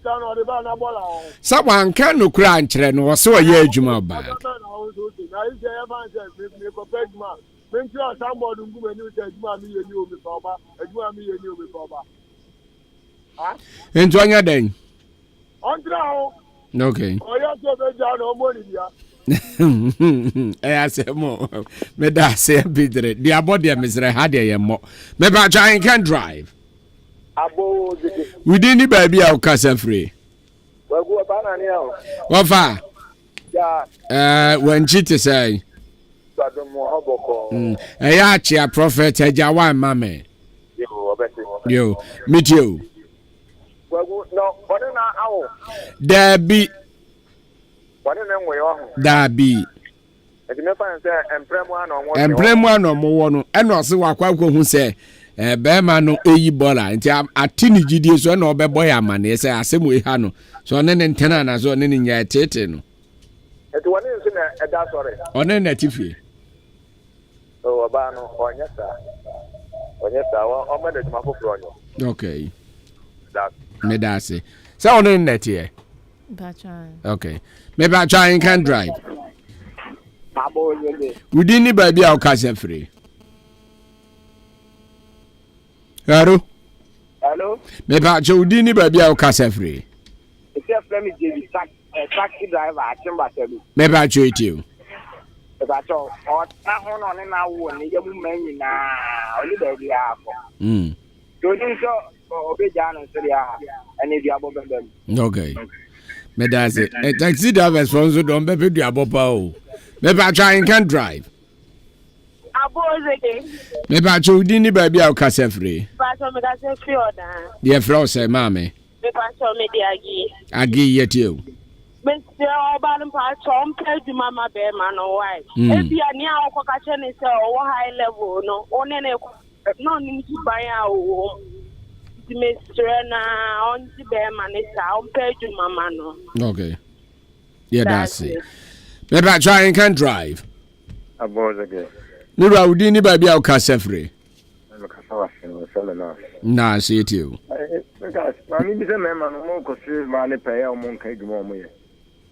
no de ba na bola o sa wan kan no kura nkire no wo se wo ye adwuma ba na ise ye man say me ko pedma me nti o sa mo ngu me ni se adwuma mi ye ni o mi so ba adwuma mi ye ni o mi so ba ha ento anya den okay oya so be ja no mo ni dia asemo me da se bidre di abode mesre ha de ye mo me ba Ahenkan drive abo within the baby au kasafre wagu bana ni ao wafa ya when chite say bado mo oboko ya chia prophet eja wan mame yo obese yo meet you wagu no bode na awo dabi bode na nwe yo dabi edi me fa nse empremu ano mo wo no eno se wakwa ko hu se bema no eyi bola nti atini gidie so na obebo ya mane se asemu eha no so ne ntena na so ne nya tete no eti woni nso na eda sore one na tifie o ba no onye sa o ma de ma foforo onyo okay that me da se se one na tie okay me ba Ahenkan drive abo yele within the baby au kasafre Hello. Me ba jodi ni ba bia o kasafre. Ese frame je taxi driver achimba tebu. Me ba joiti o. E ba cho o na ho no ne na wo ne yemu manyi na oli ba bia afọ. To ni so obeja no so dia ene bia bo bembem. Okay. Me da se taxi driver sponsor don be du abopa o. Me ba Ahenkan drive. abozege me ba jodi ni ba bia o kasafre. ba so me ka se Fefiodan Ye fro se mame. me ba so me di Agi yeti o. me se oba no pa so mpa djuma ma be ma no why e bia ni a okoka che ni se o high level no one ne no ni ti ban a o ti me stre na on ti be ma ni sa mpa djuma ma no Okay. Yeah, that's it. Me ba Ahenkan drive. Abozege Nura udi ni ba bia o kasafre. me ka sa wa se na Na se yeti o. because mami bi se me ma no mo ko se ma ne pe ya mo nka djuma mo ye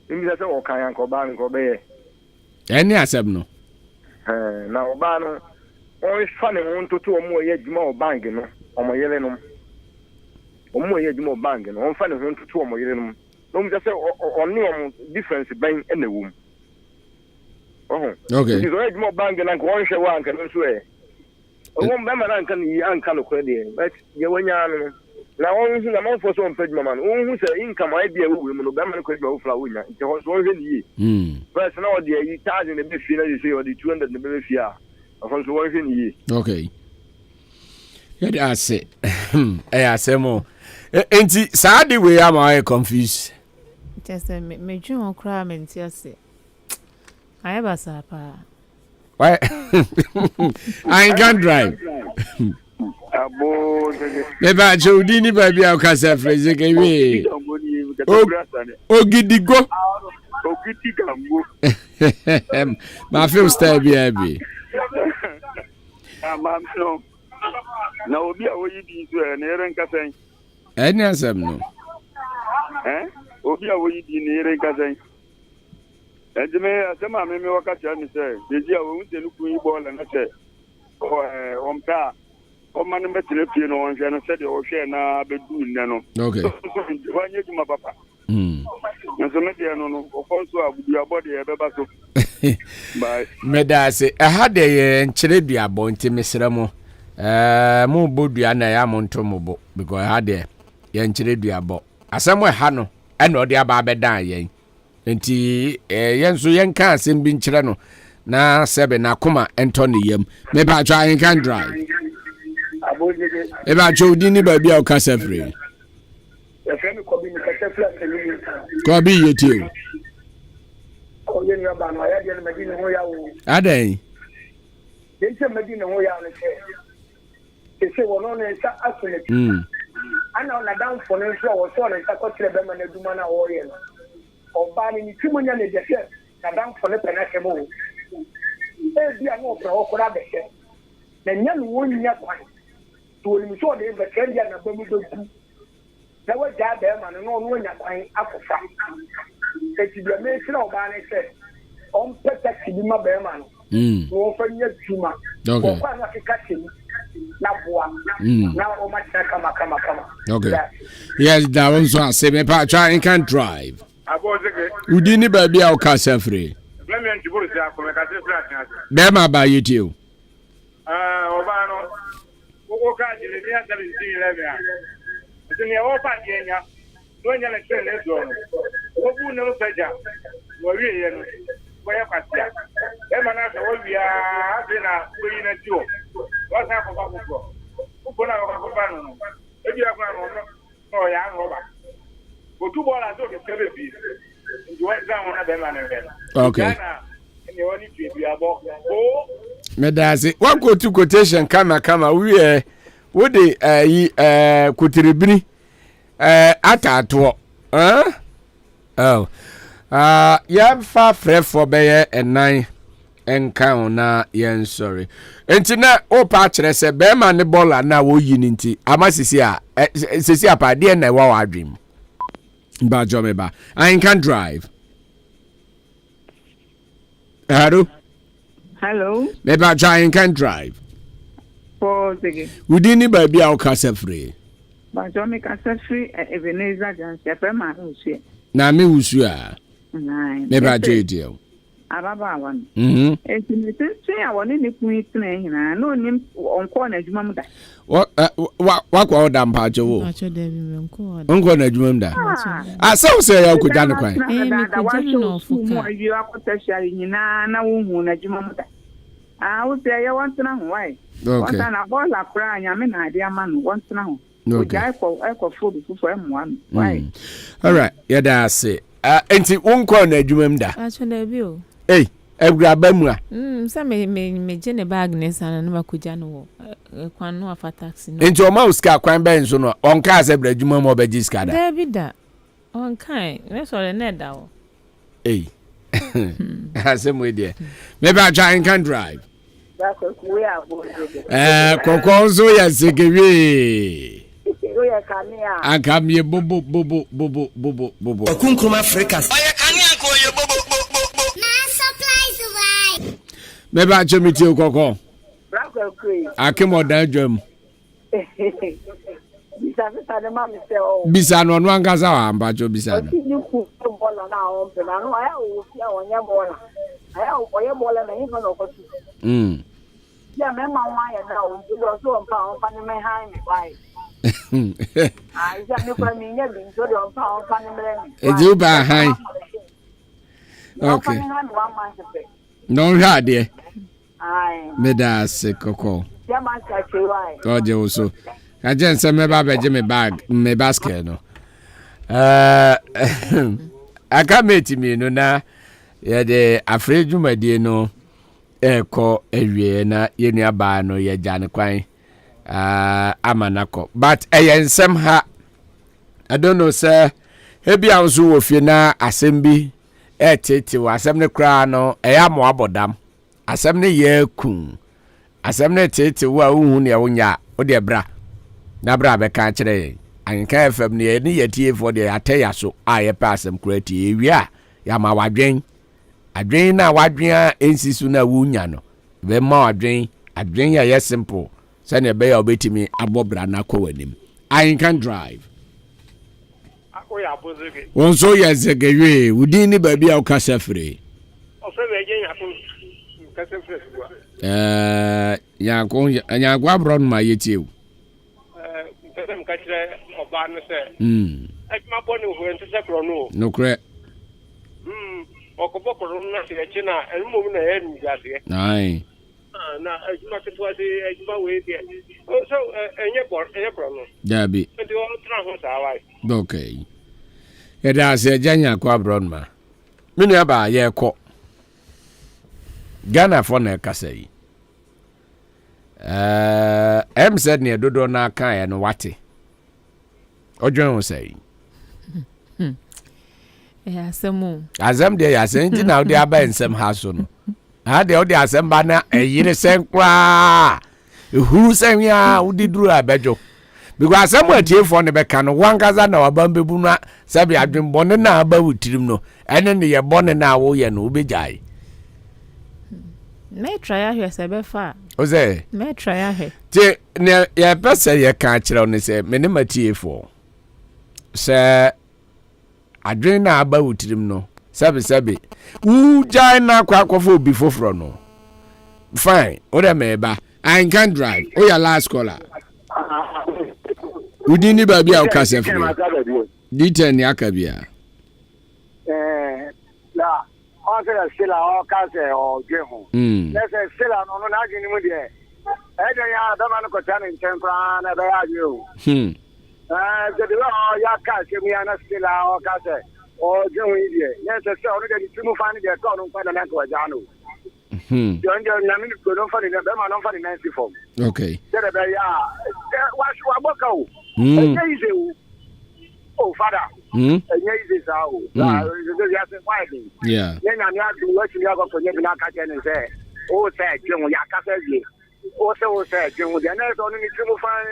mi se o kan yan ko ba nko be ye Eni asem no. na o ba no o fa ne won to mo ye djuma o bank no o mo yele no o mo ye djuma o bank no o fa ne won to mo yele no no mi se o ni o difference ben e na wum Okay. It's already more bank than one share one can swear. I won't remember uncle credit, but you when you're now only the month for some page, man. Who's income idea women of Baman credit flower. It was 1 year. First, now, dear, you charging the big fee, you say, or the 200 the baby fear. Of 1 year. Okay. Yeah, that's it. I say more. And sadly, we are confused. Just a major crime and say, I have a supper. Why? I can't drive. Maybe I told you, baby, I'll cast a phrase again. Oh, Gidigo. My first time, baby. Now, be away to an errand cafe. Any answer, no. Obi away in errand cafe. And the mayor, some of them will catch and say, the dear won't look ball and I say, on car. Oh, man, I'm better if you know, and I said, oh, share now, but doing no. Okay. One year to my papa. And so maybe I don't know, also, I would be a body a babaso. Bye. Medase, I had a Chilibia born to Miss Ramo. More Budia and I am on Tomobo because I had a young Chilibia bo. As somewhere Hano, and no dear Baba dying. And yen so young can't sing bin Chirano. Na sebe na kuma Anthony yem. Maybe I try and can drive. Eba chodini baby o kasa free. Kobi yeti. Oh, you know about my idea, Medina Hoya. Adey. They say Medina Hoya. They say, well, no, it's actually. I know that down for no show or so, and I got to the Beman and Dumana Orient. Or banning 2 million in the ship, and down for the Penacamo. There's the no pro for that. Then young 1 year point. To him, so they were Kenyan and Bomu. There was that them and no one at Africa. That you be made of Barney said, on protect my bearman. No for your tumor. Okay. Now, much come. Okay. Yes, that was what I say. Me pa try and can drive. Udini baby au kasa free. Bema ba you. Obano. Oka jile ni hata bizini levya. Sini ya opa Kenya. Donya na chele zone. Obu ne opeja. Wori yenu. Boya kwasia. Ema na so wobia abina koyi na tio. Wasa ko ba ko. Uko na ko ba no. Ebi akwa no no ya roba. Otu bola so ke sebe bi. Ndio wasa wona be ma ne be. Okay. Ni woni twi abo. O Medasi, one go to quotation kama we what the kutiribini atato oh ya fa frɛ for beye and 9 enka na yen sorry enti na o pa kyerɛ sɛ be ma ne bola na wo yi nti amasisi a sisi apa de na wa wadwim ba jomeba I can drive. Hello. Maybe I try and can drive. Pause again. We didn't baby our casa free. But you make casa free Ebenezer Johnson. Pema who's Na me who's you are. Maybe I do deal. Ababa one. It's in the say I want any point playing. I know him on corner Jumamda. What all damn pajo? Uncle Najumda. I saw say I could done quite. You are potentially in Nana Jumamda. I would say I want to know why. What an a ball of crying, I mean, idea man wants to know. Okay, for food for M1. Why? All right, yeah, that's it. And it won't call Najumda. Actually, hey, Grabemra. Some may Jenny Bagnes and never could jano. Quan no for taxi. Into a mouse car, crime bands on cars every Jumam or Begiscada. There be that. On kind, that's all a net now. Hey, has some way there. Maybe I try and can drive. That's what we are. Coconzo, yes, I come here, bobo. Kunkum Africa. Maybe I jump with you, Coco. I came on that drum. Bisa no no angaza wa ambacho bisa no. Oye bola na yin no ko. Yeah, me ma wa ya na o do so on pa ni me han me why. Ah, ya me kwa mi nya bi so do on pa ni me. Eju ba han. Okay. No hade. Ai. Me da se koko. Ya ma cha che why. Oje oso. Ka je nse me ba beje me bag, me basket no. Aka meti mi no na ye de afrejumadi no eko ewie na yenu aba no ye jane kwan amanako but ensem ha I don't know sir hebi anzu wo fie na asem bi etete wa asem ne kra no eya mo abodam asem ne ye kun asem ne tete wa uhu ne wonya o de bra na bra be kan kire Ahenkan FM ne ye tie for de ataya so aye pa asem kra tie ewia ya ma wadwen adwen na wadwen ensisu na wunya no be ma adwen ya yes simple say na be ya obetimi abobra na kwanim Ahenkan drive oya bozege won so ya zegewe udin ni ba bia o kasa free o fe be je ya kasa free ya gwa bron ma yetiu pese ka kire oba no se ma boni ho ente se kro no kre okobokoro na se echi na enmo na ye ni gase ai na ejuma ketwa de ejuma we de so enye kro no dabi nti o tra ho sa wai okay eda se janya kwa bron ma minu aba ye ko Ghana for na kasa yi said ne dodo na kan ya no wate odwen ho sai asemu azam de ya senti na odi aba ensem ha so no ha de odi asem ba na eyire senkwa ehuru senwia odi duru abejo because asem atiefo ne beka no wangaza na wabambe bu na sabi adwenbone na aba wutirim no ene ne ye bone na wo ye no obejai me try ahwe se be fa oze me try ahwe ti ne ye pese ye ka kire on se me ne matiefo se adwen na aba wutirim no sabi u jai na kwakofo obi foforo no fine o de me ba Ahenkan drive o ya last caller udini ba bia o kase free diten ni akabia la o se la sila o kase o jehu lese sila no na gini mu de edo ya da man ko tan nchen kwa na da ya ju de ya kase mi ana sila o kase o jehu ide lese se o de timu fani de ko no kwa na ko jano jonjo na mi ko no fani de ma no fani 94 okay de be ya wa boka o eje oh father eje sa o la ya se wide yeah na ni adu wa ti ya go ko nyebi na ka je ni se o se jeun ya ka se ye o se jeun de na so ni timu fan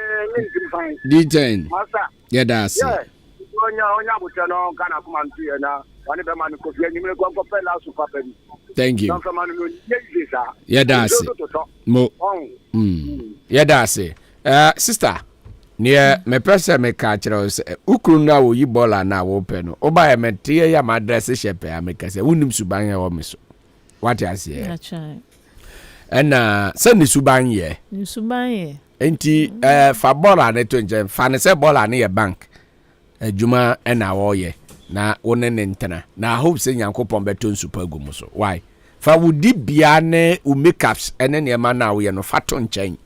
D10 masa yeah that's onya buta no kana kuma ntu ye na wani be man ko fie ni me go pe la su papa ni thank you don't man no ye sa yeah that's mo yeah that's sister near me person me catch us ukru na wo yi bola na wo pe no oba ya metie ya madress shepe ameka se unim suban ya wo meso what you say and send suban ye enti fa bola na to nje fa ne se bola na ye bank adwuma na wo ye na wone ne ntena na hope se nyankopon beto nsupa gumu so why fa wudi bia ne u makeups ene ne ma na wo ye no fato nchen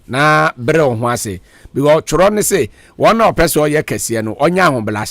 na bre ho ase because choro ne say one person ye kese no onya ho blase